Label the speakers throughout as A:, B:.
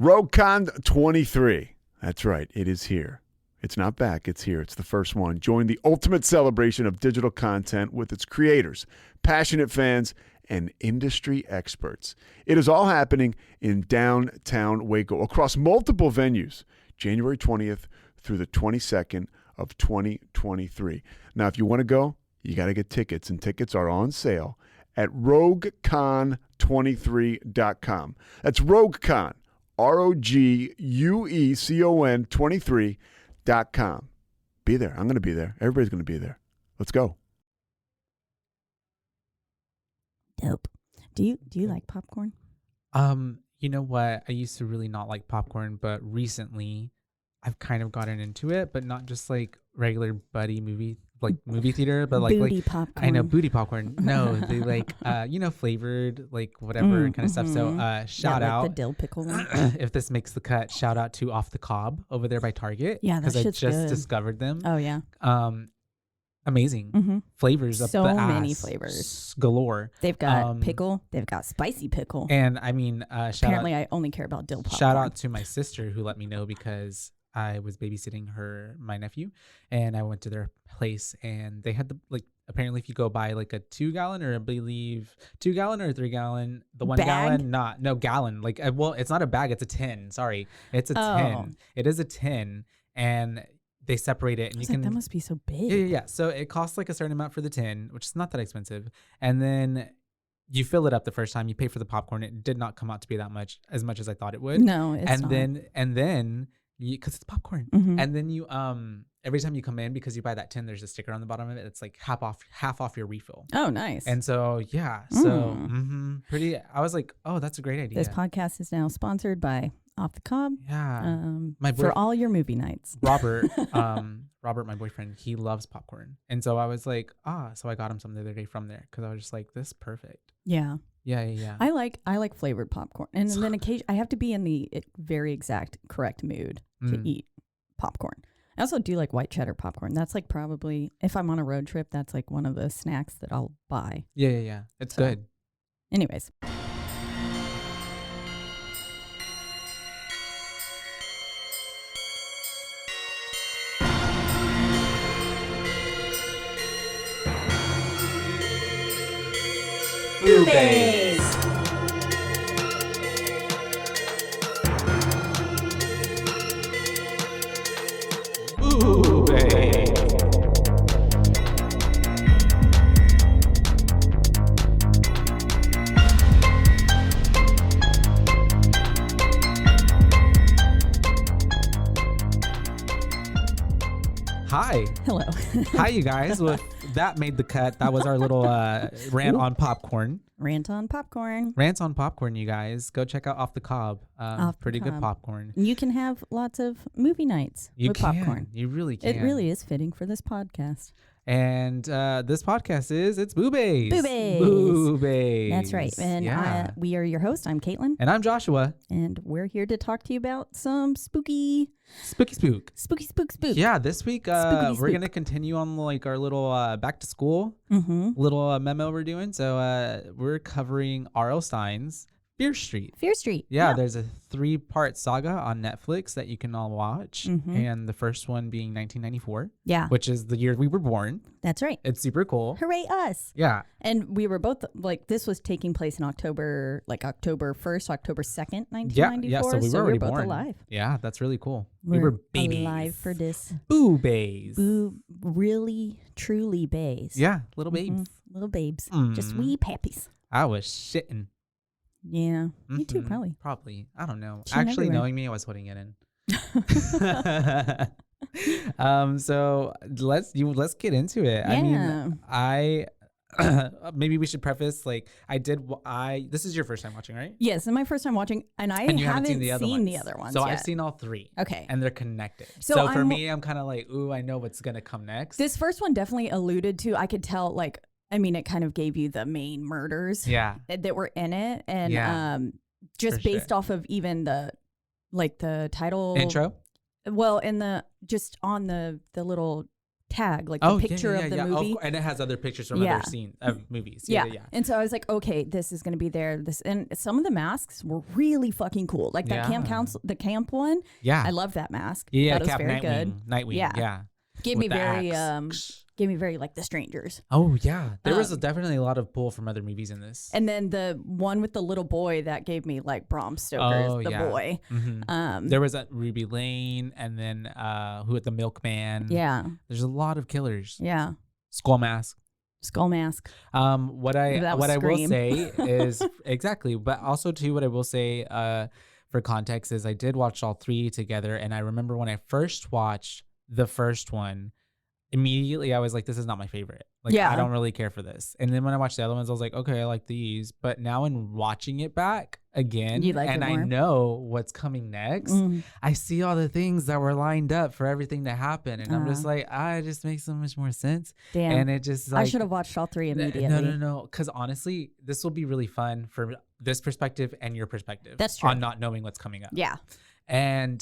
A: RogueCon 23. That's right. It is here. It's not back. It's here. It's the first one. Join the ultimate celebration of digital content with its creators, passionate fans, and industry experts. It is all happening in downtown Waco across multiple venues, January 20th through the 22nd of 2023. Now, if you want to go, you got to get tickets, and tickets are on sale at RogueCon23.com. That's RogueCon, RogueCon 23.com. Be there. I'm going to be there. Everybody's going to be there. Let's go.
B: Dope. Do you like popcorn?
C: You know what? I used to really not like popcorn, but recently I've kind of gotten into it, but not just like regular movie theater, but
B: booty popcorn.
C: I know booty popcorn. No, they like flavored like whatever kind of stuff. So shout out
B: the dill pickle one.
C: If this makes the cut, shout out to Off the Cob over there by Target.
B: Yeah, that
C: because I
B: shit's
C: just
B: good.
C: discovered them.
B: Oh yeah.
C: Amazing flavors up
B: so
C: the ass.
B: many flavors
C: galore.
B: They've got pickle. They've got spicy pickle.
C: And I mean,
B: apparently I only care about dill popcorn.
C: Shout out to my sister who let me know because I was babysitting my nephew, and I went to their place, and they had apparently if you go buy like a 2 gallon or I believe 2 gallon or 3 gallon, the 1 gallon, gallon. It's not a bag, it's a tin. Sorry. It's a tin. It is a tin, and they separate it, and you can.
B: That must be so big.
C: Yeah. So it costs like a certain amount for the tin, which is not that expensive, and then you fill it up the first time. You pay for the popcorn. It did not come out to be that much as I thought it would.
B: No, it's not.
C: And then because it's popcorn, and then you every time you come in, because you buy that tin, there's a sticker on the bottom of it. It's like half off your refill.
B: Oh, nice.
C: And so pretty. I was like, oh, that's a great idea.
B: This podcast is now sponsored by Off the Cob.
C: Yeah.
B: For all your movie nights.
C: Robert, my boyfriend, he loves popcorn. And so I was like, so I got him some the other day from there because I was just like, this is perfect.
B: Yeah.
C: Yeah.
B: I like flavored popcorn. And then occasionally I have to be in the very exact correct mood to eat popcorn. I also do like white cheddar popcorn. That's like probably, if I'm on a road trip, that's like one of the snacks that I'll buy.
C: Yeah. It's good.
B: Anyways.
D: BooBaes.
C: Hi.
B: Hello.
C: Hi, you guys. Well, that made the cut. That was our little rant on popcorn.
B: Rant on popcorn.
C: Rants on popcorn, you guys. Go check out Off the Cob. Pretty good popcorn.
B: You can have lots of movie nights with popcorn.
C: You really can.
B: It really is fitting for this podcast.
C: And this podcast it's BooBaes.
B: BooBaes. That's right. And we are your host. I'm Caitlin.
C: And I'm Joshua.
B: And we're here to talk to you about some spooky spook.
C: Yeah, this week we're going to continue on like our little back to school little memo we're doing. So we're covering R.L. Stine's Fear Street. Yeah, there's a 3-part saga on Netflix that you can all watch. And the first one being 1994. Yeah. Which is the year we were born.
B: That's right.
C: It's super cool.
B: Hooray us.
C: Yeah.
B: And we were both, like, this was taking place in October 1st, October 2nd, 1994.
C: Yeah, so we were already
B: both
C: born.
B: Alive.
C: Yeah, that's really cool.
B: We
C: were babies.
B: Alive for this.
C: BooBaes.
B: Really, truly baes.
C: Yeah, little babes.
B: Little babes. Just wee pappies.
C: I was shitting.
B: Yeah, me too, probably.
C: Probably. I don't know.
B: Shitting
C: Actually,
B: everywhere.
C: knowing me, I was holding it in. So let's get into it.
B: Yeah.
C: I mean, maybe we should preface this is your first time watching, right?
B: Yes, it's my first time watching, and I haven't seen the other ones.
C: So
B: yet.
C: I've seen all 3.
B: Okay.
C: And they're connected. So for me, I'm kind of like, ooh, I know what's gonna come next.
B: This first one definitely alluded to, I could tell, it kind of gave you the main murders that were in it. And just based off of even the title.
C: Intro?
B: Well, just on the little tag, like the picture of the movie.
C: And it has other pictures from other scenes of movies.
B: Yeah. And so I was like, okay, this is going to be there. And some of the masks were really fucking cool. Like that the camp one.
C: Yeah.
B: I loved that mask.
C: Yeah.
B: That was very good.
C: Nightwing. Yeah.
B: Gave me very like The Strangers.
C: Oh yeah, there was definitely a lot of pull from other movies in this.
B: And then the one with the little boy that gave me like Bram Stoker's boy.
C: Mm-hmm. There was Ruby Lane, and then who at the Milkman.
B: Yeah,
C: there's a lot of killers.
B: Yeah,
C: Skull Mask. What I will say is exactly, but also too what I will say for context is I did watch all three together, and I remember when I first watched the first one. Immediately I was like, this is not my favorite. Like, I don't really care for this. And then when I watched the other ones, I was like, okay, I like these. But now in watching it back again, and I know what's coming next, I see all the things that were lined up for everything to happen. And I'm just like, it just makes so much more sense.
B: Damn.
C: And it just like,
B: I should have watched all three immediately.
C: No. Because honestly, this will be really fun for this perspective and your perspective.
B: That's true.
C: On not knowing what's coming up.
B: Yeah.
C: And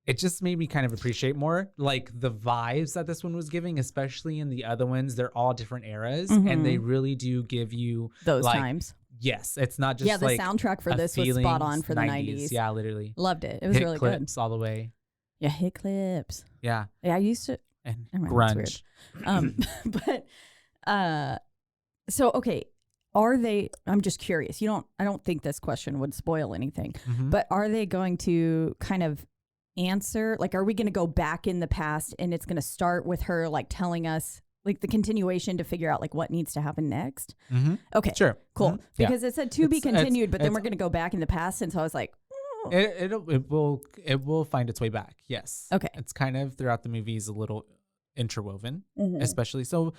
C: it just made me kind of appreciate more like the vibes that this one was giving, especially in the other ones. They're all different eras, and they really do give you
B: those times.
C: Yes, it's not just
B: the soundtrack for this was spot on for the 90s.
C: Yeah, literally.
B: Loved it. It was really good.
C: Clips all the way.
B: Yeah, hit clips.
C: Yeah.
B: I used to.
C: And grunge.
B: But so okay. Are they? I'm just curious. I don't think this question would spoil anything, but are they going to kind of answer, like, are we going to go back in the past and it's going to start with her like telling us like the continuation to figure out like what needs to happen next? Okay,
C: sure,
B: cool. Because it said to be continued, but then we're going to go back in the past, and so I was like,
C: it will find its way back. Yes.
B: Okay.
C: It's kind of throughout the movies a little interwoven, especially so.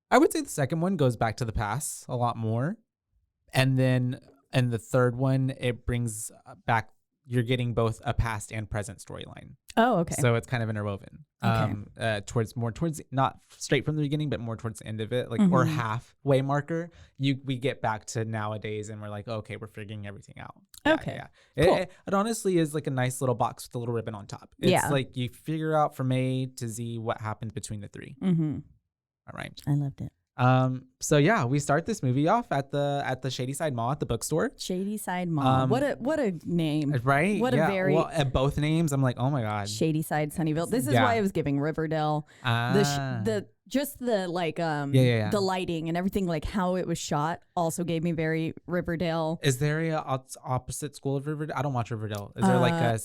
C: I would say the second one goes back to the past a lot more, and then in the third one it brings back. You're getting both a past and present storyline.
B: Oh, okay.
C: So it's kind of interwoven. Towards not straight from the beginning, but more towards the end of it, like or halfway marker. We get back to nowadays, and we're like, okay, we're figuring everything out.
B: Okay.
C: Yeah.
B: Cool.
C: It honestly is like a nice little box with a little ribbon on top. It's like you figure out from A to Z what happened between the three. All right.
B: I loved it.
C: So yeah, we start this movie off at the Shadyside Mall at the bookstore.
B: Shadyside Mall. What a name.
C: Right?
B: What a very
C: at both names, I'm like, oh my god.
B: Shadyside, Sunnyvale. This is why I was giving Riverdale. The the lighting and everything, like how it was shot, also gave me very Riverdale.
C: Is there a opposite school of Riverdale? I don't watch Riverdale. Is there like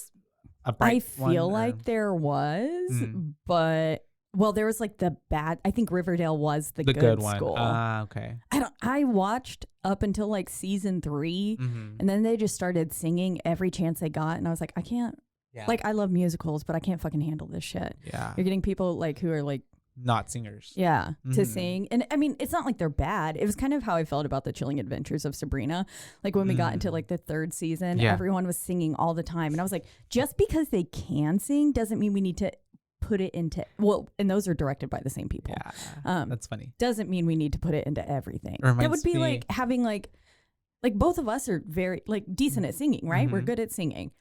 C: a bright one?
B: I feel like there was, but. Well, there was like the bad. I think Riverdale was the good one. School.
C: Okay.
B: I watched up until like season 3, and then they just started singing every chance they got, and I was like, I can't. Yeah. Like, I love musicals, but I can't fucking handle this shit.
C: Yeah.
B: You're getting people like who are like
C: not singers.
B: Yeah, to sing, and I mean, it's not like they're bad. It was kind of how I felt about the Chilling Adventures of Sabrina. Like when we got into like the 3rd season, everyone was singing all the time, and I was like, just because they can sing doesn't mean we need to. Put it into and those are directed by the same people.
C: Yeah, that's funny.
B: Doesn't mean we need to put it into everything. That would be like having like both of us are very like decent at singing, right? We're good at singing.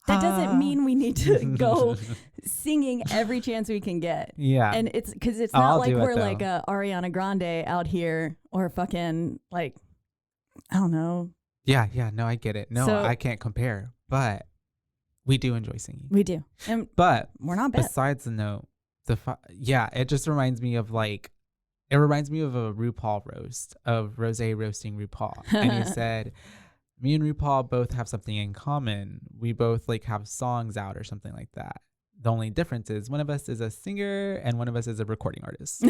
B: That doesn't mean we need to go singing every chance we can get.
C: Yeah,
B: and it's because it's not like we're like a Ariana Grande out here or fucking like I don't know.
C: Yeah, no, I get it. No, I can't compare, but. We do enjoy singing.
B: We do.
C: But
B: we're not bad.
C: Besides the note, it just reminds me of a RuPaul roast of Rose roasting RuPaul. And he said, me and RuPaul both have something in common. We both like have songs out or something like that. The only difference is one of us is a singer and one of us is a recording artist.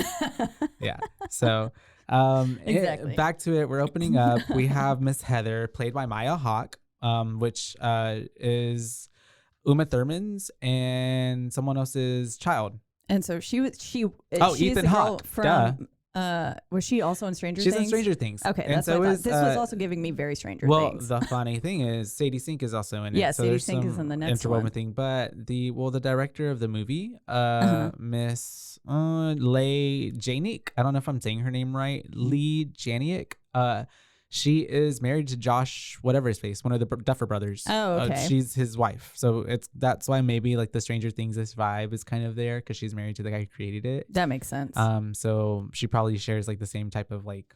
C: Yeah. So
B: exactly.
C: Back to it. We're opening up. We have Miss Heather, played by Maya Hawke, which is Uma Thurman's and someone else's child.
B: And so she's
C: Ethan Hawke
B: from was she also in Stranger Things?
C: She's in Stranger Things.
B: Okay, that's what I thought. This was also giving me very Stranger Things.
C: Well, the funny thing is Sadie Sink is also in it.
B: Yeah,
C: so
B: Sadie Sink is in the next
C: interwoven
B: one.
C: thing. But the director of the movie, Miss Leigh Janiak, I don't know if I'm saying her name right, Leigh Janiak, She is married to Josh, whatever his face, one of the Duffer brothers.
B: Oh, okay.
C: She's his wife. So that's why maybe like the Stranger Things, this vibe is kind of there because she's married to the guy who created it.
B: That makes sense.
C: So she probably shares like the same type of like,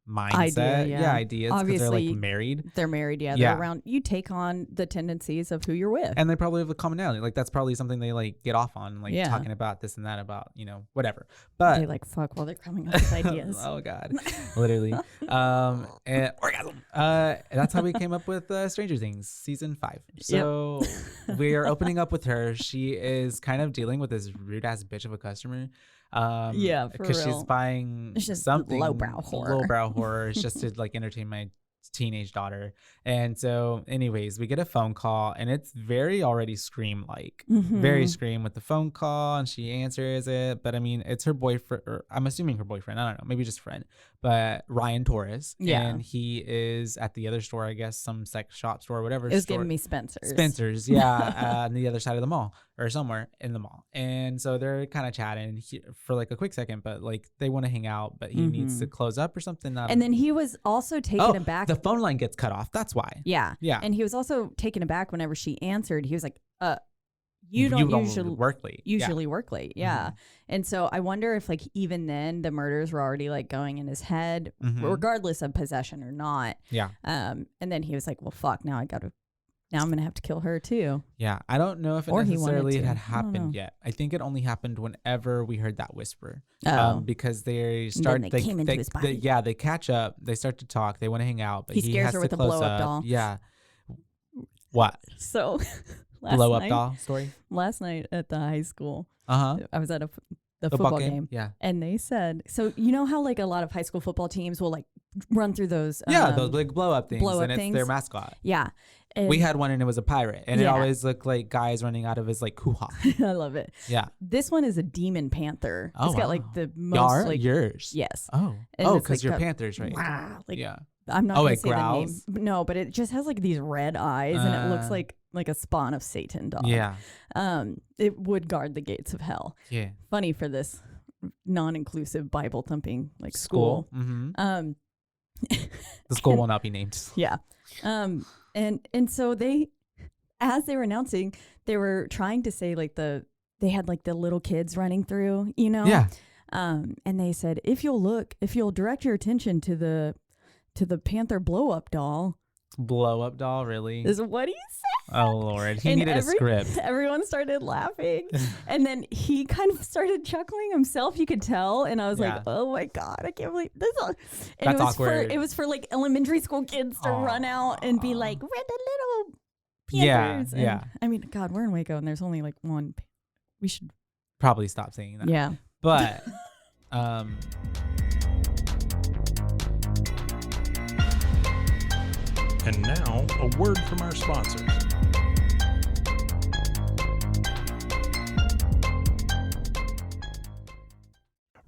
C: mindset.
B: Idea,
C: Ideas. Because they're like married.
B: They're married, yeah. They're around. You take on the tendencies of who you're with.
C: And they probably have a commonality. Like that's probably something they like get off on, like talking about this and that about, whatever. But
B: they like fuck while they're coming up with ideas.
C: Oh God, literally. And orgasm. That's how we came up with Stranger Things season 5. So we are opening up with her. She is kind of dealing with this rude ass bitch of a customer. Because she's buying something
B: lowbrow horror.
C: It's just to like entertain my teenage daughter. And so anyways, we get a phone call and it's very already Scream like, very Scream with the phone call, and she answers it. But I mean, it's her boyfriend, or I'm assuming her boyfriend, I don't know, maybe just friend, but Ryan Torres. And he is at the other store, I guess some sex shop store or whatever.
B: It was giving me Spencer's,
C: on the other side of the mall or somewhere in the mall. And so they're kind of chatting for like a quick second, but like they want to hang out, but he needs to close up or something.
B: And then he was also taken aback.
C: The phone line gets cut off. That's why.
B: Yeah. And he was also taken aback whenever she answered. He was like, you don't usually work late. Work late. Yeah. And so I wonder if like even then the murders were already like going in his head, regardless of possession or not.
C: Yeah.
B: And then he was like, well, fuck, now I'm going to have to kill her too.
C: Yeah. I don't know if it necessarily had happened yet. I think it only happened whenever we heard that whisper. Because they start,
B: they came into his body.
C: They catch up. They start to talk. They want to hang out. But
B: he scares her with the blow up doll.
C: Yeah. What?
B: So
C: blow up doll story?
B: Last night at the high school, I was at the football game.
C: Yeah.
B: And they said, so you know how like a lot of high school football teams will like run through those
C: those big blow up things, it's their mascot.
B: Yeah. And
C: we had one and it was a pirate, and it always looked like guys running out of his like hoo-ha.
B: I love it.
C: Yeah.
B: This one is a demon panther.
C: Oh,
B: it's got like the most like
C: yours.
B: Yes.
C: Oh. Because like you're panthers, right?
B: Wow. Like,
C: yeah.
B: I'm not gonna say
C: growls?
B: the name. No, but it just has like these red eyes and it looks like a spawn of Satan dog.
C: Yeah.
B: It would guard the gates of hell.
C: Yeah.
B: Funny for this non-inclusive Bible thumping like school.
C: Mm-hmm. The school will not be named.
B: Yeah. And so as they were announcing, they were trying to say like they had like the little kids running through,
C: Yeah.
B: And they said, if you'll direct your attention to the panther blow up doll.
C: Blow up doll, really?
B: Is what he said.
C: Oh Lord, he needed a script.
B: Everyone started laughing, and then he kind of started chuckling himself. You could tell, and I was like, "Oh my God, I can't believe this!" And
C: that's awkward.
B: It was for like elementary school kids to run out and be like, "We're the little panthers."
C: Yeah.
B: I mean, God, we're in Waco, and there's only like one. We should
C: probably stop saying that.
B: Yeah,
C: but
A: And now, a word from our sponsors.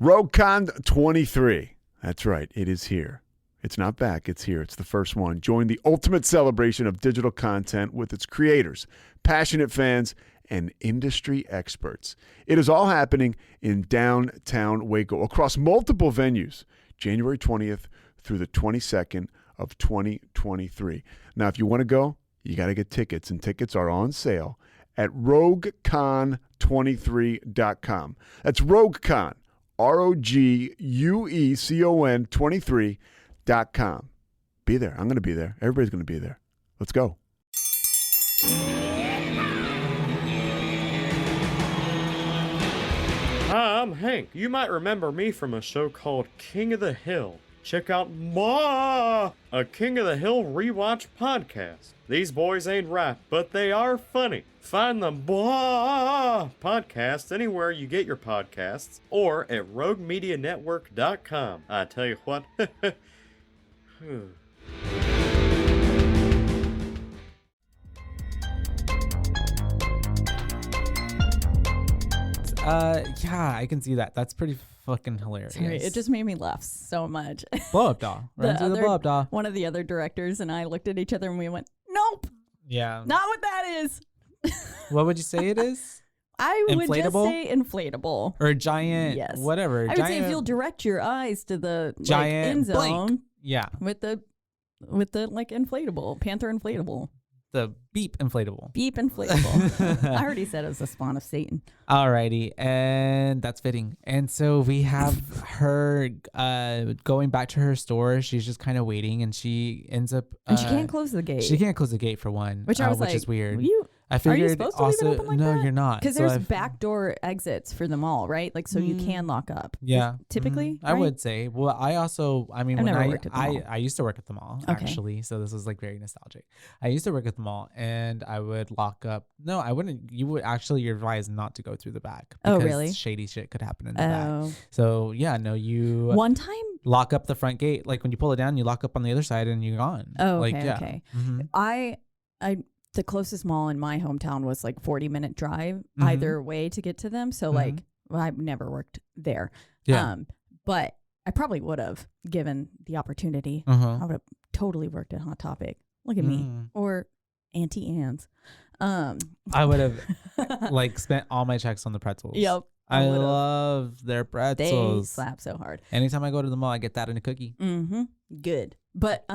A: RogueCon 23. That's right, it is here. It's not back, it's here. It's the first one. Join the ultimate celebration of digital content with its creators, passionate fans, and industry experts. It is all happening in downtown Waco across multiple venues, January 20th through the 22nd of 2023. Now, if you want to go, you got to get tickets, and tickets are on sale at RogueCon23.com. That's RogueCon, RogueCon 23.com. Be there. I'm going to be there. Everybody's going to be there. Let's go.
D: Hi, I'm Hank. You might remember me from a show called King of the Hill. Check out a King of the Hill rewatch podcast. These boys ain't right, but they are funny. Find the podcast anywhere you get your podcasts or at roguemedianetwork.com. I tell you what.
C: Yeah, I can see that. That's pretty fucking hilarious.
B: Sorry, it just made me laugh so much.
C: Blow up doll. Run through the blow up doll.
B: One of the other directors and I looked at each other and we went, nope.
C: Yeah.
B: Not what that is.
C: What would you say it is?
B: I would just say inflatable.
C: Or giant,
B: yes.
C: Whatever.
B: I would say if you'll direct your eyes to the
C: giant
B: end zone.
C: Yeah.
B: With the with the like inflatable Panther inflatable.
C: The beep inflatable.
B: Beep inflatable. I already said it was the spawn of Satan.
C: Alrighty, and that's fitting. And so we have her going back to her store. She's just kind of waiting, and she ends up.
B: And she can't close the gate.
C: She can't close the gate for one,
B: Which I was
C: which
B: like,
C: is weird. I
B: are you
C: figured
B: supposed to
C: also
B: leave it open like
C: no,
B: that?
C: you're not.
B: Because
C: So
B: there's
C: I've-
B: backdoor exits for them all, right? Like so you can lock up.
C: Yeah,
B: Typically,
C: I
B: right?
C: would say. Well, I mean,
B: I've
C: when
B: never worked at the mall.
C: I used to work at the mall
B: Okay.
C: actually, so this was like very nostalgic. I used to work at the mall, and I would lock up. No, I wouldn't. You would actually. You're advised not to go through the back.
B: Oh,
C: because
B: really?
C: Shady shit could happen in the back.
B: Oh,
C: So yeah, no, you
B: one time.
C: lock up the front gate. Like when you pull it down, you lock up on the other side, and you're gone.
B: Oh,
C: like,
B: okay,
C: yeah.
B: okay.
C: Mhm.
B: I the closest mall in my hometown was like 40-minute drive
C: Mhm.
B: either way to get to them. So like, well, I've never worked there.
C: Yeah.
B: But I probably would have given the opportunity.
C: Uh-huh.
B: I would have totally worked at Hot Topic. Look at me.
C: Mm.
B: Or Auntie Anne's.
C: I would have like spent all my checks on the pretzels.
B: Yep.
C: I
B: would've.
C: love their
B: They
C: pretzels.
B: slap so hard.
C: Anytime I go to the mall, I get that in a cookie.
B: Mm-hmm. Good. But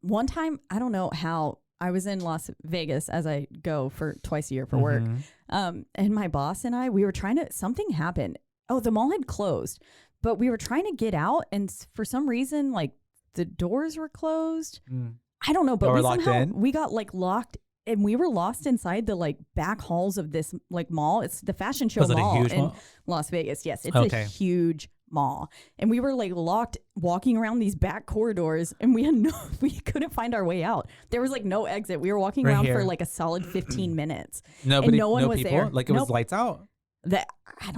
B: one time, I don't know how, I was in Las Vegas as I go for twice a year for work.
C: Mhm.
B: And my boss and I, we were trying to, something happened. Oh, the mall had closed, but we were trying to get out. And for some reason, like the doors were closed.
C: Mm.
B: I don't know, but
C: Or
B: we
C: locked
B: somehow,
C: in?
B: we got like locked and we were lost inside the like back halls of this like mall. It's the fashion show
C: Was it a
B: mall
C: huge
B: in
C: mall?
B: Las Vegas. Yes, it's
C: Okay.
B: a huge mall. And we were like locked walking around these back corridors and we had we couldn't find our way out. There was like no exit. We were walking
C: Right
B: around
C: here.
B: for like a solid 15 minutes.
C: Nobody,
B: no one was
C: people?
B: there.
C: Like it was
B: Nope.
C: lights out.
B: That I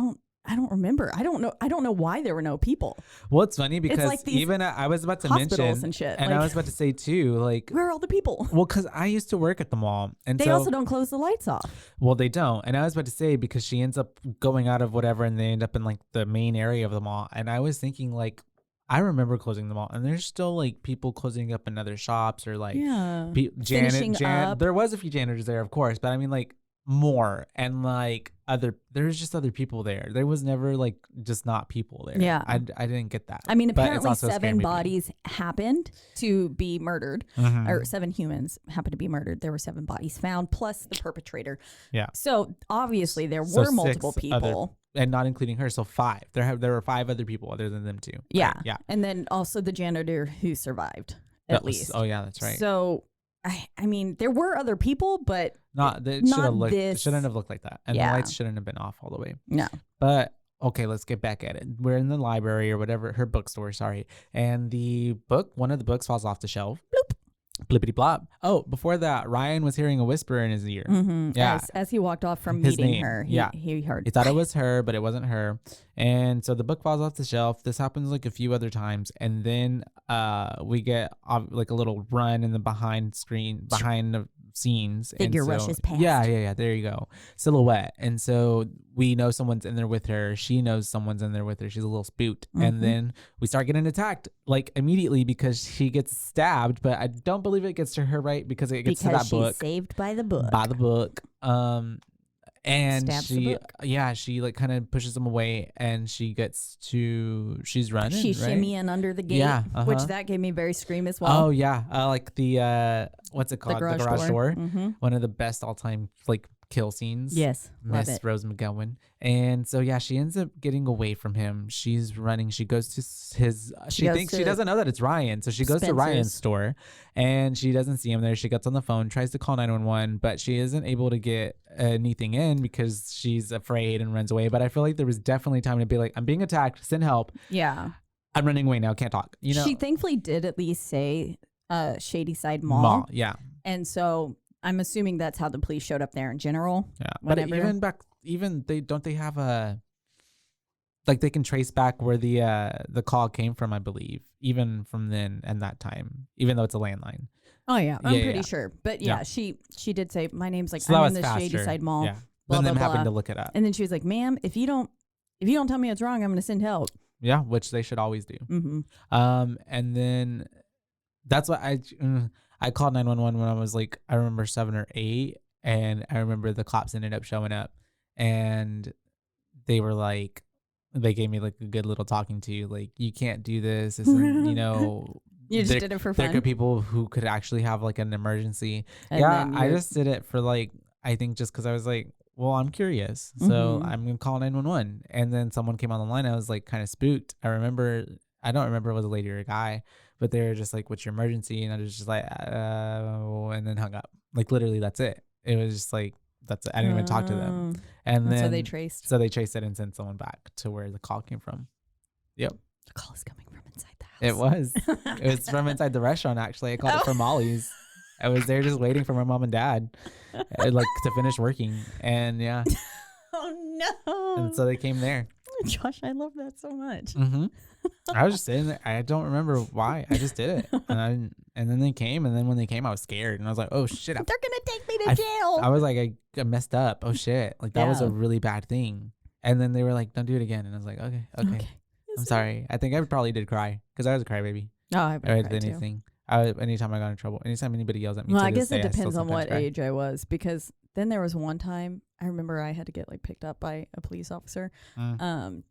B: don't remember. I don't know why there were no people.
C: Well, it's funny because
B: like these
C: even I was about to
B: hospitals
C: mention,
B: and shit,
C: and
B: like-
C: I was about to say too, like,
B: Where are all the people?
C: well, because I used to work at the mall, and
B: They
C: so
B: also don't close the lights off.
C: well, they don't. And I was about to say because she ends up going out of whatever, and they end up in like the main area of the mall. And I was thinking like, I remember closing the mall, and there's still like people closing up in other shops or like,
B: Yeah.
C: Janet.
B: Finishing up.
C: There was a few janitors there, of course, but I mean like more and like there's just other people there. There was never like just not people there.
B: Yeah.
C: I didn't get that.
B: I mean,
C: But it's
B: apparently
C: also a scary
B: 7
C: movie.
B: bodies happened to be murdered,
C: Mhm.
B: or 7 humans happened to be murdered. There were 7 bodies found, plus the perpetrator.
C: Yeah.
B: So obviously there
C: So
B: were multiple
C: 6 other-
B: people.
C: and not including her, so 5. There were 5 other people other than them 2.
B: Yeah.
C: Right, yeah.
B: And then also the janitor who survived, at
C: That was-
B: least.
C: Oh yeah, that's right.
B: So, I mean, there were other people, but
C: Not that
B: not
C: should have looked. It
B: this-
C: shouldn't have looked like that, and
B: Yeah.
C: the lights shouldn't have been off all the way.
B: no.
C: But okay, let's get back at it. We're in the library or whatever, her bookstore, sorry, and one of the books falls off the shelf. Bloop. Blippity blop. Oh, before that, Ryan was hearing a whisper in his ear.
B: Mm-hmm.
C: Yeah.
B: As he walked off from
C: His
B: meeting
C: name,
B: her,
C: yeah.
B: he heard.
C: He thought it was her, but it wasn't her. And so the book falls off the shelf. This happens like a few other times. And then we get like a little run in the behind the scenes.
B: Figure
C: And so,
B: rushes past.
C: Yeah. There you go. Silhouette. And so we know someone's in there with her. She knows someone's in there with her. She's a little spooked. And then we start getting attacked like immediately because she gets stabbed. But I don't believe it gets to her right because it gets to that
B: she's
C: book.
B: saved by the book.
C: By the book. And
B: Stabs the
C: she,
B: book.
C: she like kind of pushes him away, and she's running.
B: She's
C: right?
B: shimmying under the gate,
C: Yeah,
B: which
C: uh-huh.
B: that gave me very Scream as well.
C: Oh yeah, like the what's it called? The garage door.
B: Mm-hmm.
C: One of the best all time like kill scenes.
B: Yes, love
C: Miss
B: it.
C: Rose McGowan. And so yeah, she ends up getting away from him. She's running. She goes to his. She
B: goes
C: thinks she
B: to
C: doesn't know that it's Ryan, so she goes to Ryan's
B: Spencer's.
C: store, and she doesn't see him there. She gets on the phone, tries to call 911, but she isn't able to get anything in because she's afraid and runs away. But I feel like there was definitely time to be like, I'm being attacked. Send help.
B: Yeah.
C: I'm running away now. Can't talk. You know.
B: She thankfully did at least say Shadyside Mall.
C: Mall. Yeah.
B: And so I'm assuming that's how the police showed up there in general.
C: Yeah.
B: Whenever.
C: But they have a. Like they can trace back where the call came from, I believe, even from then and that time, even though it's a landline.
B: Oh yeah, I'm
C: Yeah,
B: pretty
C: yeah.
B: sure. But
C: Yeah.
B: she did say my name's like
C: So that
B: I'm
C: was
B: in the
C: faster.
B: Shadyside Mall.
C: Yeah.
B: Blah,
C: Then them
B: blah,
C: having
B: blah.
C: to look it up.
B: And then she was like, "Ma'am, if you don't tell me it's wrong, I'm going to send help."
C: Yeah, which they should always do.
B: Mm-hmm.
C: And then that's what I called 911 when I was like, I remember 7 or 8, and I remember the cops ended up showing up, and they were like, they gave me like a good little talking to, like, you can't do this. This isn't,
B: You just did it for
C: There
B: fun.
C: could be people who could actually have like an emergency.
B: And
C: yeah,
B: then
C: I
B: you're-
C: just did it for like, I think just because I was like, well, I'm curious. So
B: Mhm.
C: I'm going to call 911. And then someone came on the line. I was like kind of spooked. I don't remember if it was a lady or a guy, but they were just like, what's your emergency? And I was just like, and then hung up. Like literally that's it. It was just like, that's it. I didn't even talk to them. And then
B: so they traced.
C: So they traced it and sent someone back to where the call came from. Yep.
B: The call is coming from inside the house.
C: It was. It was from inside the restaurant, actually. I called it from Molly's. I was there just waiting for my mom and dad like to finish working. And yeah.
B: Oh, no.
C: And so they came there.
B: Josh, I love that so much.
C: Mm-hmm. I was just sitting there. I don't remember why. I just did it. And then they came. And then when they came, I was scared. And I was like, oh, shit.
B: They're going to take me to jail.
C: I was like, I messed up. Oh, shit. Like, that was a really bad thing. And then they were like, don't do it again. And I was like, okay. I'm sorry. I think I probably did cry because I was a crybaby.
B: Oh, I
C: I
B: bet
C: did anything. Anytime I got in trouble, anytime anybody yells at me.
B: Well,
C: to
B: I
C: this
B: guess it
C: day, I still
B: depends on
C: sometimes
B: what
C: cry.
B: age I was, because then there was one time I remember I had to get like picked up by a police officer. And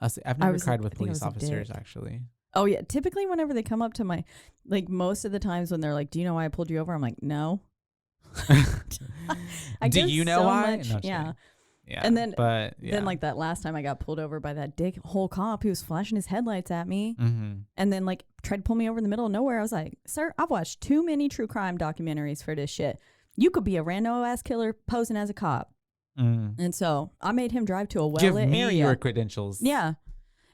C: I've never
B: was
C: cried
B: a-
C: with
B: I think I
C: police
B: was a
C: officers,
B: dick.
C: actually.
B: oh yeah, typically whenever they come up to my, like most of the times when they're like, do you know why I pulled you over? I'm like, no. I
C: Do
B: get
C: you know
B: so
C: why?
B: much-
C: No, just
B: yeah.
C: kidding. Yeah.
B: And then-
C: but yeah.
B: Then like that last time I got pulled over by that dick hole cop who was flashing his headlights at me and then like tried to pull me over in the middle of nowhere. I was like, sir, I've watched too many true crime documentaries for this shit. You could be a rando ass killer posing as a cop. And so I made him drive to a
C: Give
B: well-lit
C: me
B: area.
C: your credentials.
B: Yeah.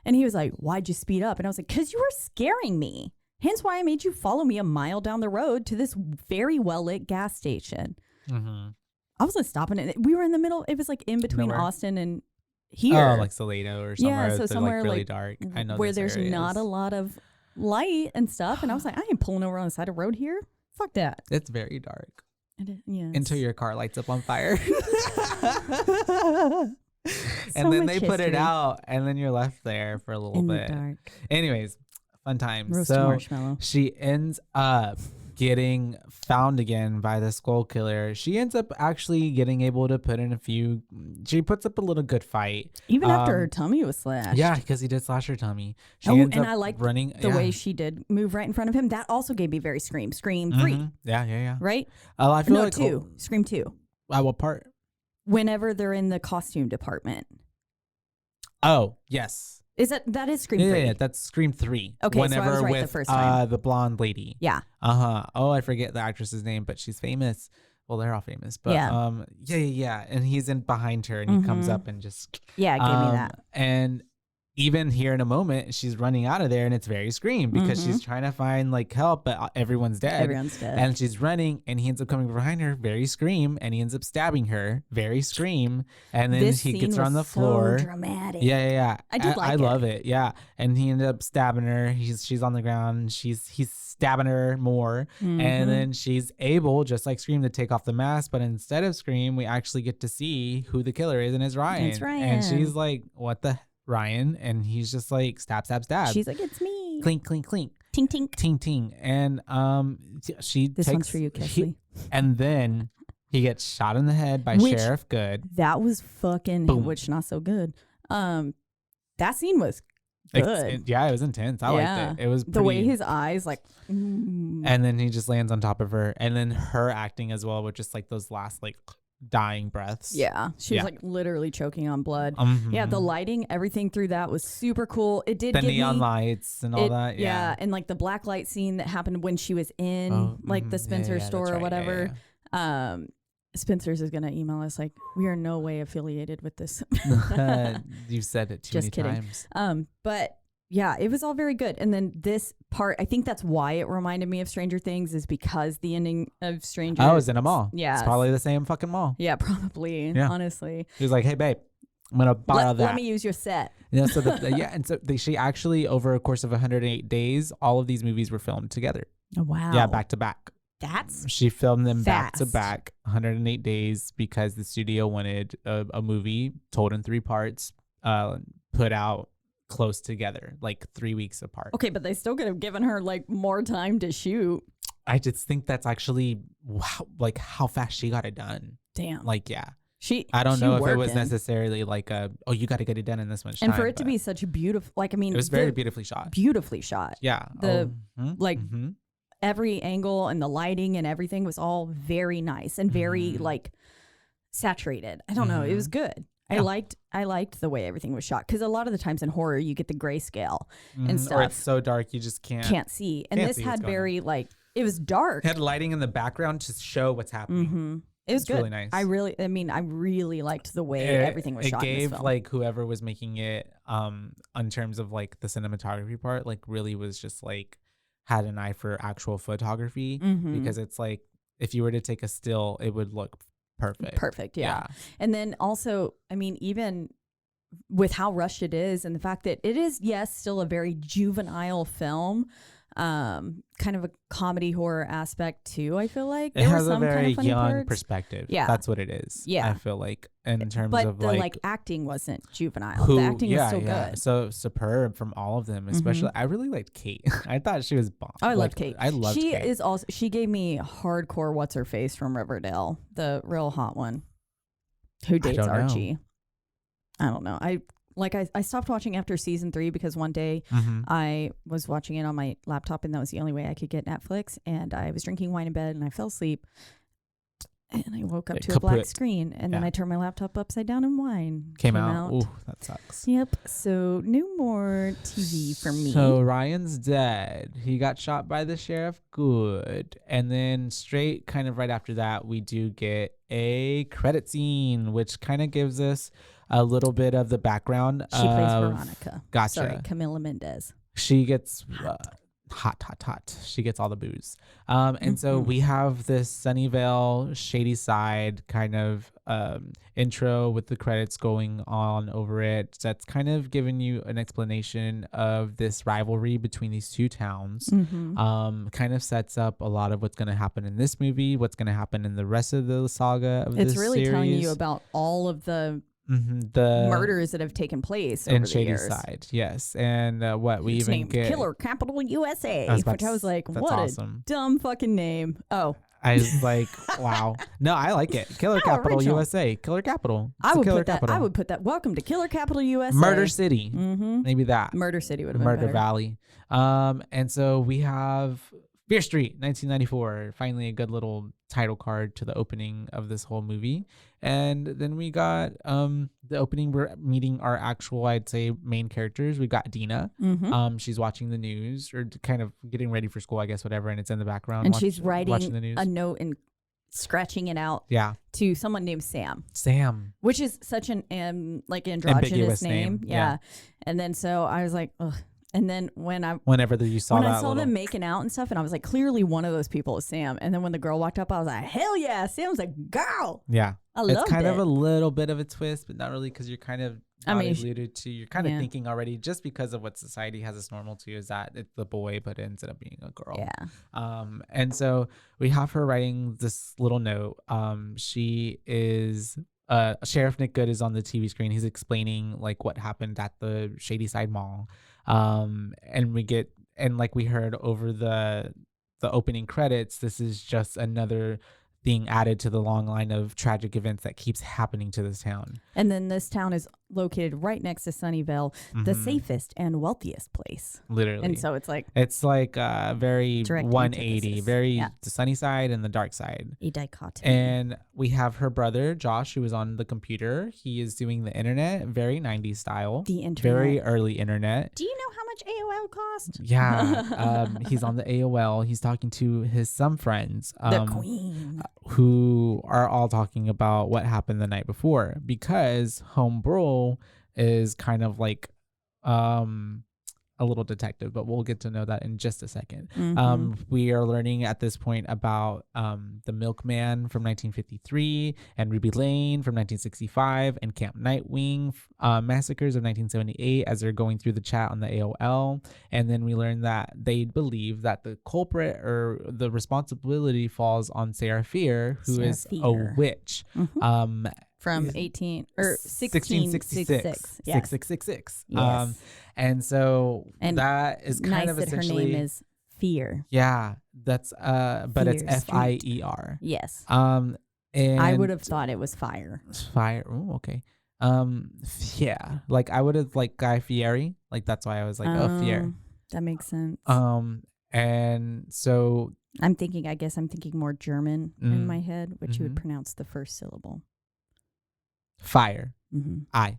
B: And he was like, why'd you speed up? And I was like, because you were scaring me. Hence why I made you follow me a mile down the road to this very well-lit gas station. I wasn't stopping it. We were in the middle. It was like in between
C: Nowhere?
B: Austin and here.
C: Oh, like Salado or somewhere.
B: Yeah, so
C: that's
B: somewhere
C: like really
B: like
C: dark. I know
B: where
C: those
B: there's
C: areas.
B: not a lot of light and stuff. And I was like, I ain't pulling over on the side of the road here. Fuck that.
C: It's very dark
B: Yeah.
C: until your car lights up on fire.
B: So
C: And then
B: much
C: they put it
B: history
C: out, and then you're left there for a little
B: in
C: bit.
B: the dark.
C: Anyways, fun times.
B: Roasted
C: So
B: marshmallow.
C: she ends up getting found again by the skull killer. She ends up actually getting able to put in she puts up a little good fight.
B: Even after her tummy was slashed.
C: Yeah, because he did slash her tummy. She
B: Oh,
C: ends
B: and
C: up
B: I liked
C: running
B: the way she did move right in front of him. That also gave me very Scream 3,
C: Yeah.
B: right?
C: I feel
B: No,
C: like
B: 2. Scream 2.
C: What part?
B: Whenever they're in the costume department.
C: Oh, yes.
B: Is that is Scream 3?
C: Yeah, that's Scream 3.
B: Okay, so I
C: Whenever
B: was right the
C: with
B: first time.
C: the blonde lady.
B: Yeah.
C: Oh, I forget the actress's name, but she's famous. Well, they're all famous, but yeah. And he's in behind her, and he comes up and just
B: Yeah, it gave me that.
C: And even here in a moment, she's running out of there, and it's very Scream because she's trying to find like help, but everyone's dead.
B: Everyone's dead.
C: And she's running, and he ends up coming behind her, very Scream, and he ends up stabbing her, very Scream. And then
B: this
C: he
B: scene
C: gets her on the
B: was
C: floor.
B: So dramatic.
C: Yeah.
B: I did like
C: I
B: it.
C: love it. Yeah. And he ended up stabbing her. She's on the ground. He's stabbing her more.
B: Mm-hmm.
C: And then she's able, just like Scream, to take off the mask. But instead of Scream, we actually get to see who the killer is, and it's Ryan.
B: It's Ryan.
C: And she's like, what the Ryan? And he's just like, stab.
B: She's like, it's me.
C: Clink, clink, clink.
B: Tink, tink.
C: Ting, ting. And she
B: This
C: takes,
B: one's for you, Kesley.
C: and then he gets shot in the head by
B: Which-
C: Sheriff Good.
B: That was fucking,
C: Boom.
B: which not so good. That scene was good.
C: It was intense. I liked it. It was
B: the way
C: pretty-
B: his eyes like.
C: And then he just lands on top of her, and then her acting as well with just like those last like dying breaths.
B: Yeah, she was
C: Yeah.
B: like literally choking on blood.
C: Mhm.
B: Yeah, the lighting, everything through that was super cool. It did
C: the
B: give
C: neon
B: me,
C: lights and all that.
B: Yeah, and like the black light scene that happened when she was in like the
C: mhm.
B: Spencer
C: Yeah,
B: store
C: that's
B: or
C: right.
B: whatever.
C: Yeah,
B: Spencer's is gonna email us like, we are no way affiliated with this.
C: yeah. You said it too
B: Just
C: many
B: kidding.
C: times.
B: But yeah, it was all very good. And then this part, I think that's why it reminded me of Stranger Things, is because the ending of Stranger.
C: I was in a mall.
B: Yeah.
C: It's probably the same fucking mall.
B: Yeah, probably.
C: Yeah.
B: Honestly.
C: He was like, "Hey, babe, I'm gonna borrow that."
B: Let me use your set.
C: Yeah, so and so she actually, over a course of 108 days, all of these movies were filmed together.
B: Oh, wow.
C: Yeah, back to back.
B: That's
C: She filmed them back to
B: fast.
C: back, 108 days, because the studio wanted a movie told in 3 parts, put out close together, like 3 weeks apart.
B: okay, but they still could have given her like more time to shoot.
C: I just think that's actually how fast she got it done.
B: Damn.
C: Like, yeah. I don't
B: she
C: know if it was
B: working.
C: necessarily like you got to get it done in this much time.
B: And for it to be such a beautiful, like, I mean,
C: it was very beautifully shot.
B: Beautifully shot.
C: Yeah.
B: Like every angle and the lighting and everything was all very nice and very like saturated. I don't know. It was good. Yeah. I liked the way everything was shot, because a lot of the times in horror you get the grayscale and stuff.
C: Or it's so dark you just can't see.
B: And this had very like, it was dark.
C: It had lighting in the background to show what's happening. It was good. Really nice.
B: I really liked the way everything was shot. It gave
C: like whoever was making it, in terms of like the cinematography part, like really was just like had an eye for actual photography, because it's like if you were to take a still, it would look perfect. Yeah.
B: And then also, I mean, even with how rushed it is and the fact that it is, yes, still a very juvenile film, kind of a comedy horror aspect too. I feel like
C: it has a very young perspective. Yeah, that's what it is.
B: Yeah,
C: I feel like in terms
B: but
C: of
B: the like acting wasn't juvenile. The acting was still good.
C: So superb from all of them. Especially, I really liked Kate. I thought she was bomb.
B: I loved Kate.
C: I loved
B: Kate.
C: She is
B: also. She gave me hardcore. What's her face from Riverdale, the real hot one, who dates Archie. I don't know. I stopped watching after season 3 because one day I was watching it on my laptop, and that was the only way I could get Netflix. And I was drinking wine in bed, and I fell asleep. And I woke up to a black screen, and then I turned my laptop upside down, and wine came out.
C: Ooh, that sucks.
B: Yep. So no more TV for me.
C: So Ryan's dead. He got shot by the sheriff. Good. And then straight kind of right after that, we do get a credit scene, which kind of gives us a little bit of the background.
B: She plays Veronica.
C: Gotcha.
B: Sorry, Camila Mendez.
C: She gets hot. She gets all the booze. And so we have this Sunnyvale, Shadyside kind of intro with the credits going on over it. That's kind of giving you an explanation of this rivalry between these two towns. Kind of sets up a lot of what's going to happen in this movie, what's going to happen in the rest of the saga of this series.
B: It's really telling you about all of the murders that have taken place over the years.
C: Shadyside, yes. And what we even get
B: Killer Capital USA, which I was like, what awesome. A dumb fucking name. Oh,
C: I was like, wow. No, I like it. Killer Capital USA. Killer Capital. I would
B: put that. Welcome to Killer Capital USA.
C: Murder City. Maybe that.
B: Murder City would have been
C: Murder
B: better.
C: Valley. And so we have Fear Street, 1994. Finally, a good little title card to the opening of this whole movie. And then we got the opening. We're meeting our actual, I'd say, main characters. We got Dina. She's watching the news, or kind of getting ready for school, I guess, whatever. And it's in the background.
B: And she's writing the news. A note and scratching it out.
C: Yeah.
B: To someone named Sam. Which is such an like androgynous name. Yeah. And then so I was like, ugh. And then when I saw them making out and stuff, and I was like, clearly one of those people is Sam. And then when the girl walked up, I was like, hell yeah, Sam's a girl.
C: Yeah,
B: I loved it.
C: It's kind of a little bit of a twist, but not really, because you're kind of alluded to. You're kind of thinking already, just because of what society has as normal to, is that it's the boy, but it ends up being a girl.
B: Yeah.
C: And so we have her writing this little note. She is. Sheriff Nick Good is on the TV screen. He's explaining like what happened at the Shadyside Mall. And like we heard over the opening credits, this is just another thing added to the long line of tragic events that keeps happening to this town.
B: And then this town is located right next to Sunnyvale, the safest and wealthiest place.
C: Literally.
B: And so it's like
C: very 180, very the sunny side and the dark side.
B: A dichotomy.
C: And we have her brother, Josh, who is on the computer. He is doing the internet, very 90s style.
B: The internet.
C: Very early internet.
B: Do you know how much AOL cost?
C: Yeah. He's on the AOL. He's talking to some friends.
B: The Queen.
C: Who are all talking about what happened the night before, because Homebrew is kind of like a little detective, but we'll get to know that in just a second. We are learning at this point about the Milkman from 1953 and Ruby Lane from 1965 and Camp Nightwing massacres of 1978 as they're going through the chat on the AOL. And then we learn that they believe that the culprit or the responsibility falls on Sarah Fear, who is a witch.
B: From 1666.
C: Yes. 6666. Yes. And so that is kind of essentially
B: her name is Fear.
C: Yeah, that's but Fear it's Fier.
B: Yes.
C: And
B: I would have thought it was fire.
C: fire. Oh, okay. Yeah, like I would have like Guy Fieri. Like that's why I was like, oh, Fieri.
B: That makes sense.
C: And so
B: I guess I'm thinking more German in my head, which you would pronounce the first syllable.
C: Fire. I.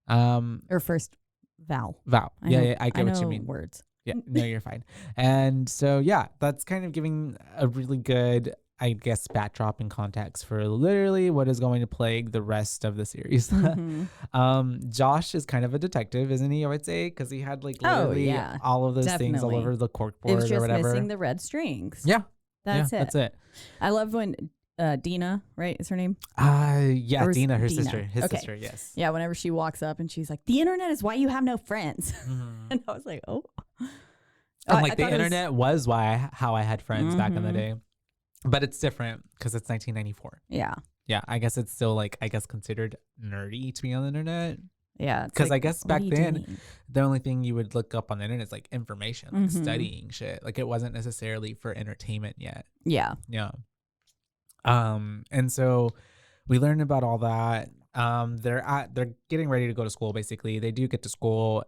B: Or first vowel.
C: I get what you mean.
B: Words.
C: Yeah, no, you're fine. And so, yeah, that's kind of giving a really good, I guess, backdrop and context for literally what is going to plague the rest of the series. Josh is kind of a detective, isn't he? I would say, because he had like literally all of those things all over the corkboard
B: it was just
C: or whatever.
B: Missing the red strings.
C: Yeah,
B: that's it.
C: That's it.
B: I love when Dina, right, is her name?
C: Yeah, Dina, her
B: Dina.
C: sister. His sister, yes.
B: Yeah, whenever she walks up and she's like, the internet is why you have no friends. And I was like, oh.
C: And like the internet was how I had friends back in the day. But it's different because it's 1994.
B: Yeah.
C: Yeah, I guess it's still like, considered nerdy to be on the internet.
B: Yeah.
C: Because I guess back then, the only thing you would look up on the internet is like information, like studying shit. Like it wasn't necessarily for entertainment yet.
B: Yeah.
C: Yeah. And so we learned about all that. They're getting ready to go to school. Basically, they do get to school.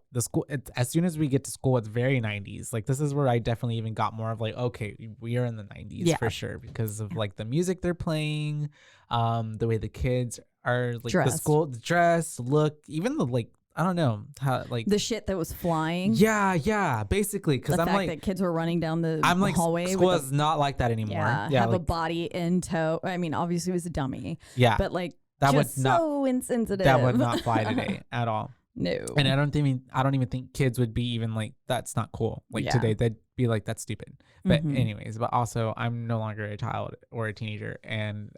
C: As soon as we get to school, it's very 90s. Like this is where I definitely even got more of like, okay, we are in the 90s for sure because of like the music they're playing, the way the kids are like the school the dress, look, even the like. I don't know how like
B: the shit that was flying.
C: Yeah, basically because
B: I'm
C: like
B: that kids were running down the hallway.
C: School is not like that anymore.
B: Yeah, have like, a body in tow. I mean, obviously it was a dummy.
C: Yeah,
B: but like
C: that
B: just
C: would not
B: so insensitive.
C: That would not fly today at all.
B: No,
C: and I don't even think kids would be even like that's not cool. Like today, they'd be like that's stupid. But anyways, but also I'm no longer a child or a teenager and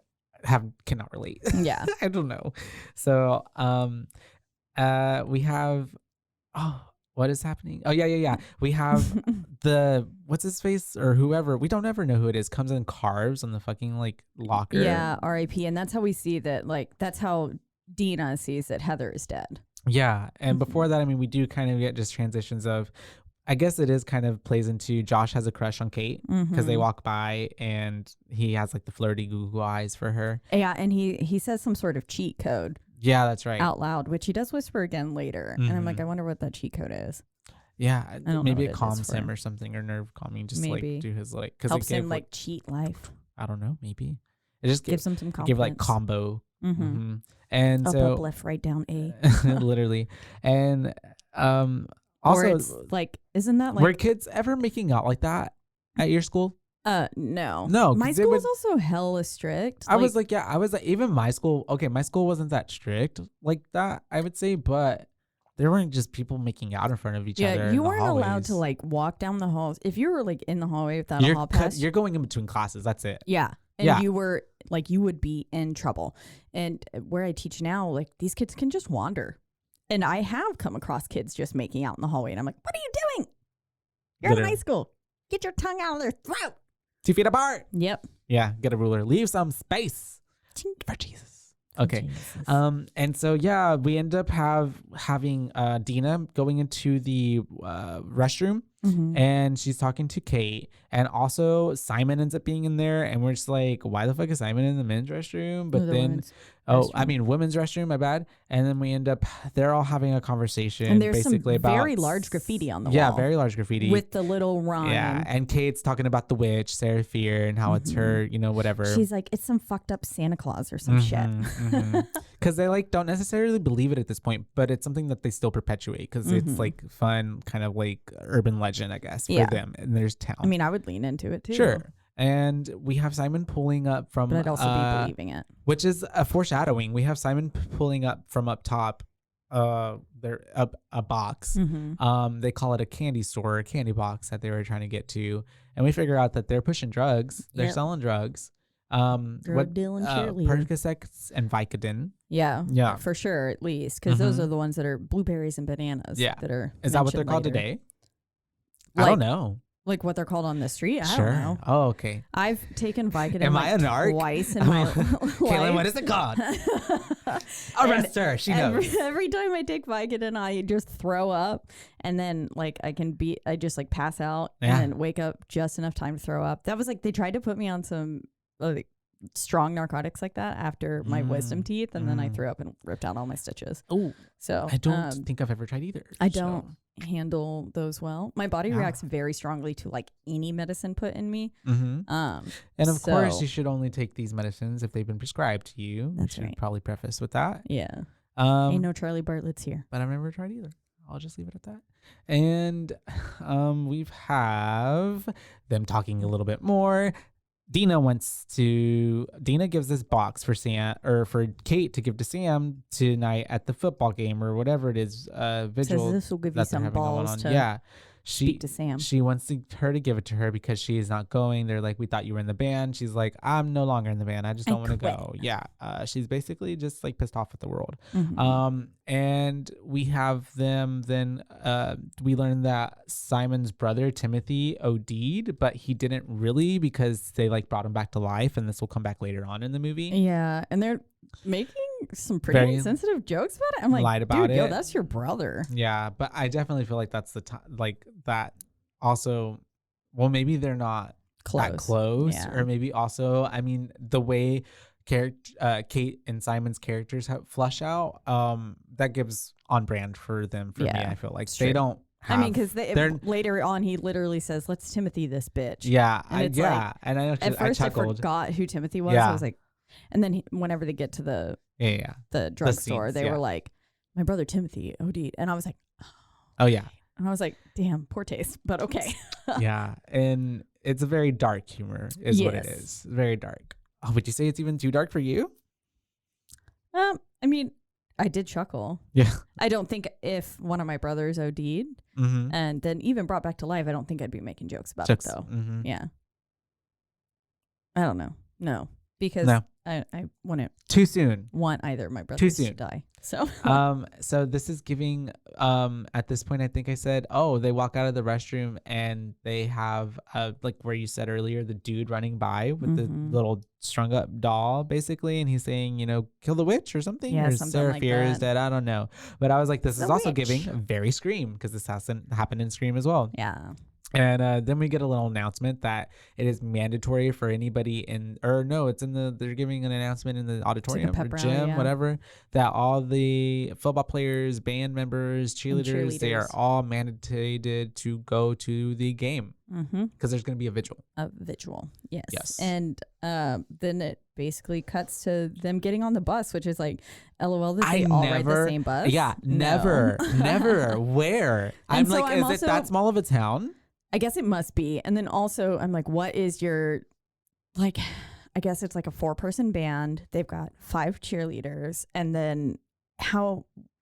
C: cannot relate.
B: Yeah,
C: I don't know. So we have what is happening? Oh yeah. We have the what's his face or whoever, we don't ever know who it is, comes and carves on the fucking like locker.
B: Yeah, R.I.P. And that's how we see that, like that's how Dina sees that Heather is dead.
C: Yeah. And before that, I mean, we do kind of get just transitions of, I guess it is kind of plays into Josh has a crush on Kate because they walk by and he has like the flirty goo eyes for her.
B: Yeah, and he says some sort of cheat code.
C: Yeah, that's right.
B: Out loud, which he does whisper again later. And I'm like, I wonder what that cheat code is.
C: Yeah, maybe it calms him or something, or nerve calming, just maybe. Like do his like, because
B: helps him like cheat life.
C: I don't know, maybe it just
B: gives him some confidence.
C: Give like combo, and
B: up,
C: so
B: up, left, right, down, A,
C: literally, and also
B: or it's like, isn't that like
C: were kids ever making out like that at your school?
B: No. My school was also hella strict.
C: I was like, even my school. Okay, my school wasn't that strict like that, I would say, but there weren't just people making out in front of each other.
B: Yeah, you weren't allowed to like walk down the halls. If you were like in the hallway without a hall pass,
C: you're going in between classes. That's it.
B: Yeah. And you were like, you would be in trouble. And where I teach now, like these kids can just wander. And I have come across kids just making out in the hallway. And I'm like, what are you doing? You're in high school. Get your tongue out of their throat.
C: 2 feet apart.
B: Yep.
C: Yeah. Get a ruler. Leave some space for Jesus. Okay. Jesus. And so, yeah, we end up having Dina going into the restroom and she's talking to Kate, and also Simon ends up being in there, and we're just like, why the fuck is Simon in the men's restroom? But then women's restroom, my bad. And then we end up, they're all having a conversation,
B: and there's
C: basically
B: some
C: about
B: very large graffiti on the wall.
C: Yeah, very large graffiti
B: with the little rhyme.
C: Yeah, and Kate's talking about the witch, Sarah Fear, and how it's her, whatever.
B: She's like, it's some fucked up Santa Claus or some shit.
C: Because they like don't necessarily believe it at this point, but it's something that they still perpetuate because it's like fun, kind of like urban legend, I guess, for them. And there's town.
B: I mean, I would lean into it too.
C: Sure. And we have Simon pulling up from,
B: but I'd also be believing it,
C: which is a foreshadowing. We have Simon pulling up from up top, they're up a box. They call it a candy store, a candy box that they were trying to get to, and we figure out that they're pushing drugs. They're selling drugs.
B: Drug dealing cheerleader.
C: Percocet and Vicodin.
B: Yeah, for sure, at least, because those are the ones that are blueberries and bananas.
C: Yeah,
B: that are.
C: Is that what they're called today? I don't know.
B: Like what they're called on the street? I don't know.
C: Oh, okay.
B: I've taken Vicodin
C: Am I an narc?
B: Twice in my life.
C: Killen, what is it called? Arrest her. She knows.
B: Every time I take Vicodin, I just throw up, and then like I just like pass out and then wake up just enough time to throw up. That was like they tried to put me on some like strong narcotics like that after my wisdom teeth, and then I threw up and ripped out all my stitches.
C: Oh,
B: so
C: I don't think I've ever tried either.
B: I don't handle those well. My body
C: Yeah.
B: reacts very strongly to like any medicine put in me.
C: And of course, you should only take these medicines if they've been prescribed to you.
B: That's
C: we should
B: right.
C: probably preface with that.
B: Yeah. Ain't no Charlie Bartlett's here.
C: But I've never tried either. I'll just leave it at that. And we've have them talking a little bit more. Dina gives this box for Sam or for Kate to give to Sam tonight at the football game or whatever it is, vigil.
B: Says this will give you
C: that they're
B: some
C: having going
B: balls
C: on.
B: to speak to Sam.
C: She wants her to give it to her because she is not going. They're like, we thought you were in the band. She's like, I'm no longer in the band. I just don't want to go. Yeah. She's basically just like pissed off at the world. And we have them then we learned that Simon's brother Timothy OD'd, but he didn't really because they like brought him back to life, and this will come back later on in the movie.
B: Yeah, and they're making some pretty
C: Very
B: insensitive jokes about it. I'm like,
C: lied about
B: dude, yo,
C: it.
B: that's your brother.
C: Yeah, but I definitely feel like that's the time, like that also, well, maybe they're not that close,
B: Yeah.
C: or maybe also, I mean, the way Kate and Simon's characters flush out, that gives on brand for them, for me. I feel like they don't have,
B: I mean, because later on, he literally says, let's Timothy this bitch.
C: Yeah,
B: and
C: and I actually,
B: at first I
C: chuckled.
B: forgot who Timothy was. I was like, and then whenever they get to the drugstore, they were like, my brother Timothy OD'd. And I was like,
C: oh yeah.
B: And I was like, damn, poor taste, but okay.
C: Yeah, and it's a very dark humor is what it is. Very dark. Oh, would you say it's even too dark for you?
B: I mean, I did chuckle.
C: Yeah.
B: I don't think if one of my brothers OD'd and then even brought back to life, I don't think I'd be making jokes about it though. Yeah. I don't know. No, because I wouldn't
C: too soon
B: want either of my brothers to die. So
C: so this is giving at this point I think I said, oh, they walk out of the restroom and they have like where you said earlier, the dude running by with the little strung up doll basically, and he's saying, you know, kill the witch or something, or Sarah Fear is dead, I don't know, but I was like, this is also giving very Scream, because this hasn't happened in Scream as well.
B: Yeah.
C: And then we get a little announcement that it is mandatory for anybody they're giving an announcement in the auditorium or gym, whatever, that all the football players, band members, cheerleaders, they are all mandated to go to the game because there's going to be a vigil.
B: Yes. And then it basically cuts to them getting on the bus, which is like, LOL, that they all ride the same bus.
C: Yeah, never. Where? I'm
B: so
C: like, is it that small of a town?
B: I guess it must be. And then also I'm like, what is your, like, I guess it's like a 4-person band. They've got 5 cheerleaders. And then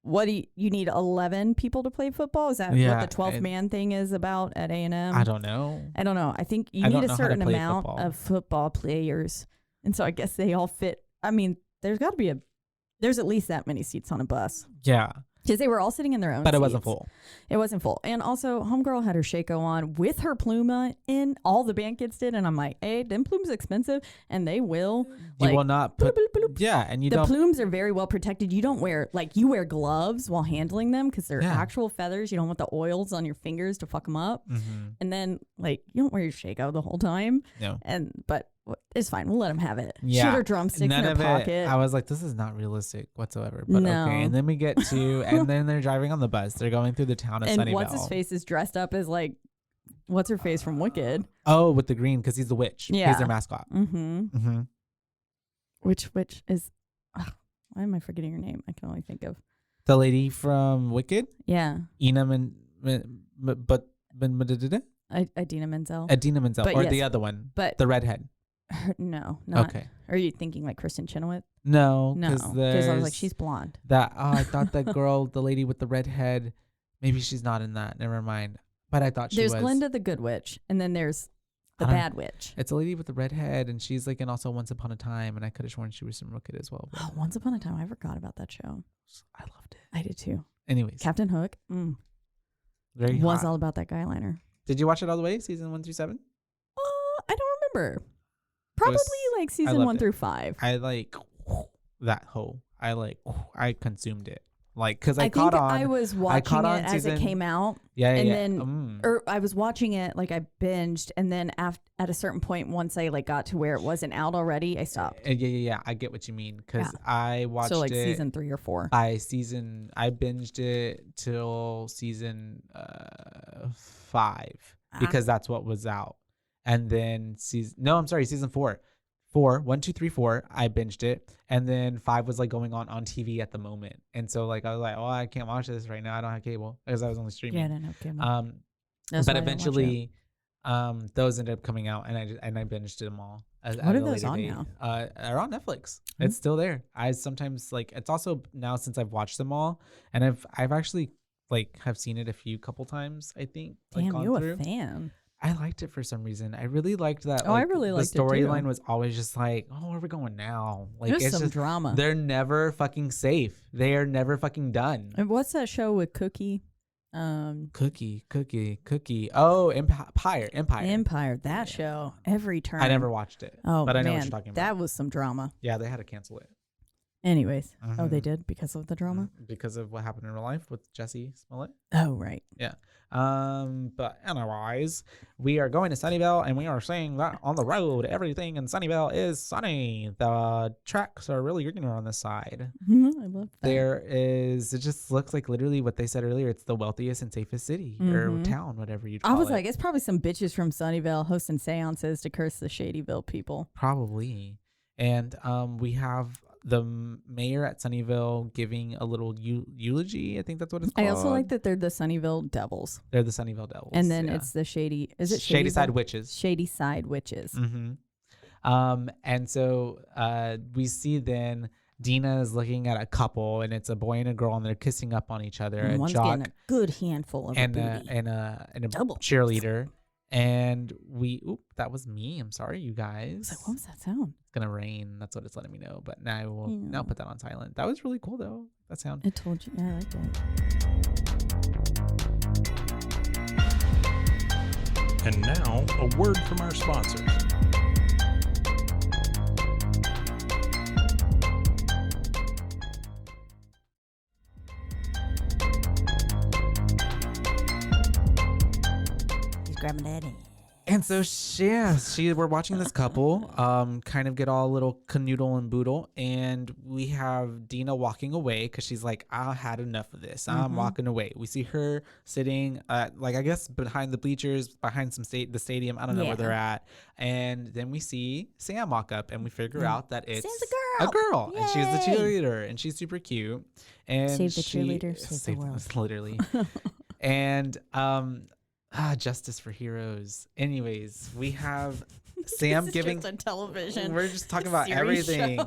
B: what do you need 11 people to play football? Is that what the 12th man thing is about at A&M?
C: I don't know.
B: I think you need a certain amount of football players. And so I guess they all fit. I mean, there's at least that many seats on a bus.
C: Yeah.
B: Because they were all sitting in their own seats.
C: It wasn't full.
B: It wasn't full. And also, homegirl had her Shaco on with her pluma in. All the band kids did. And I'm like, hey, them plumes expensive. And they will.
C: You will not put. Bloop, bloop, bloop. Yeah. And
B: the plumes are very well protected. You don't wear, you wear gloves while handling them because they're actual feathers. You don't want the oils on your fingers to fuck them up. And then, you don't wear your Shaco the whole time.
C: No.
B: But it's fine. We'll let them have it.
C: Yeah.
B: Shoot her drumsticks in her pocket.
C: I was like, this is not realistic whatsoever. But okay. And then we get to, and then they're driving on the bus. They're going through the town of Sunnyvale.
B: And what's his face is dressed up as what's her face from Wicked?
C: Oh, with the green, because he's the witch. Yeah. He's their mascot.
B: Which is, why am I forgetting her name? I can only think of
C: the lady from Wicked.
B: Yeah.
C: Idina Menzel. Idina Menzel,
B: but
C: or the other one, but the redhead.
B: No, not.
C: Okay.
B: Are you thinking like Kristen Chenoweth?
C: No,
B: because I was like, she's blonde.
C: I thought that girl, the lady with the red head, maybe she's not in that. Never mind. But I thought she was.
B: There's Glinda the good witch, and then there's the bad witch.
C: It's a lady with the red head, and she's like in also Once Upon a Time, and I could have sworn she was from Wicked as well.
B: Oh, Once Upon a Time, I forgot about that show.
C: I loved it.
B: I did too.
C: Anyways,
B: Captain Hook.
C: Very
B: was
C: hot.
B: all about that guy liner.
C: Did you watch it all the way, season 1 through 7?
B: I don't remember. Probably season 1 through 5.
C: I like that whole. I consumed it Like, because
B: I
C: caught
B: think
C: on.
B: I was watching it as it came out.
C: Yeah,
B: and
C: yeah.
B: then, or I was watching it like I binged, and then at a certain point, once I like got to where it wasn't out already, I stopped.
C: Yeah. I get what you mean because I watched
B: so like
C: it,
B: season 3 or 4.
C: I binged it till season 5 because that's what was out, and then season 4. 1, 2, 3, 4. I binged it, and then 5 was like going on TV at the moment, and so like I was like, oh, I can't watch this right now. I don't have cable because I was only streaming.
B: Yeah, I didn't have cable.
C: But eventually, those ended up coming out, and I binged them all.
B: What are those on now?
C: They're on Netflix. Mm-hmm. It's still there. I sometimes like. It's also now since I've watched them all, and I've actually like have seen it a couple times. I think.
B: Damn,
C: like,
B: you a fan.
C: I liked it for some reason. I really liked that.
B: I really liked it too.
C: The storyline was always just like, oh, where are we going now? Like,
B: There's
C: it's
B: some
C: just
B: drama.
C: They're never fucking safe. They are never fucking done.
B: And what's that show with Cookie?
C: Cookie. Oh, Empire.
B: That show. Every turn.
C: I never watched it.
B: Oh,
C: but I know
B: man,
C: what you're talking about.
B: That was some drama.
C: Yeah, they had to cancel it.
B: Anyways.
C: Mm-hmm.
B: Oh, they did because of the drama?
C: Because of what happened in real life with Jesse Smollett.
B: Oh, right.
C: Yeah. But anyways, we are going to Sunnyvale, and we are saying that on the road, everything in Sunnyvale is sunny. The tracks are really greener on this side.
B: I love that.
C: It just looks like literally what they said earlier. It's the wealthiest and safest city or town, whatever you call it.
B: I was like, it's probably some bitches from Sunnyvale hosting seances to curse the Shadyville people.
C: Probably. And we have the mayor at Sunnyvale giving a little eulogy. I think that's what it's called.
B: I also like that they're the Sunnyvale Devils.
C: They're the Sunnyvale Devils.
B: And then it's the
C: Shadyside Witches.
B: Shadyside Witches.
C: Mm-hmm. And so we see then Dina is looking at a couple, and it's a boy and a girl, and they're kissing up on each other.
B: And one's getting a good handful of
C: and
B: a booty.
C: And a
B: double
C: cheerleader. And that was me. I'm sorry, you guys.
B: I was like, what was that sound?
C: It's gonna rain. That's what it's letting me know. But now I will now put that on silent. That was really cool though. That sound.
B: It told you. Yeah, I liked it.
E: And now a word from our sponsors.
B: Grabbing daddy.
C: And so we're watching this couple kind of get all a little canoodle and boodle, and we have Dina walking away because she's like, I had enough of this. I'm walking away. We see her sitting I guess behind the bleachers, behind the stadium. I don't know where they're at. And then we see Sam walk up, and we figure out that it's
B: Sam's a
C: girl.
B: Yay!
C: And she's the cheerleader, and she's super cute. And
B: save the cheerleader, save the world.
C: Literally. And justice for heroes. Anyways, we have Sam giving
B: just a television.
C: We're just talking about everything.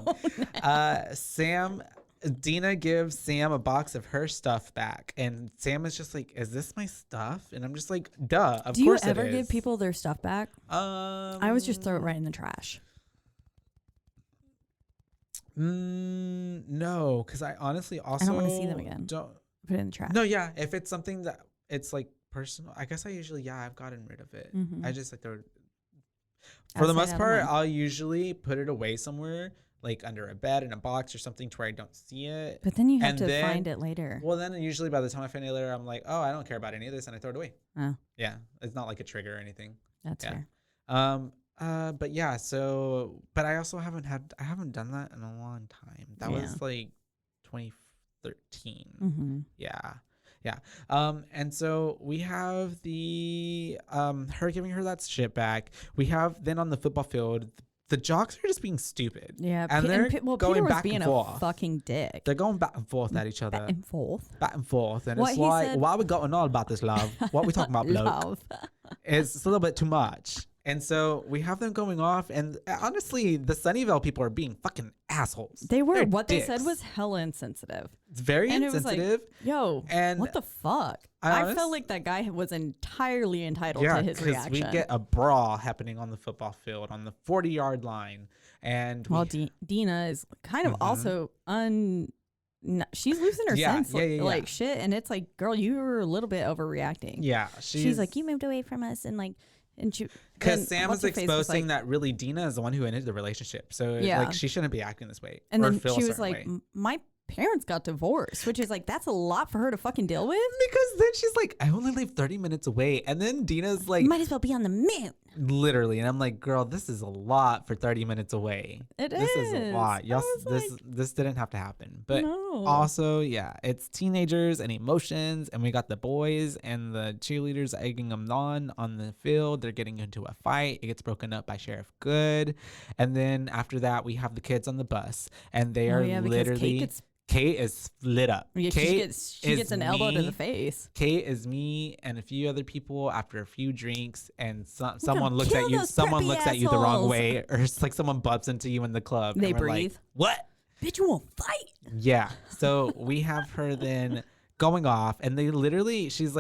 C: Dina gives Sam a box of her stuff back, and Sam is just like, "Is this my stuff?" And I'm just like, "Duh, of
B: Do
C: course
B: you ever
C: it is."
B: give people their stuff back? I always just throw it right in the trash.
C: No, because I honestly also
B: I don't want to see them again.
C: Don't
B: put it in the trash.
C: No, yeah, if it's something that it's like personal, I guess I usually I've gotten rid of it. I just like throw it. For the most part, I'll usually put it away somewhere, like under a bed in a box or something to where I don't see it.
B: But then you have to find it later.
C: Well, then usually by the time I find it later, I'm like, oh, I don't care about any of this, and I throw it away.
B: Oh.
C: Yeah, it's not like a trigger or anything.
B: That's fair.
C: But yeah, but I also haven't done that in a long time. That was like 2013. Yeah. And so we have the her giving her that shit back. We have then on the football field, the jocks are just being stupid.
B: Yeah,
C: and they're going
B: Peter was
C: back
B: being
C: and forth.
B: A fucking dick.
C: They're going back and forth at each other.
B: Back and forth.
C: And it's like, why are we going on about this, love? What are we talking about, bloke? It's a little bit too much. And so we have them going off, and honestly, the Sunnyvale people are being fucking assholes.
B: They were.
C: They're
B: what
C: dicks.
B: they said was hella insensitive.
C: It's very insensitive.
B: It was like, yo,
C: and
B: what the fuck? I felt like that guy was entirely entitled to his reaction.
C: We get a brawl happening on the football field on the 40-yard line, and
B: Dina is kind of also she's losing her sense like shit, and it's like, girl, you were a little bit overreacting.
C: Yeah,
B: she's like, you moved away from us, and like.
C: Because Sam is exposing that really Dina is the one who ended the relationship, so like she shouldn't be acting this way.
B: And then she was like, my parents got divorced, which is like, that's a lot for her to fucking deal with.
C: Because then she's like, I only live 30 minutes away. And then Dina's like,
B: You might as well be on the moon.
C: literally. And I'm like, girl, this is a lot for 30 minutes away. This is a lot. Y'all, this didn't have to happen. But also, yeah, it's teenagers and emotions. And we got the boys and the cheerleaders egging them on the field. They're getting into a fight. It gets broken up by Sheriff Good. And then after that, we have the kids on the bus. And they are literally... Kate is lit up.
B: Yeah,
C: Kate
B: she gets an elbow to the face.
C: Kate is me and a few other people after a few drinks, and someone looks at you. Someone looks at you the wrong way, or it's like someone bumps into you in the club.
B: They breathe.
C: Like, what?
B: Bitch, you won't fight.
C: Yeah. So we have her then going off, and they literally, she's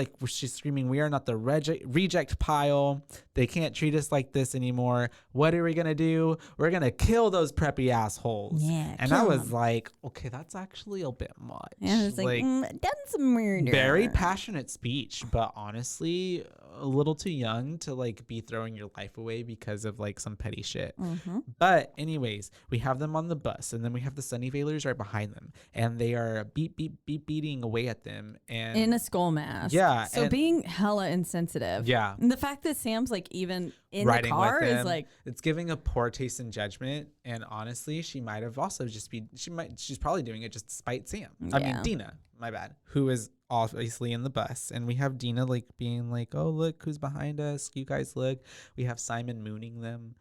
C: screaming, "We are not the reject pile. They can't treat us like this anymore. What are we gonna do? We're gonna kill those preppy assholes."
B: Yeah.
C: And I was like, okay, that's actually a bit much.
B: Yeah, it's like done some murder.
C: Very passionate speech, but honestly, a little too young to like be throwing your life away because of like some petty shit.
B: Mm-hmm.
C: But anyways, we have them on the bus, and then we have the Sunnyvalers right behind them, and they are beating away at them, and
B: in a skull mask.
C: Yeah.
B: So being hella insensitive.
C: Yeah.
B: And the fact that Sam's like even in
C: riding
B: the car
C: with them,
B: is like,
C: it's giving a poor taste in judgment. And honestly, she might have also she's probably doing it just to spite Sam. I mean, Dina, my bad, who is obviously in the bus. And we have Dina like being like, oh, look who's behind us. You guys look. We have Simon mooning them.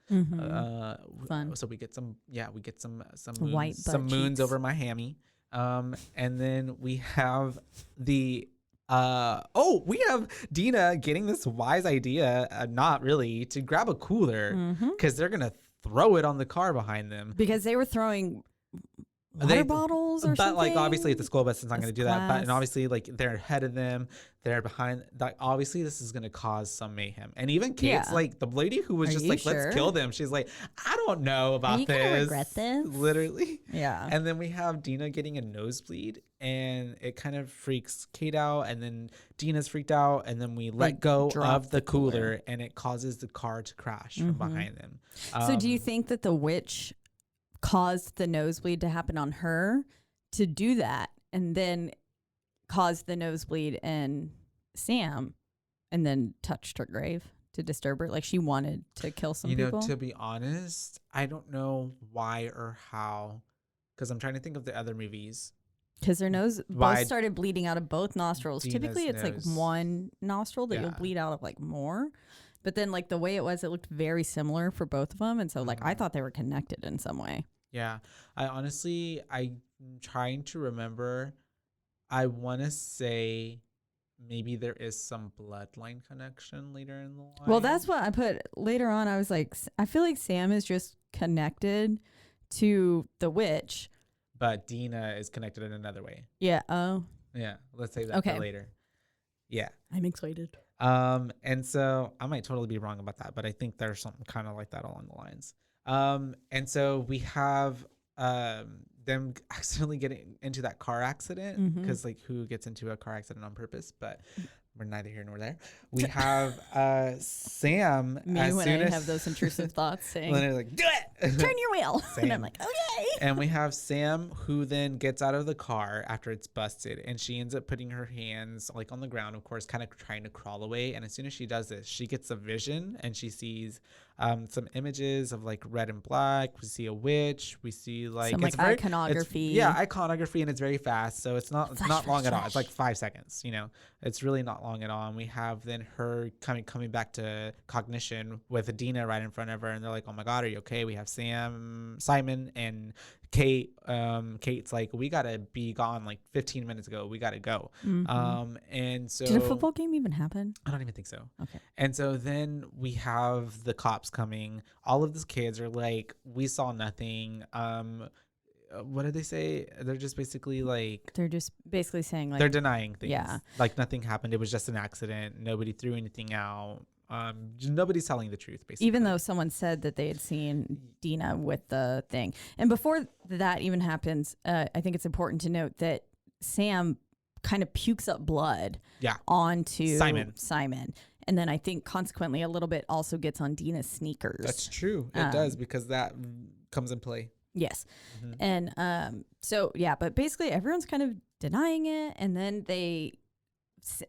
B: Fun.
C: So we get some
B: White
C: moons, some
B: butt
C: moons
B: cheeks.
C: over my hammy. And then we have we have Dina getting this wise idea, not really, to grab a cooler because they're gonna throw it on the car behind them.
B: Because they were throwing water bottles or something.
C: But like obviously at the school bus, it's not gonna do that. But and
B: glass.
C: obviously like they're ahead of them, they're behind. Like obviously this is gonna cause some mayhem. And even Kate's like the lady who was
B: Are
C: just
B: you
C: like,
B: sure?
C: let's kill them. She's like, I don't know about
B: you
C: this.
B: gonna regret this?
C: Literally.
B: Yeah.
C: And then we have Dina getting a nosebleed, and it kind of freaks Kate out, and then Dina's freaked out, and then we let go
B: drop
C: of the cooler, and it causes the car to crash from behind them.
B: So do you think that the witch caused the nosebleed to happen on her to do that, and then caused the nosebleed in Sam, and then touched her grave to disturb her? Like she wanted to kill some people?
C: To be honest, I don't know why or how, because I'm trying to think of the other movies.
B: Because their nose both started bleeding out of both nostrils.
C: Dina's
B: Typically, it's
C: nose.
B: like one nostril that you'll
C: Yeah.
B: bleed out of like more. But then like the way it was, it looked very similar for both of them. And so like I thought they were connected in some way.
C: Yeah. I'm trying to remember. I want to say maybe there is some bloodline connection later in the line.
B: Well, that's what I put later on. I was like, I feel like Sam is just connected to the witch.
C: But Dina is connected in another way.
B: Yeah. Oh.
C: Yeah. Let's save that for later. Yeah.
B: I'm excited.
C: And so I might totally be wrong about that, but I think there's something kind of like that along the lines. And so we have them accidentally getting into that car accident, because like who gets into a car accident on purpose? But we're neither here nor there. We have Sam.
B: Me when I have those intrusive thoughts saying,
C: like, do it!
B: turn your wheel.
C: Same.
B: And I'm like, okay.
C: And we have Sam, who then gets out of the car after it's busted, and she ends up putting her hands like on the ground, of course, kind of trying to crawl away. And as soon as she does this, she gets a vision, and she sees some images of like red and black. We see a witch. We see like
B: some like iconography.
C: Iconography, and it's very fast, so it's not long at all. It's like 5 seconds. It's really not long at all. And we have then her coming back to cognition with Dina right in front of her, and they're like, "Oh my God, are you okay?" We have Simon, and Kate. Kate's like, "We gotta be gone like 15 minutes ago. We gotta go." And so
B: did a football game even happen?
C: I don't even think so.
B: Okay.
C: And so then we have the cops coming. All of these kids are like, "We saw nothing." What did they say? They're just basically like,
B: they're just basically saying like
C: they're denying things.
B: Yeah.
C: Like nothing happened. It was just an accident. Nobody threw anything out. Nobody's telling the truth, basically.
B: Even though someone said that they had seen Dina with the thing. And before that even happens, I think it's important to note that Sam kind of pukes up blood onto Simon. And then I think consequently a little bit also gets on Dina's sneakers.
C: That's true. It does, because that comes in play.
B: Yes.
C: Mhm.
B: And so yeah, but basically everyone's kind of denying it, and then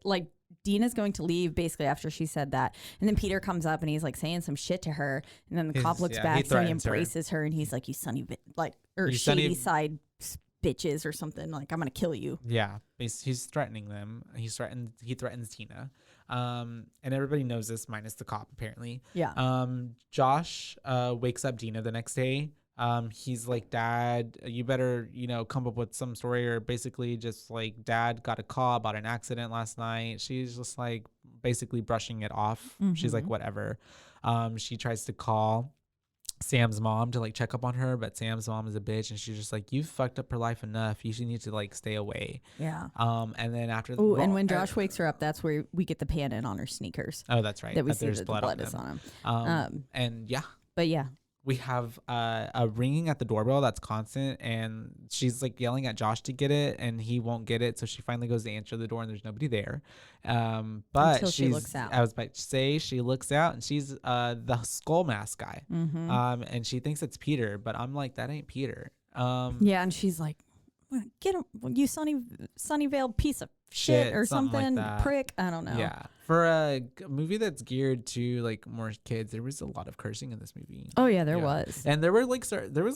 B: like Dina's going to leave basically after she said that, and then Peter comes up and he's like saying some shit to her, and then the cop looks
C: he
B: back, so he
C: threatens her.
B: embraces her, and he's like, "You sonny or
C: You sonny-
B: Shadyside bitches or something, like I'm gonna kill you."
C: Yeah, he's threatening them. He threatens Tina, and everybody knows this minus the cop apparently.
B: Yeah.
C: Josh wakes up Dina the next day. He's like, "Dad, you better come up with some story," or basically just like, "Dad got a call about an accident last night." She's just like basically brushing it off. She's like, "Whatever." She tries to call Sam's mom to like check up on her, but Sam's mom is a bitch, and she's just like, "You've fucked up her life enough. You should need to like stay away."
B: Yeah.
C: And then after
B: and when Josh wakes her up, that's where we get the pan in on her sneakers.
C: Oh, that's right.
B: That we see
C: there's
B: that the blood is
C: them.
B: on them.
C: And yeah,
B: But yeah.
C: we have a ringing at the doorbell that's constant, and she's like yelling at Josh to get it, and he won't get it. So she finally goes to answer the door, and there's nobody there. But
B: Until she looks out.
C: I was about to say, she looks out, and she's the skull mask guy. And she thinks it's Peter, but I'm like, that ain't Peter.
B: Yeah, and she's like, "Get him, you Sunnyvale piece of shit or something
C: like that.
B: prick." I don't know.
C: Yeah, for a movie that's geared to like more kids, there was a lot of cursing in this movie.
B: Oh yeah, there was.
C: And there was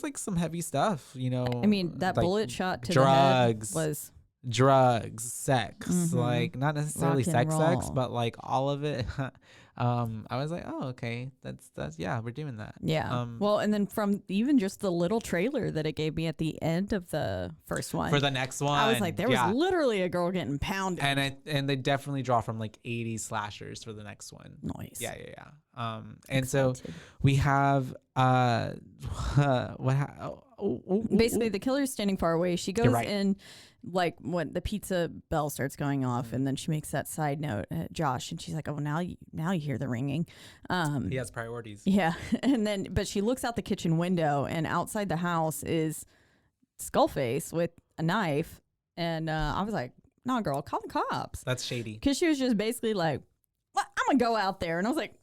C: like some heavy stuff,
B: I mean, that
C: like
B: bullet shot to
C: drugs,
B: the head was
C: drugs, sex, like not necessarily
B: Rock and
C: sex,
B: roll.
C: but like all of it. I was like, oh, okay, that's yeah, we're doing that.
B: yeah. Well, and then from even just the little trailer that it gave me at the end of the first one,
C: For the next one,
B: I was like, there was literally a girl getting pounded.
C: and they definitely draw from like 80s slashers for the next one.
B: Nice.
C: Yeah. And so we have
B: Basically, the killer's standing far away. She goes
C: right.
B: in, like when the pizza bell starts going off, and then she makes that side note at Josh, and she's like, "Oh, now you hear the ringing."
C: He has priorities.
B: Yeah, but she looks out the kitchen window, and outside the house is Skullface with a knife, and I was like, "No, girl, call the cops."
C: That's shady.
B: Because she was just basically like, "What? I'm gonna go out there," and I was like,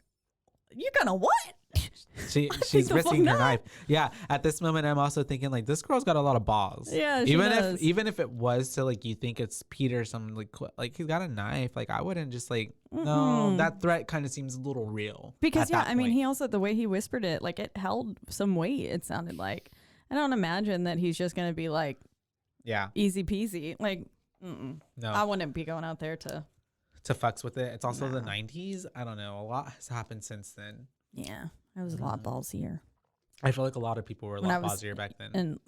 B: "You're gonna what?"
C: She's risking her knife. Yeah. At this moment, I'm also thinking like, this girl's got a lot of balls.
B: Yeah, she does.
C: Even if it was to like, you think it's Peter, some like he's got a knife. Like I wouldn't just like, no, that threat kind of seems a little real.
B: Because
C: at that
B: I mean,
C: point.
B: he also, the way he whispered it, like it held some weight. It sounded like, I don't imagine that he's just gonna be like,
C: yeah,
B: easy peasy. Like,
C: no,
B: I wouldn't be going out there to
C: fucks with it. It's also the 90s. I don't know. A lot has happened since then.
B: Yeah, I was a lot ballsier.
C: I feel like a lot of people were a
B: When
C: lot
B: I was
C: ballsier back then.
B: in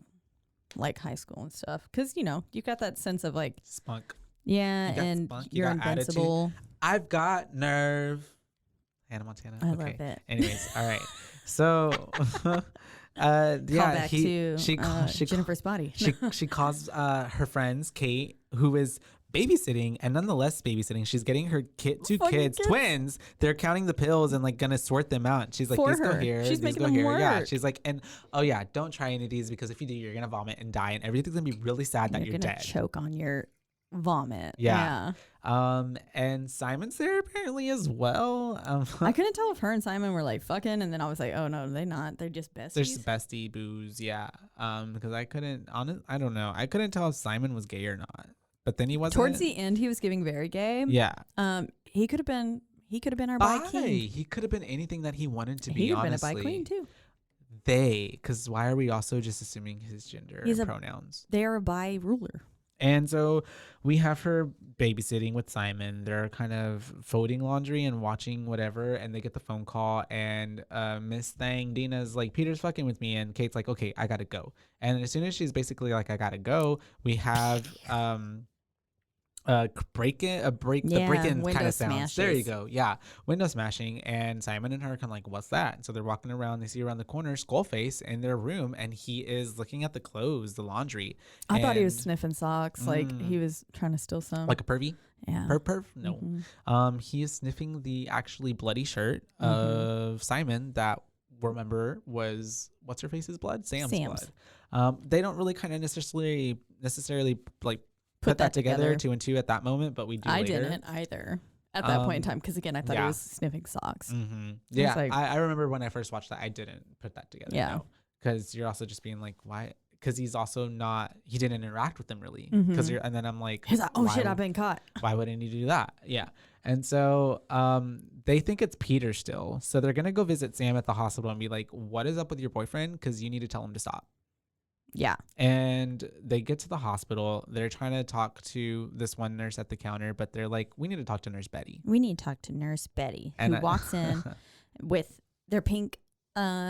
B: like high school and stuff, because you got that sense of like,
C: Spunk.
B: yeah,
C: You got
B: and
C: spunk, you
B: you're
C: got attitude.
B: invincible.
C: I've got nerve. Hannah Montana.
B: I
C: okay.
B: love it.
C: Anyways, all right. So, yeah,
B: Call back to Jennifer's body.
C: she calls her friends Kate, who is babysitting, and nonetheless babysitting. She's getting her two kids, twins. They're counting the pills and like gonna sort them out. She's like,
B: For
C: these go
B: her.
C: here,
B: She's
C: these
B: making
C: go
B: them
C: here. Yeah,
B: work.
C: she's like, and oh yeah, don't try any of these because if you do, you're gonna vomit and die, and everything's gonna be really sad that you're
B: gonna
C: dead.
B: choke on your vomit.
C: Yeah. And Simon's there apparently as well.
B: I couldn't tell if her and Simon were like fucking, and then I was like, oh no, they're not. They're just besties.
C: There's bestie booze, yeah. Because I don't know. I couldn't tell if Simon was gay or not. But then he wasn't.
B: Towards the end, he was giving very gay.
C: Yeah.
B: He could have been our bi king.
C: He could have been anything that he wanted to be.
B: He could have been a
C: honestly.
B: bi queen too.
C: Because why are we also just assuming his gender and pronouns?
B: They are a bi ruler.
C: And so we have her babysitting with Simon. They're kind of folding laundry and watching whatever, and they get the phone call, and Miss Thang, Dina's like, Peter's fucking with me, and Kate's like, okay, I gotta go. And as soon as she's basically like, I gotta go, we have the break-in kind of sounds.
B: Smashes.
C: There you go. Yeah, window smashing, and Simon and her kind of like, what's that? And so they're walking around. They see around the corner Skullface in their room, and he is looking at the clothes, the laundry.
B: I thought he was sniffing socks, like he was trying to steal some.
C: Like a pervy.
B: Yeah.
C: Perv? No. He is sniffing the actually bloody shirt of Simon that, remember, was what's her face's blood? Sam's blood. They don't really kind of necessarily like put that together 2 and 2 at that moment, but we do
B: I
C: later.
B: didn't either at that point in time, because again, I thought he was sniffing socks.
C: Yeah,
B: like,
C: I remember when I first watched that, I didn't put that together.
B: Yeah.
C: because you're also just being like, why? Because he's also not, he didn't interact with them really. And then I'm like,
B: He's like, oh shit,
C: why-
B: I've been caught.
C: why wouldn't you do that? Yeah. And so they think it's Peter still. So they're going to go visit Sam at the hospital and be like, what is up with your boyfriend? Because you need to tell him to stop.
B: Yeah.
C: And they get to the hospital. They're trying to talk to this one nurse at the counter, but they're like, we need to talk to Nurse Betty.
B: We need to talk to Nurse Betty, who walks in with their pink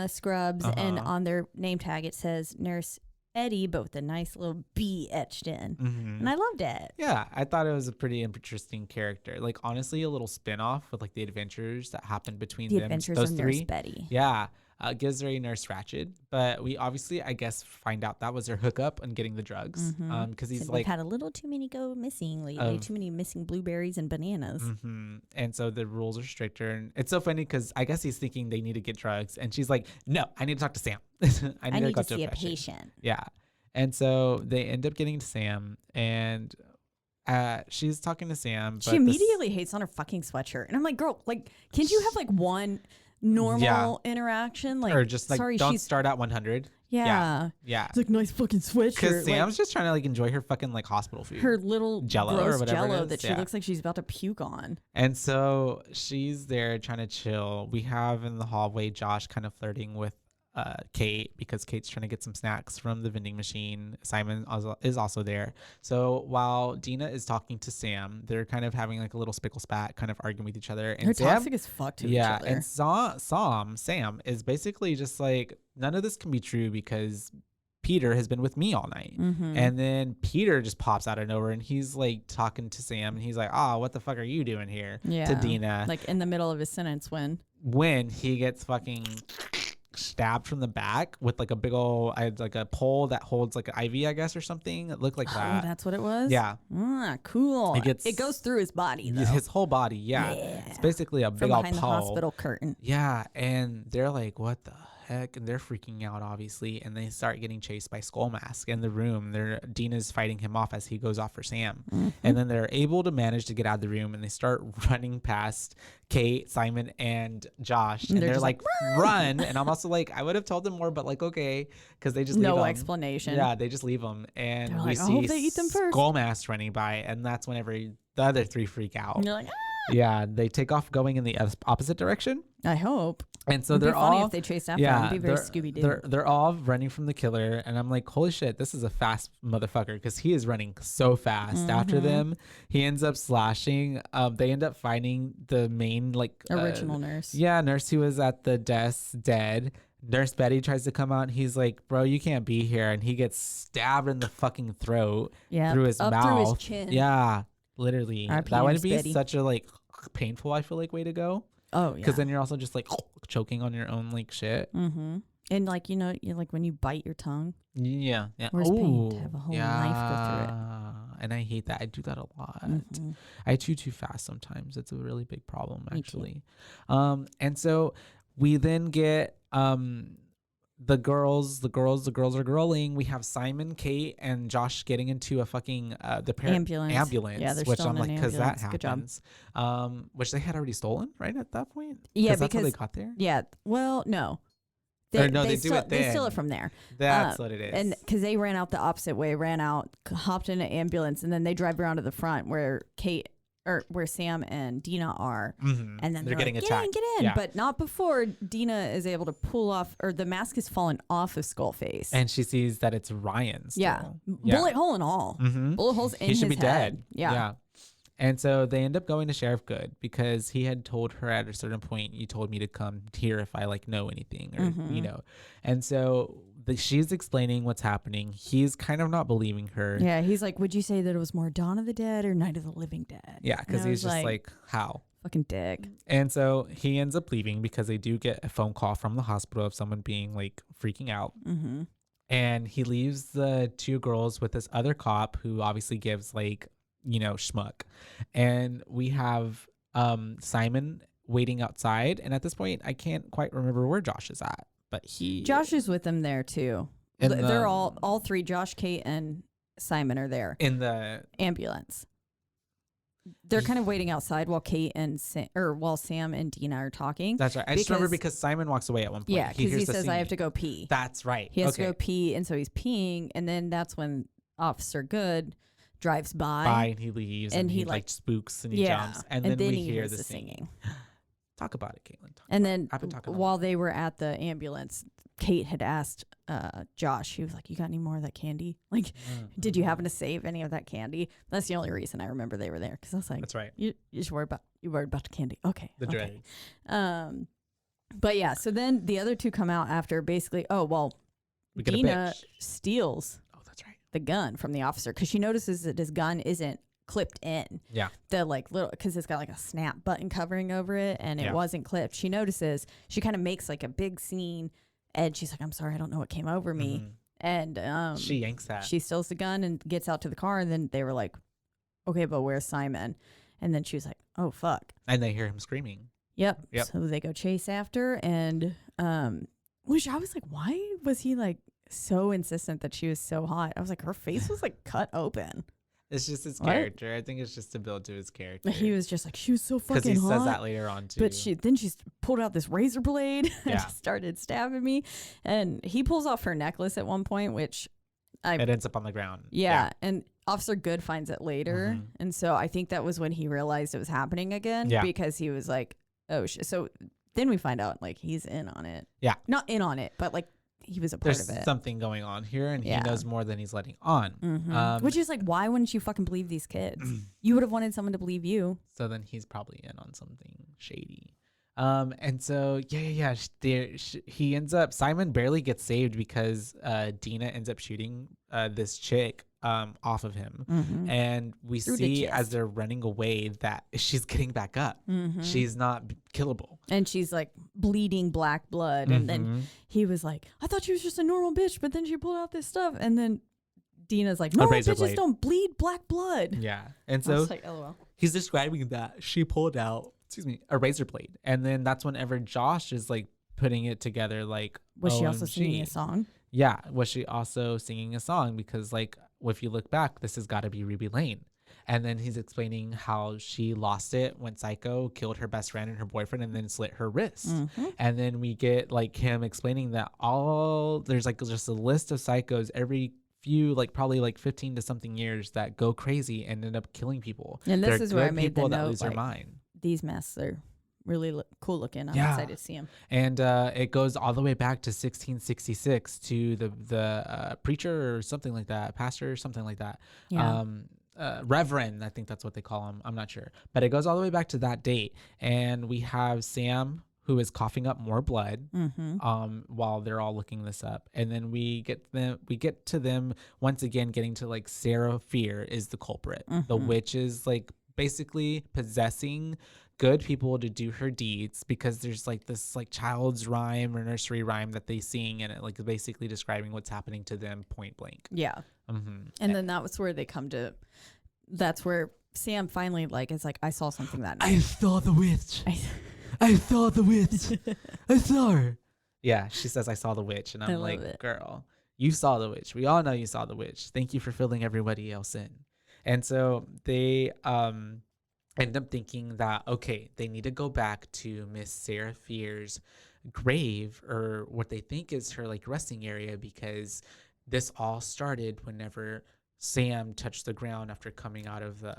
B: scrubs, and on their name tag it says Nurse Eddie, but with a nice little B etched in. And I loved it.
C: Yeah, I thought it was a pretty interesting character. Like, honestly, a little spin-off with like the adventures that happened between
B: The
C: them,
B: Adventures
C: those
B: of
C: three.
B: Nurse Betty.
C: Yeah. Gives her a Nurse Ratched, but we obviously, I guess, find out that was their hookup on getting the drugs. Because he's
B: Said
C: like,
B: we've had a little too many go missing lately, too many missing blueberries and bananas.
C: and so the rules are stricter. And it's so funny because I guess he's thinking they need to get drugs, and she's like, "No, I need to talk to Sam.
B: I need
C: go
B: to see a
C: patient."
B: patient.
C: Yeah, and so they end up getting to Sam, and she's talking to Sam. But
B: She immediately hates on her fucking sweatshirt, and I'm like, girl, like, can't you have like one normal interaction? Like,
C: or just like,
B: sorry,
C: don't start at 100.
B: Yeah.
C: It's
B: like, nice fucking sweatshirt.
C: because Sam's
B: like,
C: just trying to like enjoy her fucking like hospital food.
B: her little
C: Jello or
B: gross
C: whatever it
B: Jello
C: is,
B: that she
C: yeah.
B: looks like she's about to puke on.
C: And so she's there trying to chill. We have in the hallway Josh kind of flirting with Kate, because Kate's trying to get some snacks from the vending machine. Simon is also there. So while Dina is talking to Sam, they're kind of having like a little spickle spat, kind of arguing with each other. And
B: They're
C: Sam,
B: toxic as fuck to each other.
C: and Sam is basically just like, none of this can be true because Peter has been with me all night. And then Peter just pops out of nowhere and he's like talking to Sam and he's like, oh, what the fuck are you doing here?
B: Yeah.
C: To Dina.
B: Like in the middle of his sentence
C: When he gets fucking stabbed from the back with like a big old, I had like a pole that holds like an IV, I guess, or something. It looked like that.
B: Oh, that's what it was?
C: Yeah.
B: Cool.
C: It
B: goes through his body, though.
C: His whole body, yeah. It's basically a
B: From
C: big old
B: behind the
C: pole.
B: hospital curtain.
C: Yeah, and they're like, what the heck? And they're freaking out, obviously, and they start getting chased by Skull Mask in the room. Dina's fighting him off as he goes off for Sam. And then they're able to manage to get out of the room, and they start running past Kate, Simon, and Josh. And they're
B: just
C: like, run! And I'm also like, I would have told them more, but like, okay, because they just leave
B: No
C: them.
B: explanation.
C: Yeah, they just leave them. And
B: They're
C: we
B: like, I
C: see
B: hope they eat them first.
C: Skull Mask running by, and that's whenever the other three freak out.
B: And you're like,
C: Yeah, they take off going in the opposite direction.
B: I hope.
C: And so
B: It'd
C: they're
B: be funny
C: all,
B: if they chased after him. It'd be very Scooby-Doo.
C: They're all running from the killer, and I'm like, holy shit, this is a fast motherfucker, because he is running so fast after them. He ends up slashing. They end up finding the main like
B: Original nurse.
C: Yeah, nurse who was at the desk dead. Nurse Betty tries to come out, and he's like, bro, you can't be here, and he gets stabbed in the fucking throat through his
B: up
C: mouth.
B: through his chin.
C: Yeah, literally.
B: R.I.P.
C: That would
B: Nurse
C: be
B: Betty.
C: such a like painful, I feel like, way to go.
B: Oh, yeah.
C: Because then you're also just like choking on your own like shit.
B: Mm-hmm. And like, you know, you're like when you bite your tongue.
C: Yeah.
B: Where's pain to have a whole knife go through it.
C: And I hate that. I do that a lot.
B: Mm-hmm.
C: I chew too fast sometimes. It's a really big problem, actually. And so we then get the girls are girling. We have Simon, Kate, and Josh getting into a fucking ambulance.
B: Yeah, they're
C: which
B: still
C: I'm
B: in
C: like,
B: an
C: because that
B: ambulance. Good job.
C: happens. Which they had already stolen, right, at that point?
B: Yeah,
C: that's how
B: because
C: they got there.
B: Yeah. Well, no.
C: Or no, they do
B: steal,
C: it
B: They steal
C: then.
B: it from there.
C: That's what it is.
B: And because they ran out the opposite way, hopped in an ambulance, and then they drive around to the front where where Sam and Dina are.
C: Mm-hmm.
B: And then
C: they're getting
B: like,
C: attacked.
B: Get in.
C: Yeah.
B: But not before Dina is able to pull off, or the mask has fallen off of Skullface.
C: And she sees that it's Ryan still.
B: Yeah. Bullet hole and all.
C: Mm-hmm.
B: Bullet holes in
C: He
B: his
C: should be
B: head.
C: dead.
B: Yeah.
C: And so they end up going to Sheriff Good because he had told her at a certain point, you told me to come here if I like know anything or, you know. And so she's explaining what's happening. He's kind of not believing her.
B: Yeah. He's like, would you say that it was more Dawn of the Dead or Night of the Living Dead?
C: Yeah, because
B: And I
C: he's
B: was
C: just like, how?
B: Fucking dick.
C: And so he ends up leaving because they do get a phone call from the hospital of someone being like freaking out.
B: Mm-hmm.
C: And he leaves the two girls with this other cop who obviously gives like, you know, schmuck. And we have Simon waiting outside. And at this point, I can't quite remember where Josh is at. But
B: Josh is with them there too. They're all three. Josh, Kate, and Simon are there
C: in the
B: ambulance. they're kind of waiting outside while while Sam and Dina are talking.
C: That's right. I just remember because Simon walks away at one point.
B: Yeah, because he says,
C: singing.
B: I have to go pee.
C: That's right.
B: He has to go pee, and so he's peeing, and then that's when Officer Good drives by
C: and he leaves,
B: and
C: he like spooks, and he jumps, and then we hear the singing. Talk about it, Caitlin.
B: Then while they were at the ambulance, Kate had asked Josh, she was like, you got any more of that candy? Like, did you happen to save any of that candy? That's the only reason I remember they were there, because I was like, that's right. You just worried about the candy. Okay.
C: The
B: dregs. But yeah, so then the other two come out after basically, Dina steals the gun from the officer because she notices that his gun isn't clipped in.
C: Yeah.
B: The like little, because it's got like a snap button covering over it, and it wasn't clipped. She notices, she kind of makes like a big scene, and she's like, I'm sorry, I don't know what came over me. And
C: she yanks that.
B: She steals the gun and gets out to the car, and then they were like, okay, but where's Simon? And then she was like, oh fuck.
C: And they hear him screaming.
B: Yep. So they go chase after, and which I was like, why was he like so insistent that she was so hot? I was like, her face was like cut open.
C: It's just his character. I think it's just to build to his character.
B: He was just like, she was so fucking hot.
C: Because he says that later on too.
B: But she pulled out this razor blade and started stabbing me. And he pulls off her necklace at one point, which
C: it ends up on the ground.
B: Yeah. And Officer Good finds it later. And so I think that was when he realized it was happening again. Yeah. Because he was like, oh shit. So then we find out like he's in on it. Yeah. Not in on it, but like he was a part of it.
C: There's something going on here, and he knows more than he's letting on.
B: Which is like, why wouldn't you fucking believe these kids? You would have wanted someone to believe you.
C: So then he's probably in on something shady. And so he ends up, Simon barely gets saved because Dina ends up shooting this chick off of him. And we see as they're running away that she's getting back up. She's not killable.
B: And she's like bleeding black blood. And then he was like, I thought she was just a normal bitch, but then she pulled out this stuff. And then Dina's like, normal bitches don't bleed black blood.
C: Yeah. And so like, LOL. He's describing that she pulled out, a razor blade. And then that's whenever Josh is like putting it together, like,
B: was she also singing a song?
C: Yeah. Was she also singing a song? Because like, if you look back, this has got to be Ruby Lane. And then he's explaining how she lost it when Psycho killed her best friend and her boyfriend and then slit her wrist. And then we get like him explaining that there's like just a list of psychos every few, like probably like 15 to something years that go crazy and end up killing people.
B: And this is where I made the note,
C: that lose their mind.
B: These masks are really cool looking. I'm excited to see them.
C: And it goes all the way back to 1666 to the preacher or something like that, pastor or something like that. Yeah. Reverend, I think that's what they call him. I'm not sure, but it goes all the way back to that date. And we have Sam, who is coughing up more blood while they're all looking this up. And then we get to them once again getting to like Sarah Fear is the culprit. The witch is like basically possessing good people to do her deeds, because there's like this like child's rhyme or nursery rhyme that they sing, and it like basically describing what's happening to them point blank.
B: Yeah. And then that was where they come to, that's where Sam finally like is like, I saw something that night.
C: I saw the witch. I saw the witch. I saw her. Yeah, she says, I saw the witch. And I'm like, girl, you saw the witch. We all know you saw the witch. Thank you for filling everybody else in. And so they end up thinking that, okay, they need to go back to Miss Sarah Fear's grave, or what they think is her like resting area, because this all started whenever Sam touched the ground after coming out of the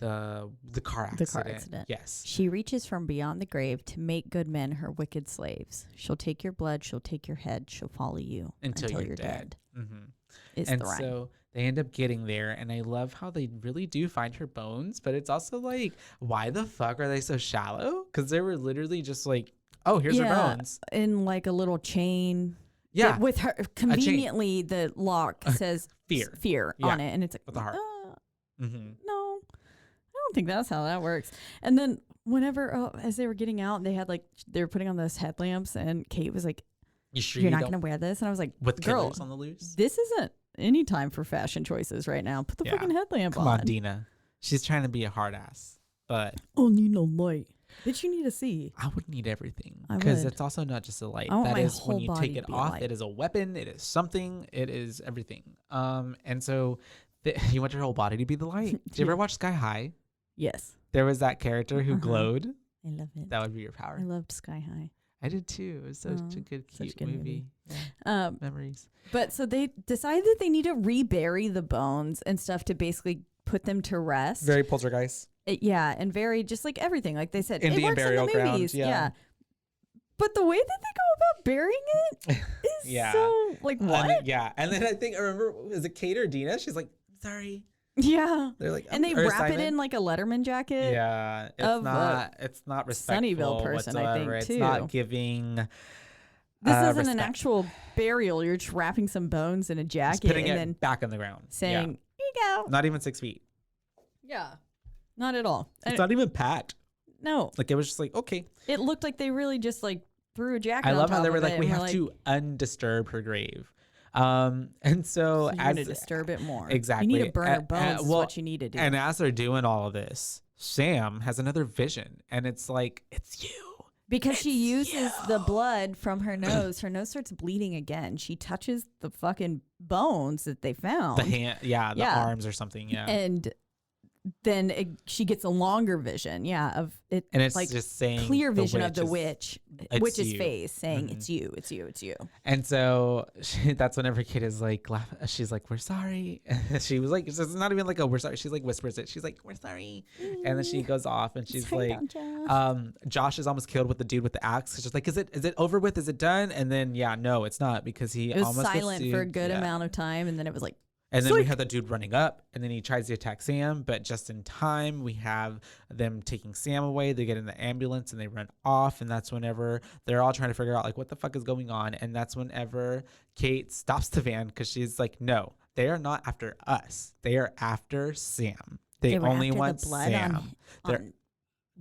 C: car accident.
B: The car accident.
C: Yes.
B: She reaches from beyond the grave to make good men her wicked slaves. She'll take your blood. She'll take your head. She'll follow you until you're dead.
C: And so they end up getting there, and I love how they really do find her bones, but it's also like, why the fuck are they so shallow? Because they were literally just like, oh, here's her bones.
B: In like a little chain.
C: Yeah.
B: With her, conveniently, the lock says fear on it, and it's like,
C: with the heart.
B: No, I don't think that's how that works. And then whenever, as they were getting out, they were putting on those headlamps, and Kate was like, you're not going to wear this? And I was like,
C: with
B: girl,
C: on the loose?
B: This isn't any time for fashion choices right now. Put the fucking headlamp on.
C: Come on, Dina. She's trying to be a hard ass, but
B: oh, need no light. Bitch, you need to see.
C: I would need everything, because it's also not just a light. That is when you take it off. It is a weapon. It is something. It is everything. And so you want your whole body to be the light. Did you ever watch Sky High?
B: Yes.
C: There was that character who glowed.
B: I love it.
C: That would be your power.
B: I loved Sky High.
C: I did too. It was such a good, cute movie. Yeah. Memories.
B: But so they decided that they need to rebury the bones and stuff to basically put them to rest.
C: Very poltergeist.
B: And very just like everything. Like they said,
C: Indian
B: it works
C: burial
B: in the movies.
C: ground. Yeah.
B: But the way that they go about burying it is so like what?
C: And then I remember, is it Kate or Dina? She's like, sorry.
B: Yeah.
C: They're like,
B: and they wrap
C: Simon?
B: it in like a Letterman jacket.
C: Yeah. It's not respectful
B: Sunnyvale person,
C: whatsoever.
B: I think,
C: It's
B: too.
C: not giving.
B: This isn't
C: respect.
B: an actual burial. You're just wrapping some bones in a
C: Just
B: jacket
C: putting
B: and
C: it
B: then
C: back on the ground.
B: saying, "Here you go."
C: Not even 6 feet.
B: Yeah. Not at all.
C: It's not even packed.
B: No.
C: Like it was just like, okay.
B: It looked like they really just like threw a jacket.
C: I
B: on
C: love how
B: top
C: they were
B: of
C: like,
B: it
C: we
B: and
C: have to undisturb her grave. And so
B: you're
C: as
B: gonna disturb it more.
C: exactly,
B: You need to burn her bones. Is
C: well,
B: what you need to do.
C: And as they're doing all of this, Sam has another vision, and it's like, it's you.
B: Because she uses the blood from her nose starts bleeding again. She touches the fucking bones that they found.
C: The hand, the arms or something,
B: And then she gets a longer vision, of it.
C: And it's
B: like
C: just saying
B: clear
C: the
B: vision of the
C: witch's
B: witch's
C: you.
B: face saying,
C: Mhm.
B: it's you, it's you, it's you.
C: And so that's whenever Kate is like, she's like, we're sorry. She was like, it's not even like, oh, we're sorry. She's like, whispers it. She's like, we're sorry. And then she goes off and she's
B: Sorry
C: like,
B: about
C: Josh is almost killed with the dude with the axe. She's like, is it over with? Is it done? And then, no, it's not, because he
B: It was
C: almost
B: silent for a good amount of time. And then it was like,
C: and then we have the dude running up, and then he tries to attack Sam, but just in time, we have them taking Sam away. They get in the ambulance and they run off, and that's whenever they're all trying to figure out like what the fuck is going on. And that's whenever Kate stops the van because she's like, "No, they are not after us. They are after Sam. They
B: were
C: only
B: after
C: want
B: the blood
C: Sam."
B: on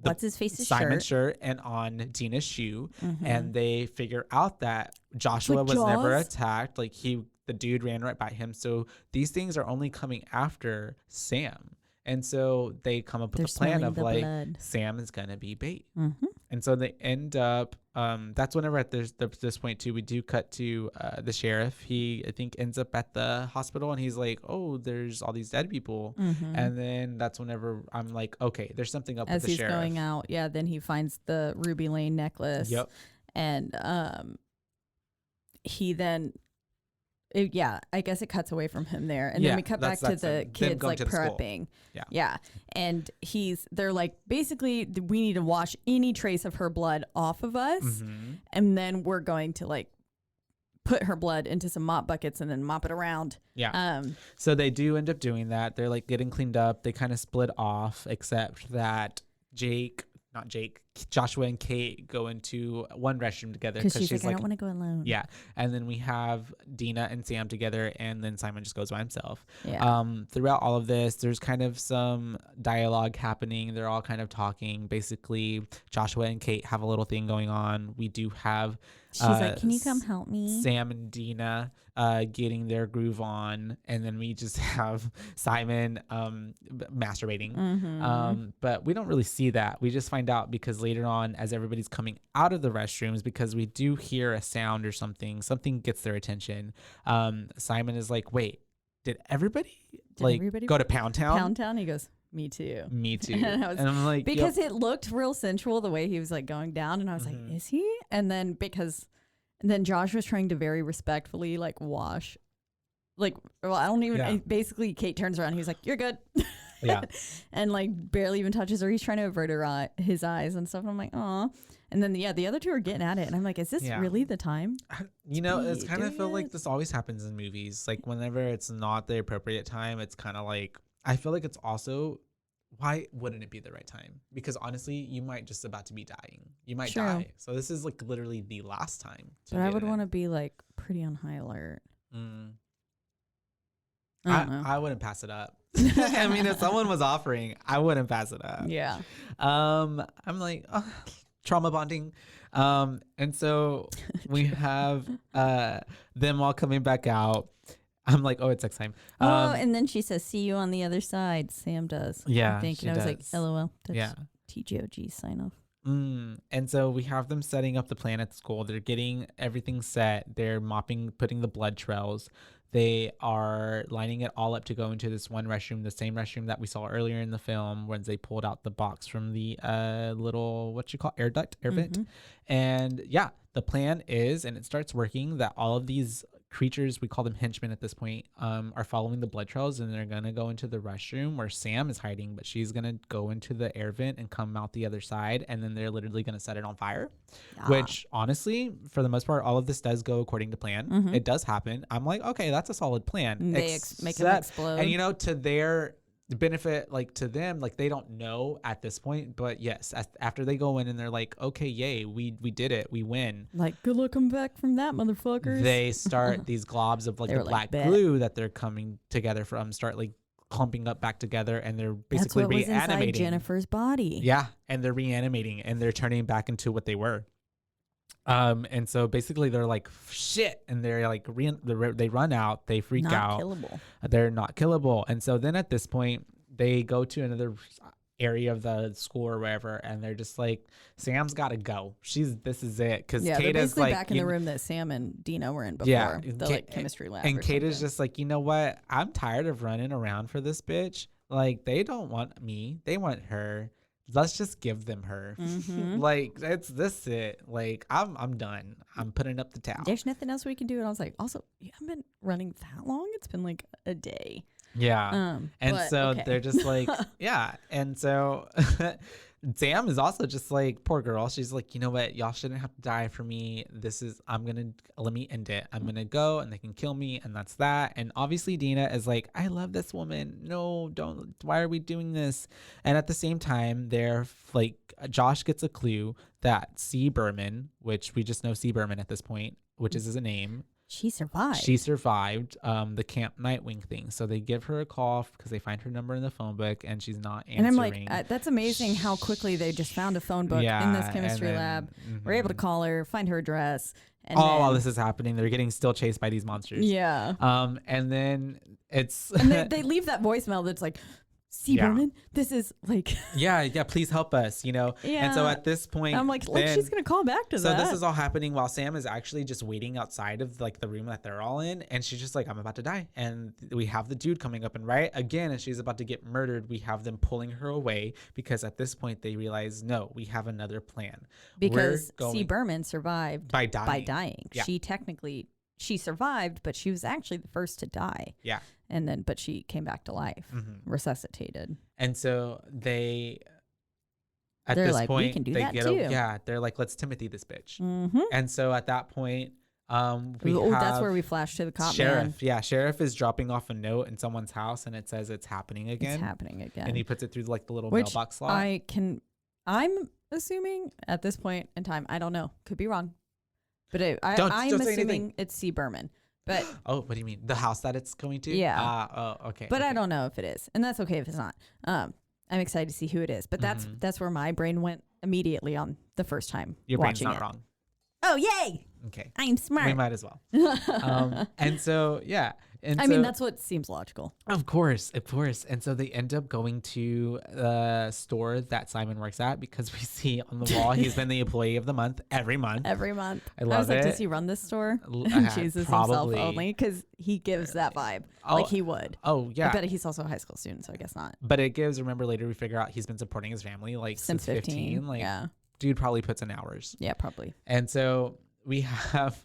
B: what's his face's
C: Simon's
B: shirt.
C: and on Dina's shoe,
B: Mhm.
C: and they figure out that Joshua was never
B: Jaws?
C: attacked. Like the dude ran right by him. So these things are only coming after Sam. And so they come up with
B: They're
C: a plan
B: smelling
C: of
B: the
C: like,
B: blood.
C: Sam is going to be bait.
B: Mhm.
C: And so they end up, that's whenever at this point too, we do cut to the sheriff. He, I think, ends up at the hospital and he's like, oh, there's all these dead people.
B: Mhm.
C: And then that's whenever I'm like, okay, there's something up
B: As
C: with the
B: he's
C: sheriff.
B: going out, then he finds the Ruby Lane necklace.
C: Yep.
B: And he then, I guess it cuts away from him there, and then we cut back to the kids like prepping. Yeah, and they're like, basically, we need to wash any trace of her blood off of us,
C: Mm-hmm.
B: and then we're going to like put her blood into some mop buckets and then mop it around.
C: Yeah. So they do end up doing that. They're like getting cleaned up. They kind of split off, except that Joshua and Kate go into one restroom together
B: because she's like, I
C: like,
B: don't want to go alone.
C: yeah. And then we have Dina and Sam together, and then Simon just goes by himself.
B: Yeah.
C: Throughout all of this, there's kind of some dialogue happening. They're all kind of talking. Basically, Joshua and Kate have a little thing going on. We do have
B: She's like, can you come help me?
C: Sam and Dina getting their groove on, and then we just have Simon masturbating.
B: Mm-hmm.
C: But we don't really see that. We just find out because later on, as everybody's coming out of the restrooms, because we do hear a sound or something gets their attention. Simon is like, wait, did everybody go to Pound Town?
B: Pound Town? He goes, me too.
C: Me too.
B: And
C: I'm like,
B: because
C: yep.
B: it looked real sensual the way he was like going down, and I was like, is he? And then then Josh was trying to very respectfully like wash, like, well, I don't even.
C: Yeah.
B: Basically, Kate turns around. He's like, "You're good."
C: Yeah.
B: And like barely even touches her. He's trying to avert his eyes and stuff. And I'm like, "Aw." And then the other two are getting at it, and I'm like, "Is this really the time?"
C: It's kind of
B: doing
C: feel like
B: it?
C: this always happens in movies. Like whenever it's not the appropriate time, it's kind of like, I feel like it's also, why wouldn't it be the right time? Because honestly, you might just about to be dying. You might
B: True.
C: die. So this is like literally the last time.
B: But I would want to be like pretty on high alert. I don't know.
C: I wouldn't pass it up. I mean, if someone was offering, I wouldn't pass it up.
B: Yeah.
C: I'm like, trauma bonding. And so we have them all coming back out. I'm like, oh, it's sex time.
B: And then she says, "See you on the other side." Sam does.
C: Yeah,
B: I think.
C: she
B: And I was
C: does.
B: like, "LOL." That's
C: Yeah.
B: TGOG sign off.
C: And so we have them setting up the plan at school. They're getting everything set. They're mopping, putting the blood trails. They are lining it all up to go into this one restroom, the same restroom that we saw earlier in the film when they pulled out the box from the little, air vent. And yeah, the plan is, and it starts working, that all of these creatures, we call them henchmen at this point, are following the blood trails, and they're going to go into the restroom where Sam is hiding, but she's going to go into the air vent and come out the other side, and then they're literally going to set it on fire, which honestly, for the most part, all of this does go according to plan. It does happen. I'm like, okay, that's a solid plan.
B: They make them explode.
C: And, you know, to their benefit, like to them, like they don't know at this point, but yes, after they go in and they're like, okay, yay, we did it, we win,
B: like, good luck coming back from that, motherfuckers.
C: They start these globs of like the black glue that they're coming together from start like clumping up back together, and they're basically
B: reanimating. That's what was inside Jennifer's body.
C: Yeah, and they're reanimating and they're turning back into what they were. And so basically they're like, shit, and they're like they run out, they freak out.
B: Killable.
C: They're not killable. And so then at this point they go to another area of the school or wherever, and they're just like, Sam's got to go. This is it, because Kate is like
B: back in the room that Sam and Dina were in before, the chemistry lab.
C: And Kate is just like, you know what? I'm tired of running around for this bitch. Like, they don't want me, they want her. Let's just give them her. Like, this it. Like, I'm done. I'm putting up the towel.
B: There's nothing else we can do. And I was like, also, you haven't been running that long. It's been like a day.
C: Yeah. And so they're just like, yeah. And so Sam is also just like, poor girl. She's like, you know what? Y'all shouldn't have to die for me. Let me end it. I'm going to go and they can kill me. And that's that. And obviously Dina is like, I love this woman. No, don't. Why are we doing this? And at the same time, they're like, Josh gets a clue that C. Berman, which we just know C. Berman at this point, which is his name.
B: She survived.
C: The Camp Nightwing thing. So they give her a call because they find her number in the phone book, and she's not answering.
B: And I'm like, that's amazing how quickly they just found a phone book in this chemistry lab. We're able to call her, find her address. And
C: while this is happening, they're getting still chased by these monsters.
B: Yeah.
C: And then it's...
B: and they leave that voicemail that's like, C. Berman, this is like...
C: yeah, please help us, you know?
B: Yeah.
C: And so at this point...
B: I'm like, she's going to call back to that.
C: So this is all happening while Sam is actually just waiting outside of like the room that they're all in. And she's just like, I'm about to die. And we have the dude coming up, and right again, as she's about to get murdered, we have them pulling her away, because at this point they realize, no, we have another plan.
B: Because C. Berman survived
C: by dying.
B: Yeah. She survived, but she was actually the first to die.
C: Yeah.
B: And then, but she came back to life, resuscitated.
C: And so they're
B: like, we can do that too.
C: Yeah, they're like, let's Timothy this bitch. And so at that point,
B: that's where we flash to the cop
C: sheriff.
B: man.
C: Yeah, sheriff is dropping off a note in someone's house, and it says it's happening again. And he puts it through like the little mailbox slot.
B: I'm assuming at this point in time, I don't know, could be wrong, but I'm assuming it's C. Berman. But
C: what do you mean? The house that it's going to?
B: Yeah.
C: Okay.
B: But I don't know if it is, and that's okay if it's not. I'm excited to see who it is. But that's where my brain went immediately on the first time.
C: Your brain's
B: watching
C: not
B: it.
C: wrong.
B: Oh, yay!
C: Okay.
B: I'm smart.
C: We might as well. And so yeah. And
B: I mean, that's what seems logical.
C: Of course. And so they end up going to the store that Simon works at, because we see on the wall he's been the employee of the month every month.
B: I was like, does he run this store? And chooses himself only, because he gives that vibe. Like he would.
C: Oh, yeah.
B: I bet he's also a high school student, so I guess not.
C: But it gives, remember later we figure out he's been supporting his family like since 15. Like,
B: yeah.
C: Dude probably puts in hours.
B: Yeah, probably.
C: And so we have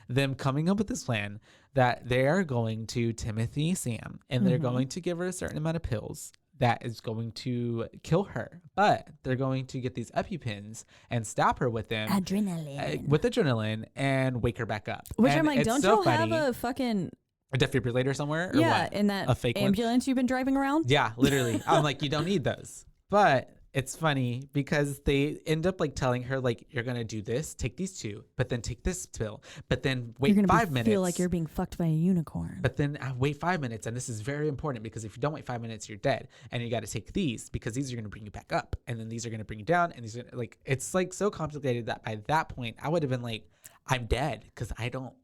C: them coming up with this plan that they are going to Timothy Sam, and they're going to give her a certain amount of pills that is going to kill her, but they're going to get these EpiPens and stab her with them. Adrenaline and wake her back up.
B: Which I'm like, don't you have a fucking...
C: a defibrillator somewhere? Or
B: yeah,
C: what?
B: In that
C: a fake
B: ambulance you've been driving around?
C: Yeah, literally. I'm like, you don't need those. But it's funny because they end up like telling her, like, you're going to do this, take these two, but then take this pill, but then wait 5 minutes.
B: Feel like you're being fucked by a unicorn.
C: But then wait 5 minutes. And this is very important, because if you don't wait 5 minutes, you're dead. And you got to take these, because these are going to bring you back up. And then these are going to bring you down. And these are like, it's like so complicated that by that point I would have been like, I'm dead. Cause I don't.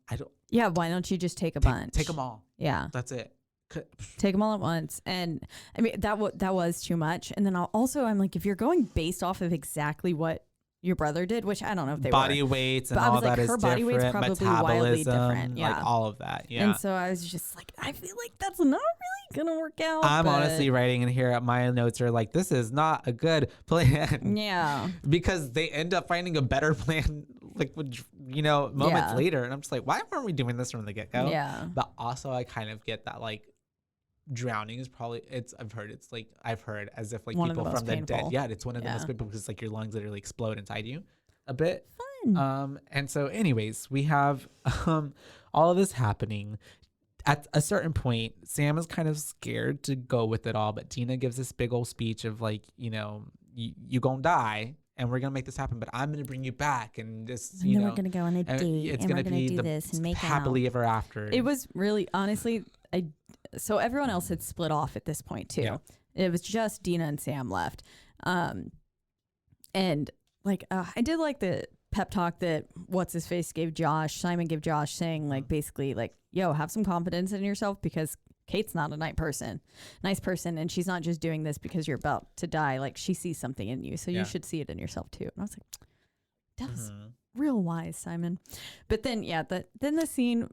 B: Yeah. Why don't you just take a bunch?
C: Take them all.
B: Yeah.
C: That's it.
B: Take them all at once. And I mean, that was too much. And then I'm like, if you're going based off of exactly what your brother did, which I don't know if they
C: body
B: were.
C: weights and
B: But I
C: all
B: was like,
C: that is
B: her body weight's
C: different.
B: probably wildly different.
C: Metabolism,
B: Yeah.
C: like all of that. Yeah.
B: And so I was just like, I feel like that's not really gonna work out.
C: I'm
B: but
C: honestly writing in here. My notes are like, this is not a good plan.
B: Yeah.
C: Because they end up finding a better plan, like, moments later. And I'm just like, why weren't we doing this from the get go?
B: Yeah.
C: But also, I kind of get that, like, drowning is probably I've heard as if like
B: One of the
C: people
B: most
C: from the
B: painful.
C: dead, it's one of the most painful because like your lungs literally explode inside you a bit.
B: Fun.
C: And so anyways, we have all of this happening. At a certain point, Sam is kind of scared to go with it all, but Dina gives this big old speech of like, you gonna die and we're gonna make this happen, but I'm gonna bring you back, and this,
B: and then we're gonna go on a date,
C: it's
B: and
C: gonna
B: we're gonna
C: be
B: do
C: the
B: this and make
C: happily
B: out.
C: ever after.
B: It was really, honestly, so everyone else had split off at this point too.
C: Yeah.
B: It was just Dina and Sam left. And like, I did like the pep talk that Simon gave Josh, saying like, basically like, yo, have some confidence in yourself because Kate's not a nice person, and she's not just doing this because you're about to die. Like, she sees something in you, so you should see it in yourself too. And I was like, that was real wise, Simon. But then, then the scene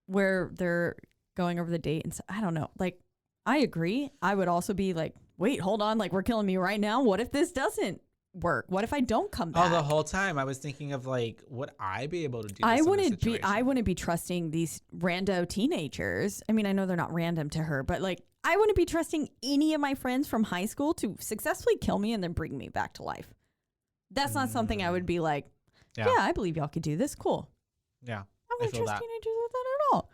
B: where they're going over the date, and so, I don't know, like, I agree. I would also be like, wait, hold on, like, we're killing me right now. What if this doesn't work? What if I don't come back?
C: Oh, the whole time I was thinking of like, would I be able to do this?
B: I wouldn't be trusting these rando teenagers. I mean, I know they're not random to her, but like, I wouldn't be trusting any of my friends from high school to successfully kill me and then bring me back to life. That's not something I would be like, yeah, I believe y'all could do this. Cool.
C: Yeah.
B: I wouldn't trust teenagers with that at all.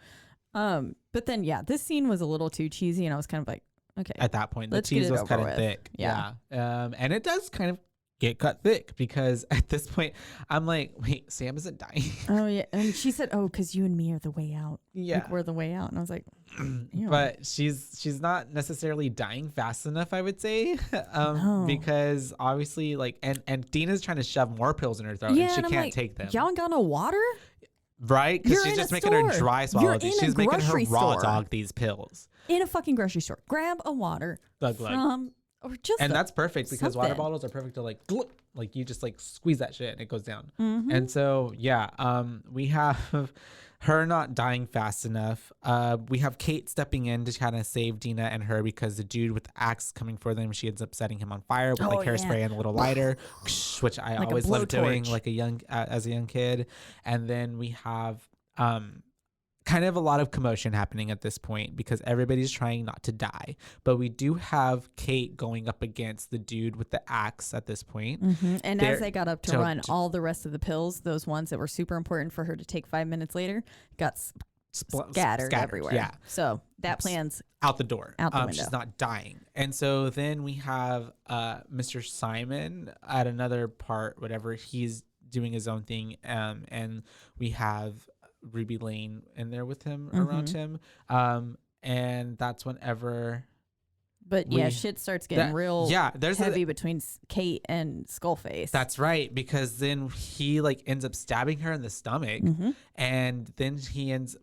B: But then, this scene was a little too cheesy, and I was kind of like, okay.
C: At that point, the
B: let's
C: cheese
B: get it
C: was
B: over
C: kind of
B: with.
C: thick.
B: Yeah.
C: And it does kind of get cut thick because at this point, I'm like, wait, Sam isn't dying.
B: Oh, yeah. And she said, oh, because you and me are the way out.
C: Yeah.
B: Like, we're the way out. And I was like, ew.
C: But she's not necessarily dying fast enough, I would say, because obviously, like, and Dina's trying to shove more pills in her throat, and she can't take them.
B: Y'all ain't got no water?
C: Right? Because she's just making her dry swallow these. She's making her raw dog these pills.
B: In a fucking grocery store. Grab a water from, or just
C: and that's perfect because water
B: something.
C: bottles are perfect to like you just like squeeze that shit and it goes down.
B: Mm-hmm.
C: And so, we have her not dying fast enough. We have Kate stepping in to kind of save Dina and her because the dude with the axe coming for them, she ends up setting him on fire with like hairspray and a little lighter, which I
B: like
C: always loved doing
B: blowtorch.
C: like as a young kid. And then we have kind of a lot of commotion happening at this point because everybody's trying not to die. But we do have Kate going up against the dude with the axe at this point.
B: Mm-hmm. And as they got up to run, all the rest of the pills, those ones that were super important for her to take 5 minutes later, got scattered everywhere.
C: Yeah.
B: So that plan's
C: out the door.
B: Out the window.
C: She's not dying. And so then we have Mr. Simon at another part, whatever. He's doing his own thing. And we have Ruby Lane in there with him, around him. And that's whenever...
B: But shit starts getting real heavy between Kate and Skullface.
C: That's right, because then he like ends up stabbing her in the stomach, and then he ends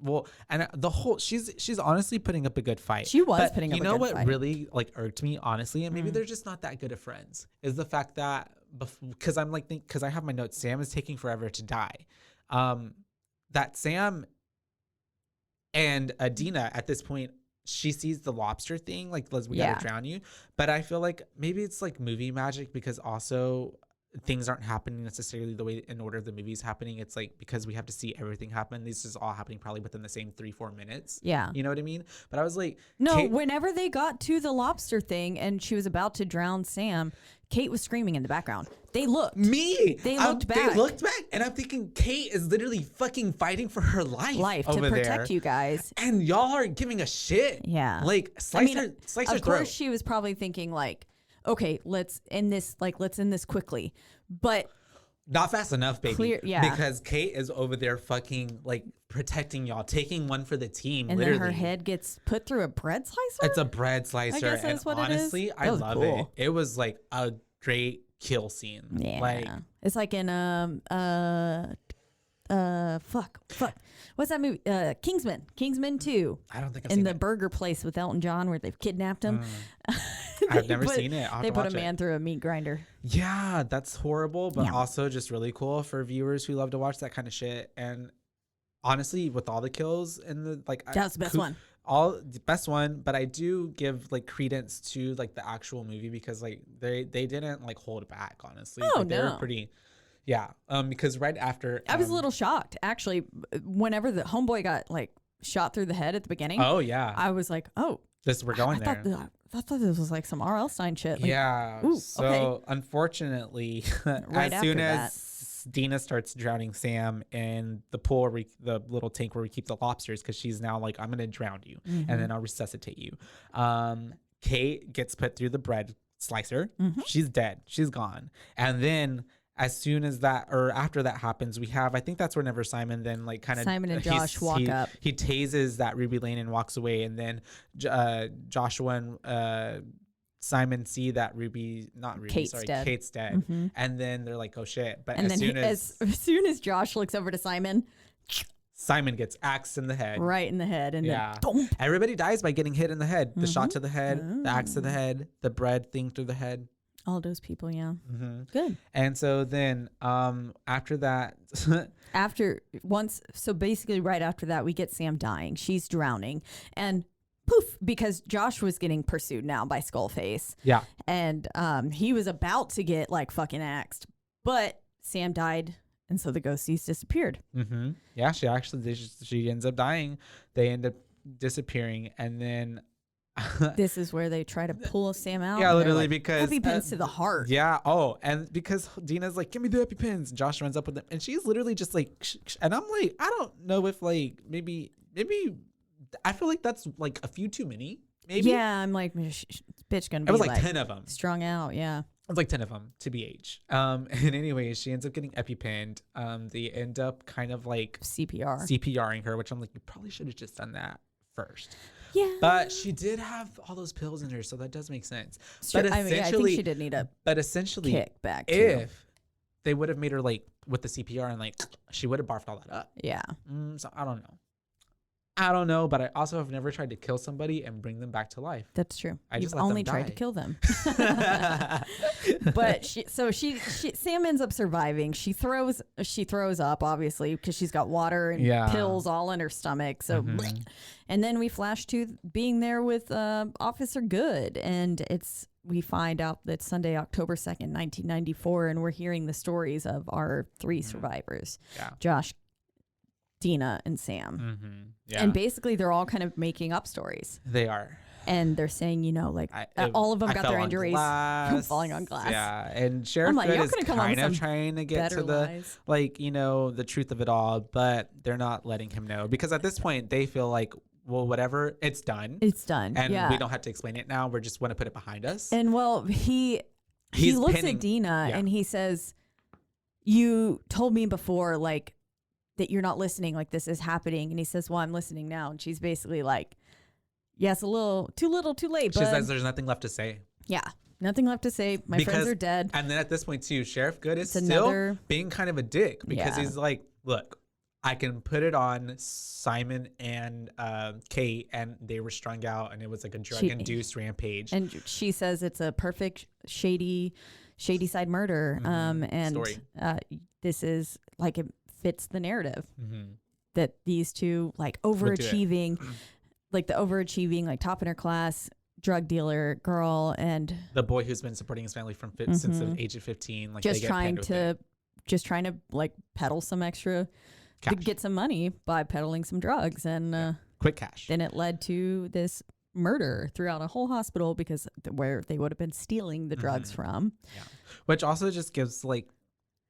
C: and the whole she's honestly putting up a good fight.
B: She was putting up a good fight.
C: You know what really like irked me honestly, and maybe they're just not that good of friends, is the fact that because I'm like because I have my notes, Sam is taking forever to die. That Sam and Dina at this point, she sees the lobster thing, like, we gotta drown you. But I feel like maybe it's like movie magic because also things aren't happening necessarily the way in order the movie's happening. It's like because we have to see everything happen. This is all happening probably within the same 3-4 minutes.
B: Yeah.
C: You know what I mean? But I was like,
B: no, whenever they got to the lobster thing and she was about to drown Sam, Kate was screaming in the background. They looked. They looked back.
C: They looked back. And I'm thinking Kate is literally fucking fighting for her life
B: to protect
C: there.
B: you guys.
C: And y'all aren't giving a shit.
B: Yeah.
C: Like, slice her throat.
B: Of course she was probably thinking like, okay, let's end this quickly. But
C: not fast enough, baby.
B: Yeah.
C: Because Kate is over there fucking like protecting y'all, taking one for the team.
B: And
C: literally.
B: then her head gets put through a bread slicer?
C: It's a bread slicer.
B: I guess that's
C: and
B: what
C: honestly,
B: it is.
C: I love it. It was like a great kill scene.
B: Yeah.
C: Like,
B: it's like in fuck. What's that movie? Kingsman 2.
C: I don't think I've
B: in
C: seen
B: the
C: it.
B: burger place with Elton John where they've kidnapped him.
C: I've never seen it. I'll have
B: They
C: to
B: put a
C: watch it.
B: man through a meat grinder.
C: Yeah, that's horrible, but
B: Yeah.
C: also just really cool for viewers who love to watch that kind of shit. And honestly, with all the kills in the like,
B: That's the best one.
C: All the best one, but I do give like credence to like the actual movie because like they didn't like hold back. Honestly,
B: Oh,
C: like, they were
B: no.
C: pretty. Yeah, because right after
B: I was a little shocked actually. Whenever the homeboy got like shot through the head at the beginning,
C: Oh yeah,
B: I was like, oh,
C: we're going there.
B: I thought this was like some R.L. Stine shit. Like,
C: Yeah.
B: ooh,
C: So
B: okay.
C: unfortunately,
B: Right
C: as soon
B: after
C: as Dina starts drowning Sam in the pool, where the little tank where we keep the lobsters, because she's now like, I'm gonna drown you
B: Mm-hmm.
C: and then I'll resuscitate you. Kate gets put through the bread slicer.
B: Mm-hmm.
C: She's dead. She's gone. And then as soon as that, or after that happens, we have, I think that's whenever Simon then like kind of
B: Simon and Josh walk up.
C: He tases that Ruby Lane and walks away, and then Joshua and Simon see that Kate's dead,
B: Mhm.
C: and then they're like, oh shit. But
B: And
C: as
B: then
C: soon
B: as soon as Josh looks over to Simon,
C: Simon gets axed in the head.
B: right in the head, and
C: Yeah.
B: then thump.
C: Everybody dies by getting hit in the head. The shot to the head, the axe to the
B: Oh.
C: head, the bread thing through the head.
B: All those people, yeah,
C: Hmm.
B: good.
C: And so then after that,
B: So basically right after that, we get Sam dying. She's drowning, and poof, because Josh was getting pursued now by Skullface,
C: yeah,
B: and he was about to get like fucking axed, but Sam died, and so the ghosties disappeared.
C: yeah, she ends up dying. They end up disappearing, and then
B: This is where they try to pull Sam out.
C: yeah,
B: and they're
C: literally
B: like,
C: because
B: EpiPens to the heart.
C: Yeah. Oh, and because Dina's like, give me the EpiPens. Josh runs up with them, and she's literally just like, and I'm like, I don't know if like maybe I feel like that's like a few too many. Maybe.
B: Yeah, I'm like, bitch, gonna be
C: It was like
B: like
C: 10 of them.
B: strung out. Yeah.
C: It was like 10 of them to BH. And anyways, she ends up getting EpiPenned. They end up kind of like CPRing her, which I'm like, you probably should have just done that first.
B: Yeah.
C: But she did have all those pills in her, so that does make sense.
B: Sure,
C: But
B: I mean, I think she did need a
C: essentially,
B: kick back too.
C: if they would have made her like with the CPR and like she would have barfed all that up.
B: Yeah.
C: So I don't know, but I also have never tried to kill somebody and bring them back to life.
B: That's true.
C: I just
B: You've
C: let them
B: only tried to
C: die.
B: kill them. But Sam ends up surviving. She throws up obviously because she's got water and
C: Yeah.
B: pills all in her stomach. So, and then we flash to being there with Officer Good, and we find out that Sunday, October 2nd, 1994, and we're hearing the stories of our three survivors:
C: Yeah.
B: Josh, Dina, and Sam.
C: Yeah.
B: And basically, they're all kind of making up stories.
C: They are.
B: And they're saying, all of them
C: I
B: got
C: fell
B: their
C: on
B: injuries from
C: glass.
B: falling on glass.
C: Yeah, and Sheriff
B: I'm like,
C: Good
B: y'all
C: is
B: could've come up with
C: kind of
B: some
C: trying to get
B: better
C: to the
B: lies.
C: the truth of it all, but they're not letting him know because at this point they feel like, well, whatever, it's done.
B: It's done.
C: And
B: yeah.
C: we don't have to explain it now. We just want to put it behind us.
B: And well, he
C: He's
B: looks
C: pinning-
B: at Dina
C: yeah.
B: and he says, "You told me before, like, that you're not listening, like this is happening." And he says, "Well, I'm listening now." And she's basically like, "Yes, a little, too late."
C: She
B: bud."
C: says there's nothing left to say.
B: "Yeah, nothing left to say. My friends are dead."
C: And then at this point too, Sheriff Good is
B: It's
C: still
B: another-
C: being kind of a dick because
B: Yeah.
C: he's like, look, I can put it on Simon and Kate, and they were strung out, and it was like a drug-induced rampage.
B: And she says it's a perfect Shadyside murder. And
C: Story.
B: This is like it fits the narrative
C: Mm-hmm.
B: that these two like overachieving, like the overachieving, like top in her class drug dealer girl, and
C: The boy who's been supporting his family since the age of 15, like
B: just
C: they get
B: trying
C: pinned with it.
B: to like peddle some extra to
C: Cash.
B: get some money by peddling some drugs, and
C: Quick cash.
B: then it led to this murder throughout a whole hospital because where they would have been stealing the drugs from.
C: Yeah. Which also just gives like,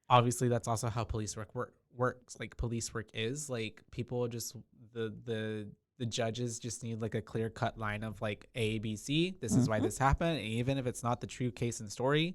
C: obviously that's also how police works. Like police work is like people just the judges just need like a clear cut line of like A, B, C. This is why this happened. And even if it's not the true case and story,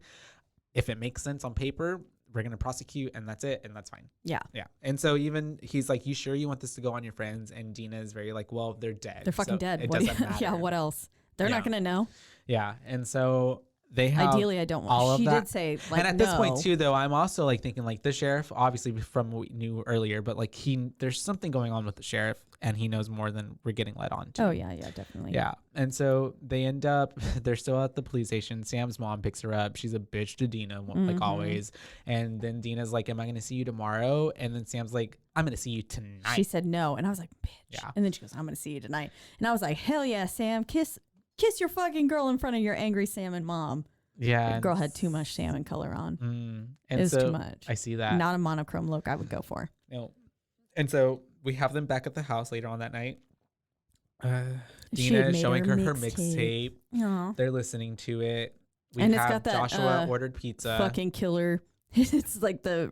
C: if it makes sense on paper, we're going to prosecute and that's it. And that's fine.
B: Yeah.
C: Yeah. And so even he's like, you sure you want this to go on your friends? And Dina is very like, well, they're dead.
B: They're fucking
C: so
B: dead.
C: It
B: What
C: doesn't matter.
B: Yeah, what else? They're not
C: Yeah.
B: going to know.
C: Yeah. And so they have
B: Ideally, I don't want.
C: all of
B: She
C: that.
B: did say, like,
C: And at this point too, though, I'm also like thinking like the sheriff, obviously from what we knew earlier, but like there's something going on with the sheriff, and he knows more than we're getting let on to.
B: Oh yeah, definitely.
C: Yeah. And so they end up, they're still at the police station. Sam's mom picks her up. She's a bitch to Dina, like always. And then Dina's like, am I going to see you tomorrow? And then Sam's like, I'm going to see you tonight.
B: She said no, and I was like, bitch.
C: Yeah.
B: And then she goes, I'm gonna see you tonight. And I was like, hell yeah, Sam, kiss your fucking girl in front of your angry salmon mom.
C: Yeah.
B: The girl had too much salmon color on.
C: And
B: it was
C: so
B: too much.
C: I see that.
B: Not a monochrome look I would go for.
C: No. And so we have them back at the house later on that night. Dina is showing her mixtape.
B: Aw.
C: They're listening to it. We
B: And
C: have
B: it's got that
C: Joshua ordered pizza.
B: fucking killer. It's like it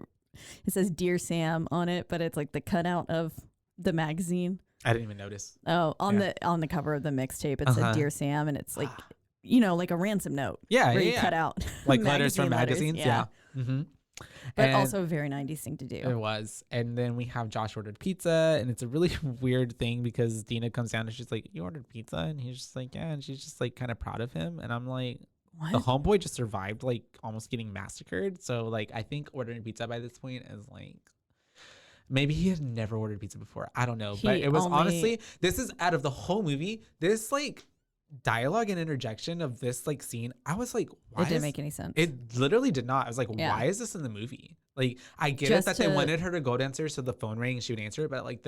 B: says Dear Sam on it, but it's like the cutout of the magazine.
C: I didn't even notice.
B: Oh, on the cover of the mixtape, it said Dear Sam, and it's like, like a ransom note.
C: Yeah,
B: where
C: yeah,
B: you
C: yeah.
B: cut out
C: Like letters from magazines.
B: Yeah.
C: Mm-hmm.
B: But also a very 90s thing to do.
C: It was. And then we have Josh ordered pizza, and it's a really weird thing because Dina comes down and she's like, you ordered pizza? And he's just like, yeah. And she's just like kind of proud of him. And I'm like,
B: What?
C: the homeboy just survived like almost getting massacred. So like I think ordering pizza by this point is like, maybe he had never ordered pizza before. I don't know. But it was honestly, this is out of the whole movie, this like dialogue and interjection of this like scene, I was like, why?
B: It didn't make any sense.
C: It literally did not. I was like,
B: Yeah.
C: why is this in the movie? Like, I get
B: Just
C: it that they
B: to-
C: wanted her to go downstairs so the phone rang and she would answer it, but like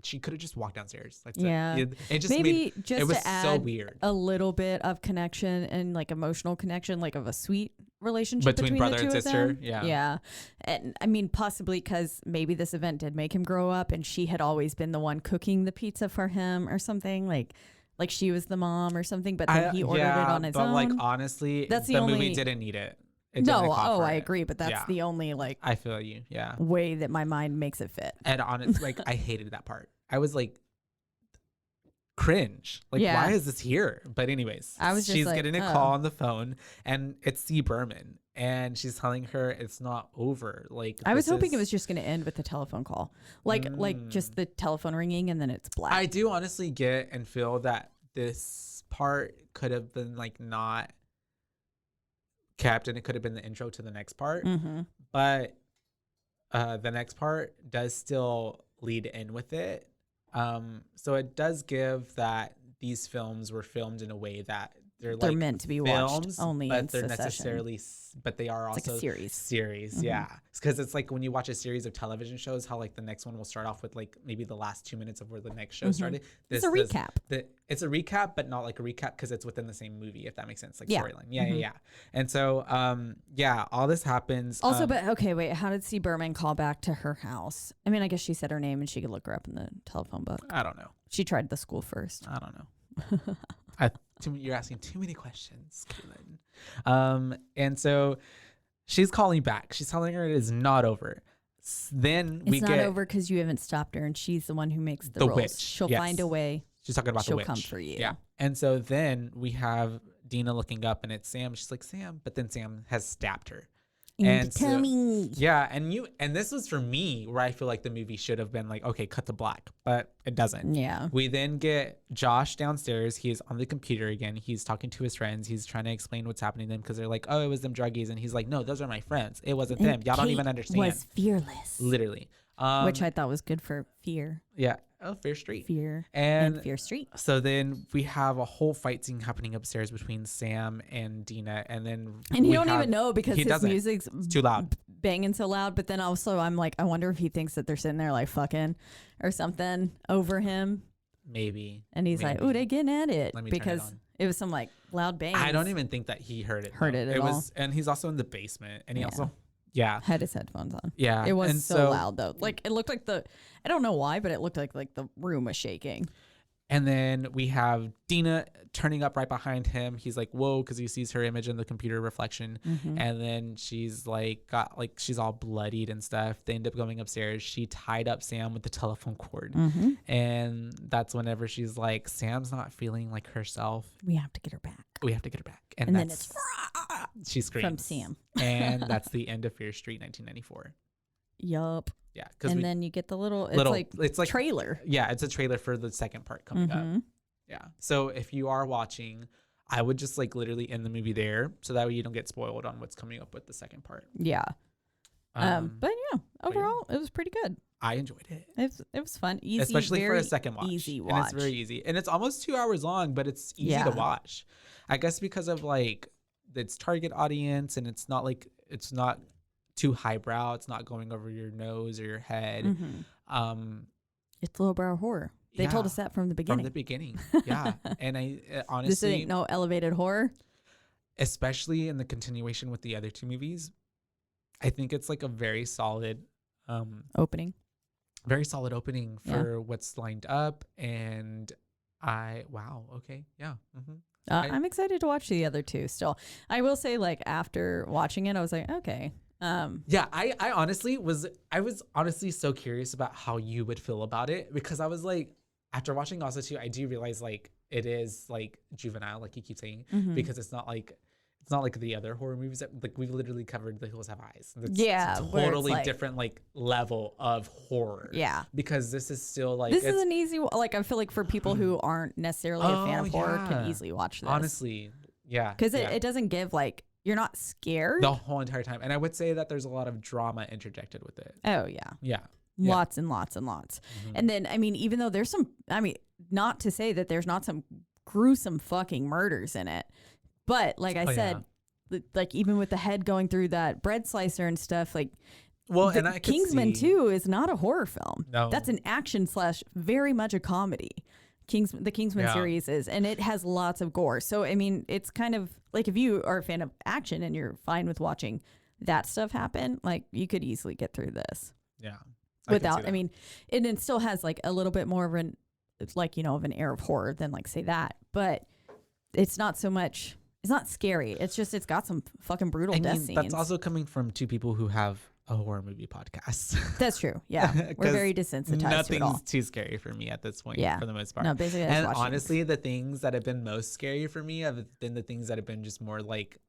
C: she could have just walked downstairs. That's
B: Yeah.
C: it just
B: Maybe just
C: it was
B: to add
C: so weird
B: a little bit of connection and like emotional connection, like of a sweet relationship
C: between
B: between
C: brother
B: the two
C: and
B: of
C: sister.
B: them.
C: Yeah.
B: Yeah. And I mean, possibly because maybe this event did make him grow up and she had always been the one cooking the pizza for him or something, like she was the mom or something, but then he ordered it on his
C: but
B: own.
C: like honestly,
B: That's
C: the
B: the
C: movie
B: only-
C: didn't need it. It
B: No,
C: didn't call for
B: I
C: it.
B: agree, but that's
C: Yeah.
B: the only like
C: I feel you. Yeah.
B: way that my mind makes it fit.
C: And honestly, like I hated that part. I was like, cringe. Like,
B: Yeah.
C: why is this here? But anyways,
B: I was just
C: she's
B: like,
C: getting a
B: oh.
C: call on the phone, and it's C. Berman, and she's telling her it's not over. Like,
B: I was
C: this
B: hoping
C: is-
B: it was just going to end with the telephone call, like just the telephone ringing and then it's black.
C: I do honestly get and feel that this part could have been like not kept, and it could have been the intro to the next part.
B: Mm-hmm.
C: But the next part does still lead in with it. So it does give that these films were filmed in a way that they're like
B: meant to be
C: films,
B: watched only
C: but
B: in
C: they're
B: succession.
C: necessarily, but they are
B: It's
C: also
B: like a series.
C: Series, yeah. Because it's like when you watch a series of television shows, how like the next one will start off with like maybe the last 2 minutes of where the next show started.
B: It's a recap.
C: It's a recap, but not like a recap because it's within the same movie, if that makes sense. Like
B: Yeah.
C: storyline. Yeah. And so, all this happens.
B: Also, but okay, wait. How did C. Berman call back to her house? I mean, I guess she said her name and she could look her up in the telephone book.
C: I don't know.
B: She tried the school first.
C: I don't know. You're asking too many questions, Killen. And so she's calling back. She's telling her it is not over. Then we
B: It's
C: get
B: not over because you haven't stopped her, and she's the one who makes the
C: The
B: rules.
C: witch,
B: She'll
C: yes.
B: find a way.
C: She's talking about
B: She'll
C: the witch.
B: come for you.
C: Yeah. And so then we have Dina looking up, and it's Sam. She's like, Sam, but then Sam has stabbed her. And so-
B: Incoming.
C: Yeah, and this was for me where I feel like the movie should have been like, okay, cut to black, but it doesn't.
B: Yeah.
C: We then get Josh downstairs. He's on the computer again. He's talking to his friends. He's trying to explain what's happening to them because they're like, oh, it was them druggies, and he's like, no, those are my friends. It wasn't them. Y'all don't even understand.
B: Was fearless,
C: Literally.
B: which I thought was good for fear.
C: Yeah. Oh, Fear Street.
B: Fear
C: And
B: Fear Street.
C: So then we have a whole fight scene happening upstairs between Sam and Dina, and then
B: And you
C: we
B: don't
C: have-
B: even know because
C: he
B: his
C: doesn't.
B: music's
C: It's too loud.
B: banging so loud. But then also I'm like, I wonder if he thinks that they're sitting there like fucking or something over him.
C: Maybe.
B: And he's like,
C: Maybe.
B: ooh, they getting at it.
C: Let me turn it
B: because
C: on.
B: it was some like loud bangs.
C: I don't even think that he heard it.
B: Heard
C: though.
B: it at
C: It
B: all.
C: was, and he's also in the basement, and he
B: Yeah.
C: also, yeah,
B: Had his headphones on.
C: yeah.
B: It was
C: and
B: so loud though. Like it looked like I don't know why, but it looked like the room was shaking.
C: And then we have Dina turning up right behind him. He's like, whoa, because he sees her image in the computer reflection.
B: Mm-hmm.
C: And then she's like, she's all bloodied and stuff. They end up going upstairs. She tied up Sam with the telephone cord.
B: Mm-hmm.
C: And that's whenever she's like, Sam's not feeling like herself.
B: We have to get her back.
C: We have to get her back.
B: And then
C: that's,
B: it's
C: she screams.
B: from Sam.
C: And that's the end of Fear Street, 1994.
B: Yup.
C: Yeah. Because
B: And then you get the little
C: it's like
B: trailer.
C: Yeah, it's a trailer for the second part coming up.
B: Mhm.
C: Yeah. So if you are watching, I would just like literally end the movie there, so that way you don't get spoiled on what's coming up with the second part.
B: Yeah. But yeah, overall, it was pretty good.
C: I enjoyed it.
B: It was fun, easy,
C: especially for
B: very
C: a second watch.
B: easy watch.
C: And it's very easy, and it's almost 2 hours long, but it's easy to watch. I guess because of like its target audience, and it's not too highbrow. It's not going over your nose or your head.
B: Mm-hmm. It's lowbrow horror. They told us that from the beginning.
C: From the beginning, yeah. And I honestly,
B: this ain't no elevated horror.
C: Especially in the continuation with the other two movies, I think it's like a very solid
B: opening.
C: Very solid opening for what's lined up. And okay, yeah. Mm-hmm.
B: I'm excited to watch the other two still. I will say, like, after watching it, I was like, okay.
C: I honestly was honestly so curious about how you would feel about it, because I was like, after watching also too, I do realize like it is like juvenile, like you keep saying, because it's not like the other horror movies that like we've literally covered. The Hills Have Eyes. It's totally like, different like level of horror. Yeah, because this is still like
B: this is an easy like I feel like for people who aren't necessarily a fan of horror can easily watch this.
C: Honestly, yeah,
B: because it doesn't give like you're not scared
C: the whole entire time, and I would say that there's a lot of drama interjected with it.
B: Oh yeah,
C: yeah.
B: Lots and lots and lots. And then, I mean, even though there's some, I mean, not to say that there's not some gruesome fucking murders in it, but like I said, like even with the head going through that bread slicer and stuff, like,
C: and I
B: Kingsman 2 is not a horror film.
C: No.
B: That's an action / very much a comedy. The Kingsman series is, and it has lots of gore. So, I mean, it's kind of like if you are a fan of action and you're fine with watching that stuff happen, like you could easily get through this.
C: Yeah.
B: Without, I mean, it still has like a little bit more of an, like, you know, of an air of horror than like say that, but it's not so much, it's not scary. It's just, it's got some fucking brutal death scenes.
C: That's also coming from two people who have a horror movie podcast.
B: That's true. Yeah. We're very desensitized to it all.
C: Nothing's too scary for me at this point for the most part.
B: No, basically.
C: And honestly, the things that have been most scary for me have been the things that have been just more like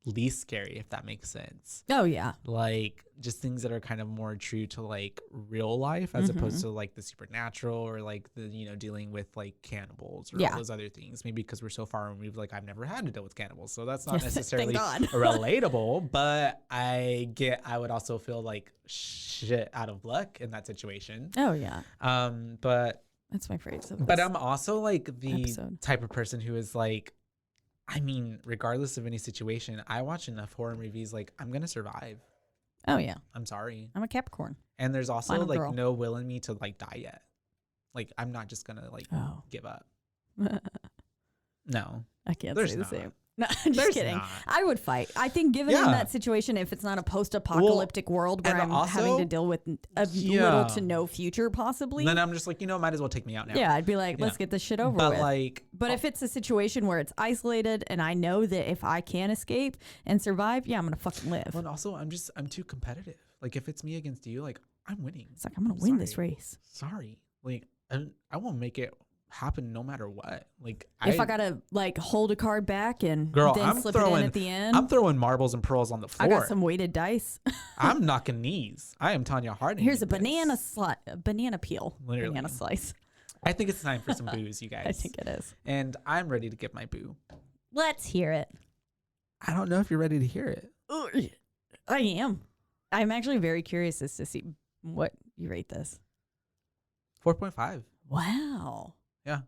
C: least scary, if that makes sense.
B: Oh yeah,
C: like just things that are kind of more true to like real life as opposed to like the supernatural or like the, you know, dealing with like cannibals or all those other things. Maybe because we're so far removed, like I've never had to deal with cannibals, so that's not necessarily relatable, but I would also feel like shit out of luck in that situation.
B: Oh yeah.
C: But
B: that's my phrase.
C: But I'm also like the type of person who is like, I mean, regardless of any situation, I watch enough horror movies, like, I'm going to survive.
B: Oh, yeah.
C: I'm sorry.
B: I'm a Capricorn.
C: And there's also, Final like, girl. No will in me to, like, die yet. Like, I'm not just going to, like, give up. No.
B: I can't say the same. No, I'm just kidding. I would fight. I think given in that situation, if it's not a post-apocalyptic world where I'm also having to deal with a little to no future possibly.
C: Then I'm just like, you know, might as well take me out now.
B: Yeah, I'd be like, let's get this shit over with. But if it's a situation where it's isolated and I know that if I can escape and survive, I'm going to fucking live.
C: Well, and also, I'm too competitive. Like, if it's me against you, like, I'm winning.
B: It's like, I'm going to win this race.
C: Sorry. Like, I won't make it happen no matter what. Like
B: if I gotta like hold a card back and then slip it in at the end,
C: I'm throwing marbles and pearls on the floor.
B: I got some weighted dice.
C: I'm knocking knees. I am Tanya Harding.
B: Here's a banana peel.
C: Literally.
B: Banana slice.
C: I think it's time for some boos, you guys.
B: I think it is.
C: And I'm ready to give my boo.
B: Let's hear it.
C: I don't know if you're ready to hear it.
B: I am. I'm actually very curious as to see what you rate this.
C: 4.5.
B: Wow.
C: Yeah.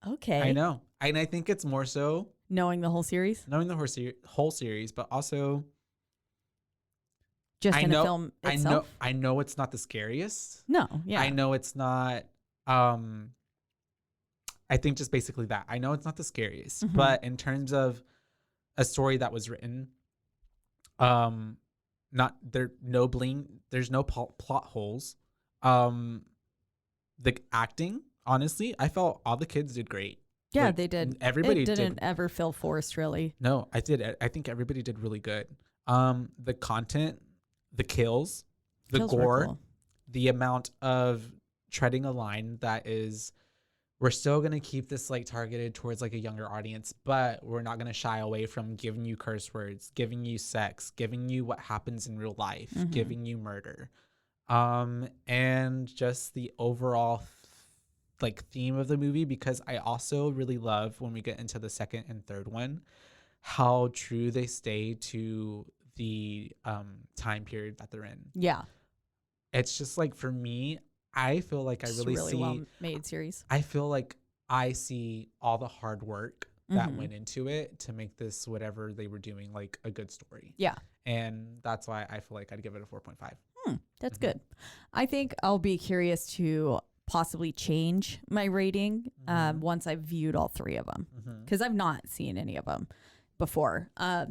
B: Okay.
C: I know. And I think it's more so
B: knowing the whole series.
C: Knowing the whole series, but also
B: just in the film itself.
C: I know it's not the scariest.
B: No, yeah.
C: I know it's not I think just basically that. I know it's not the scariest, but in terms of a story that was written there's no plot holes. The acting, honestly, I felt all the kids did great.
B: Yeah,
C: like,
B: they did.
C: Everybody
B: didn't ever feel forced, really.
C: No, I did. I think everybody did really good. The content, the kills, the gore, cool. The amount of treading a line that is, we're still going to keep this like targeted towards like a younger audience, but we're not going to shy away from giving you curse words, giving you sex, giving you what happens in real life, giving you murder. And just the overall like theme of the movie, because I also really love when we get into the second and third one how true they stay to the time period that they're in.
B: Yeah.
C: It's just like, for me, I feel like
B: It's
C: I really see
B: well made series.
C: I feel like I see all the hard work that went into it to make this, whatever they were doing, like a good story.
B: Yeah.
C: And that's why I feel like I'd give it a 4.5.
B: That's good. I think I'll be curious to possibly change my rating once I've viewed all three of them, because I've not seen any of them before. I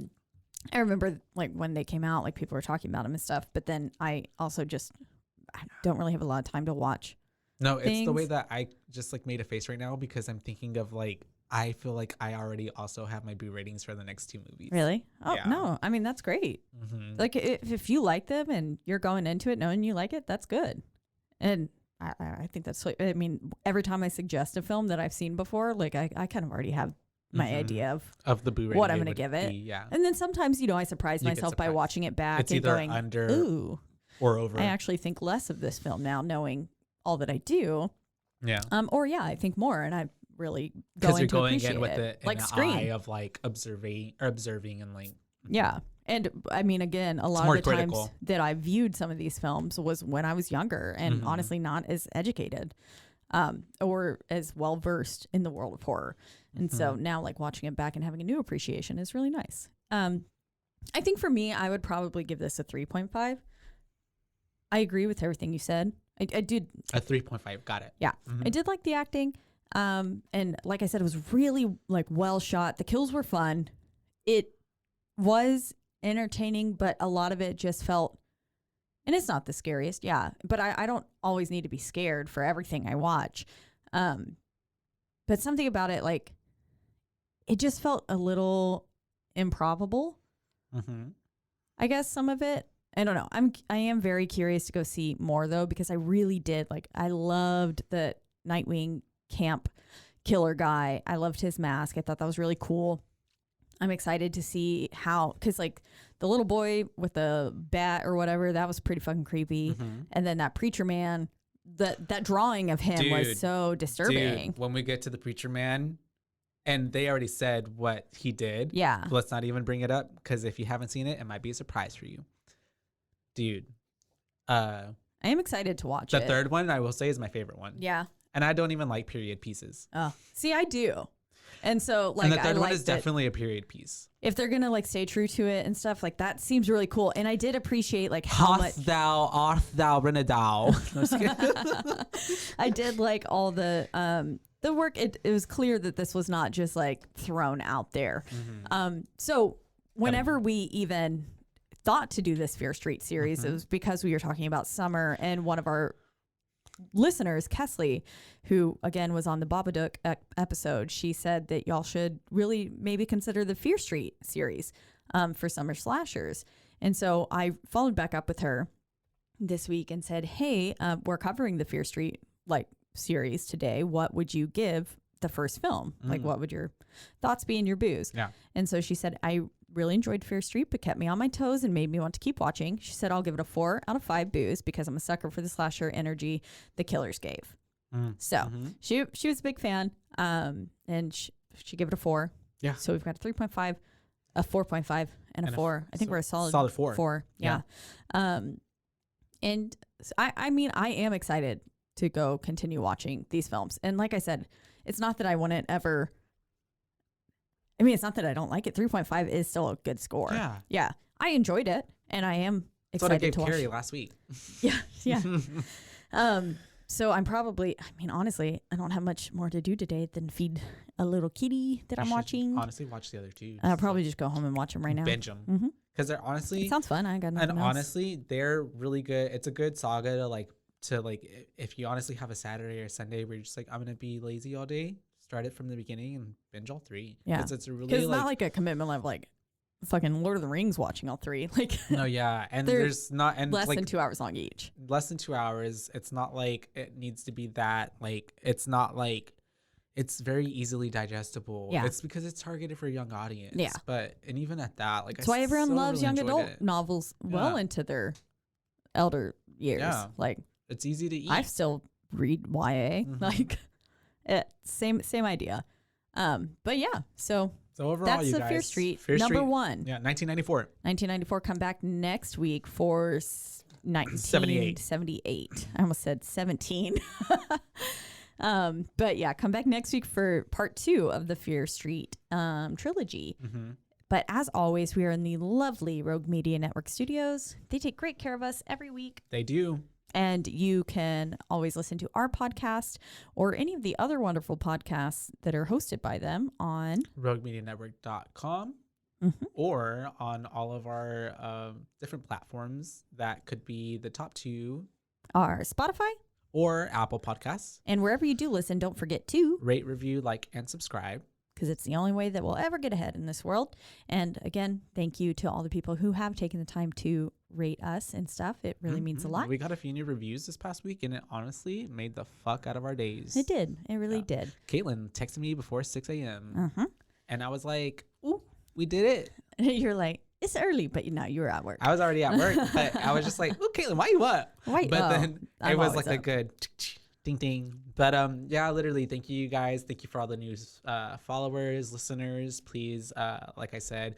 B: remember like when they came out, like people were talking about them and stuff, but then I also I don't really have a lot of time to watch.
C: No, it's the way
B: things.
C: that I just like made a face right now, because I'm thinking of like, I feel like I already also have my B ratings for the next two movies.
B: Really? Oh,
C: Yeah.
B: no. I mean, that's great. Like if you like them and you're going into it knowing you like it, that's good. And I think that's, I mean, every time I suggest a film that I've seen before, like I kind of already have my idea
C: of the B rating,
B: what I'm going to give it.
C: Yeah.
B: And then sometimes, I surprise
C: You get
B: myself by
C: surprised.
B: watching it back
C: It's
B: and
C: either
B: going,
C: under
B: ooh,
C: or over.
B: I actually think less of this film now, knowing all that I do.
C: Yeah.
B: Or I think more, and I really go
C: Because you're
B: into
C: going
B: appreciate
C: in with
B: it.
C: the
B: Like
C: an
B: Scream.
C: eye of like observing and like.
B: Yeah. And I mean, again, a lot
C: more
B: of the
C: critical.
B: times that I viewed some of these films was when I was younger and honestly not as educated or as well versed in the world of horror. And so now like watching it back and having a new appreciation is really nice. I think for me, I would probably give this a 3.5. I agree with everything you said. I did.
C: A 3.5. Got it.
B: Yeah. I did like the acting. And like I said, it was really like well shot. The kills were fun. It was entertaining, but a lot of it just felt, and it's not the scariest. Yeah. But I don't always need to be scared for everything I watch. But something about it, like, it just felt a little improbable. I guess some of it. I don't know. I am very curious to go see more though, because I really did I loved the Nightwing camp killer guy. I loved his mask. I thought that was really cool. I'm excited to see how, because like the little boy with the bat or whatever, that was pretty fucking creepy. And then that preacher man, that drawing of him was so disturbing.
C: Dude, when we get to the preacher man, and they already said what he did.
B: Yeah.
C: Let's not even bring it up, because if you haven't seen it, it might be a surprise for you. Dude.
B: I am excited to watch
C: The
B: it.
C: third one, I will say, is my favorite one.
B: Yeah.
C: And I don't even like period pieces.
B: Oh, see, I do. And so like,
C: and the third
B: I
C: one is
B: liked it.
C: definitely a period piece.
B: If they're going to like stay true to it and stuff, like that seems really cool. And I did appreciate like how much
C: art thou, Renadao. No, just kidding.
B: I did like all the work. It was clear that this was not just like thrown out there. So whenever we even thought to do this Fear Street series, it was because we were talking about summer, and one of our listeners, Kesley, who again was on the Babadook episode, she said that y'all should really maybe consider the Fear Street series for summer slashers. And so I followed back up with her this week and said, hey, we're covering the Fear Street series today. What would you give the first film? Like, what would your thoughts be in your booze?
C: Yeah.
B: And so she said, I really enjoyed Fear Street, but kept me on my toes and made me want to keep watching. She said, I'll give it a 4 out of 5 booze because I'm a sucker for the slasher energy the killers gave. So she was a big fan, and she gave it a 4. Yeah. So we've got a 3.5, a 4.5, and a 4. I think we're a solid 4. Yeah. And I mean, I am excited to go continue watching these films. And like I said, it's not that I wouldn't ever. I mean, it's not that I don't like it. 3.5 is still a good score.
C: Yeah.
B: Yeah. I enjoyed it, and I am
C: That's what I
B: excited
C: gave
B: to
C: Carrie
B: watch.
C: last week.
B: Yeah. So I'm probably, I mean, honestly, I don't have much more to do today than feed a little kitty that I'm watching.
C: Honestly, watch the other two.
B: I'll probably just go home and watch them right now.
C: Binge them. Because they're honestly.
B: It sounds fun. I got nothing
C: And
B: else.
C: honestly, they're really good. It's a good saga to if you honestly have a Saturday or Sunday where you're just like, I'm going to be lazy all day, start it from the beginning and binge all 3.
B: Yeah.
C: Because it's really
B: Because it's not like a commitment of like fucking Lord of the Rings watching all 3. Like,
C: no, yeah. And
B: they're
C: there's not. And
B: less
C: like,
B: than 2 hours long each.
C: less than 2 hours. It's not like it needs to be that. Like, it's not like. It's very easily digestible.
B: Yeah.
C: It's because it's targeted for a young audience.
B: Yeah.
C: And even at that, like,
B: That's why everyone loves
C: really
B: young
C: enjoyed
B: adult
C: it.
B: novels well
C: Yeah.
B: into their elder years.
C: Yeah.
B: Like,
C: It's easy to eat.
B: I still read YA. Like, Same idea. But yeah, so
C: overall,
B: that's
C: you
B: the
C: guys,
B: Fear Street
C: Fear
B: number
C: Street,
B: one.
C: Yeah, 1994.
B: 1994. Come back next week for 1978. I almost said 17. But yeah, come back next week for part 2 of the Fear Street trilogy.
C: Mm-hmm.
B: But as always, we are in the lovely Rogue Media Network studios. They take great care of us every week.
C: They do.
B: And you can always listen to our podcast or any of the other wonderful podcasts that are hosted by them on
C: RogueMediaNetwork.com or on all of our different platforms that could be the top 2
B: our Spotify
C: or Apple Podcasts.
B: And wherever you do listen, don't forget to
C: rate, review, like, and subscribe.
B: Because it's the only way that we'll ever get ahead in this world. And again, thank you to all the people who have taken the time to rate us and stuff. It really means a lot.
C: We got a few new reviews this past week, and it honestly made the fuck out of our days.
B: It did. It really did.
C: Caitlin texted me before 6 a.m.
B: Uh-huh.
C: And I was like, ooh, we did it.
B: You're like, it's early, but you were at work.
C: I was already at work, but I was just like, ooh, Caitlin, why you up?
B: Right.
C: But then
B: I'm
C: it was
B: always
C: like a
B: up.
C: good ding ding. But yeah, literally, thank you guys. Thank you for all the new followers, listeners. Please, like I said,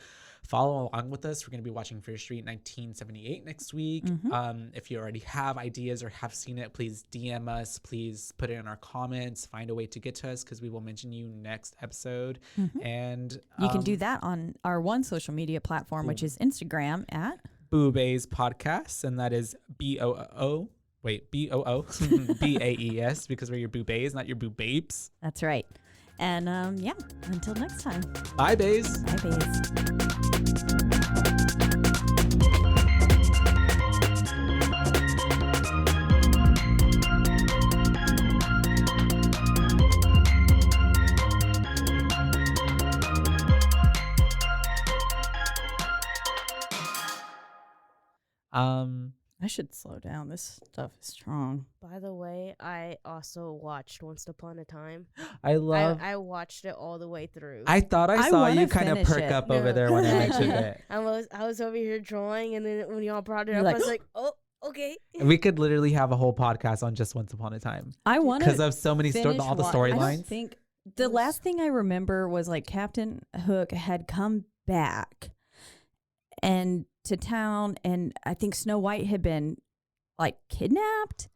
C: follow along with us. We're going to be watching Fear Street 1978 next week. If you already have ideas or have seen it, please DM us. Please put it in our comments. Find a way to get to us because we will mention you next episode. And
B: you can do that on our one social media platform, which is Instagram at
C: BooBaes Podcast, and that is BOO. Wait, BOO BAES because we're your BooBaes, not your BooBabes.
B: That's right. And yeah, until next time.
C: Bye, baes.
B: Bye, baes. I should slow down. This stuff is strong.
F: By the way, I also watched Once Upon a Time.
C: I love.
F: I watched it all the way through.
C: I thought I saw
B: wanna
C: you kind of
B: finish
C: perk
B: it.
C: up over there when I mentioned it.
F: I was over here drawing, and then when y'all brought it
B: You're
F: up,
B: like,
F: I was like, oh, okay.
C: We could literally have a whole podcast on just Once Upon a Time
B: I want
C: because
B: to
C: of so many all the
B: I
C: storylines.
B: don't think the last thing I remember was like Captain Hook had come back and to town, and I think Snow White had been like kidnapped.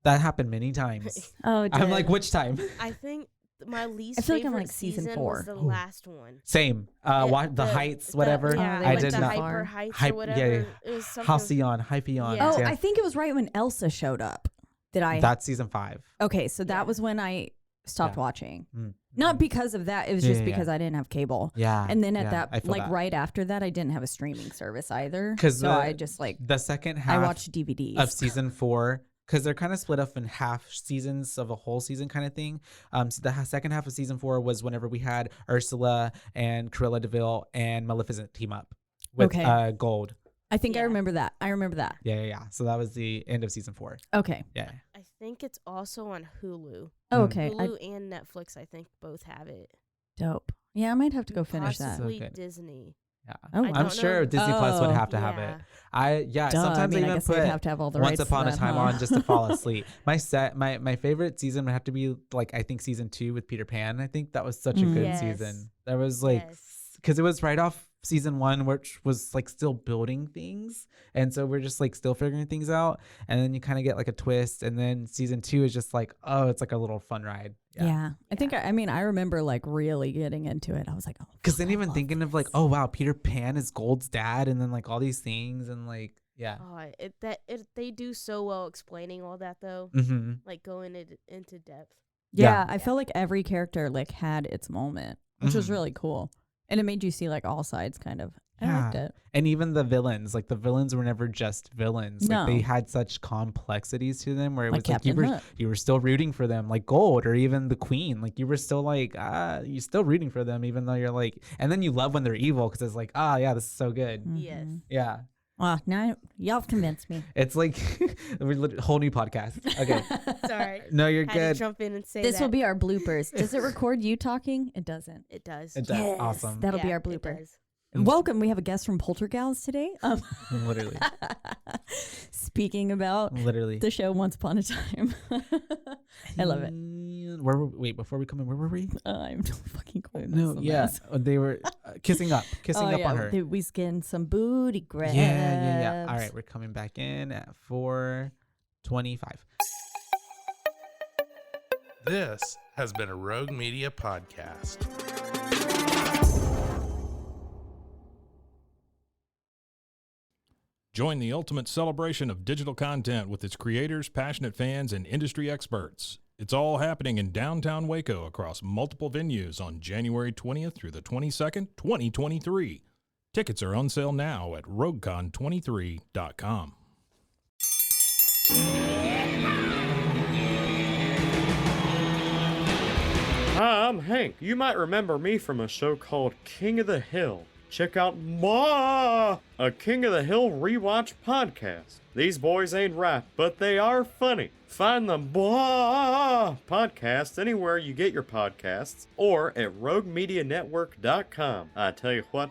C: That happened many times.
B: Oh, it
C: I'm
B: did.
C: like, which time?
F: I think my least
B: I feel like I'm
F: favorite
B: like season
F: season
B: 4.
F: was the last one.
C: Same. The heights, whatever.
F: Yeah,
B: they
C: I
B: went
C: did
B: too
F: the
C: not.
B: far.
F: Hyper Heights
C: Hype-
F: or whatever.
C: yeah.
F: It was something.
C: Halcyon, Hypheon.
F: Yeah.
B: Oh,
C: yeah.
B: I think it was right when Elsa showed up. Did I?
C: That's season 5.
B: Okay, so that was when I stopped
C: Yeah.
B: watching.
C: Mm.
B: Not because of that. It was
C: Yeah,
B: just
C: yeah,
B: because I didn't have cable.
C: Yeah.
B: And then at
C: yeah, I
B: that,
C: feel
B: like
C: that.
B: right after that, I didn't have a streaming service either.
C: 'Cause
B: so
C: the-
B: I just like,
C: the second
B: I
C: half
B: watched DVDs.
C: of season 4, because they're kind of split up in half seasons of a whole season kind of thing. So the second half of season 4 was whenever we had Ursula and Cruella DeVille and Maleficent team up with
B: Okay.
C: Gold.
B: I think I
F: Yeah.
B: remember that. I remember that.
C: Yeah. So that was the end of season 4.
B: Okay.
C: Yeah.
F: I think it's also on Hulu.
B: Oh, okay.
F: Hulu and Netflix, I think, both have it.
B: Dope. Yeah, I might have to go finish that.
F: Possibly
C: So good.
F: Disney.
C: Yeah.
B: Oh,
F: I
B: wow.
C: I'm
F: don't
C: sure
F: know.
C: Disney Plus would
B: Oh.
C: have to have
F: Yeah.
C: it.
B: Duh,
C: Sometimes
B: I
C: I
B: mean, I
C: even
B: guess
C: put
B: they'd have to have all the
C: Once
B: rights to
C: Upon a
B: that,
C: Time
B: huh?
C: on just to fall asleep. My favorite season would have to be like I think season 2 with Peter Pan. I think that was such a good
F: Yes.
C: season. That was like
F: Yes.
C: because it was right off season 1, which was like still building things, and so we're just like still figuring things out, and then you kind of get like a twist, and then season 2 is just like, oh, it's like a little fun ride.
B: Yeah. I think, I mean, I remember like really getting into it. I was like, oh,
C: Because
B: fuck,
C: then
B: I
C: even
B: love
C: thinking of like,
B: this.
C: oh wow, Peter Pan is Gold's dad, and then like all these things, and like yeah.
F: Oh, they do so well explaining all that though,
C: Mm-hmm.
F: like going into depth.
B: Yeah,
C: Yeah.
B: I felt like every character like had its moment, which was
C: Mhm.
B: really cool. And it made you see like all sides kind of. I liked
C: Yeah.
B: it.
C: And even the villains, like the villains were never just villains. Like they
B: No.
C: had such complexities to them where it
B: Like
C: was like you
B: Captain
C: were
B: Hook.
C: you were still rooting for them, like Gold or even the Queen. Like you were still like you're still rooting for them, even though you're like, and then you love when they're evil because it's like yeah, this is so good.
F: Yes.
B: Mhm.
C: Yeah,
B: Well, now y'all have convinced me.
C: it's like a whole new podcast. Okay,
F: Sorry.
C: no, you're
F: Had
C: good.
F: to jump in and say
B: This
F: that.
B: will be our bloopers. Does it record you talking? It doesn't.
F: It does.
C: It does.
B: Yes,
C: Awesome.
B: That'll be
F: Yeah,
B: our
F: it
B: blooper.
F: does.
B: Welcome. We have a guest from Poltergals today.
C: Literally.
B: Speaking about
C: Literally.
B: the show Once Upon a Time. I love it.
C: Wait, before we come in, where were we?
B: I'm no fucking clue.
C: No, yeah. They were kissing up on her.
B: We skinned some booty grabs.
C: Yeah. All right, we're coming back in at 4:25.
E: This has been a Rogue Media podcast.
G: Join the ultimate celebration of digital content with its creators, passionate fans, and industry experts. It's all happening in downtown Waco across multiple venues on January 20th through the 22nd, 2023. Tickets are on sale now at roguecon23.com.
D: Hi, I'm Hank. You might remember me from a show called King of the Hill. Check out a King of the Hill rewatch podcast. These boys ain't rap, but they are funny. Find the podcast anywhere you get your podcasts or at roguemedianetwork.com. I tell you what.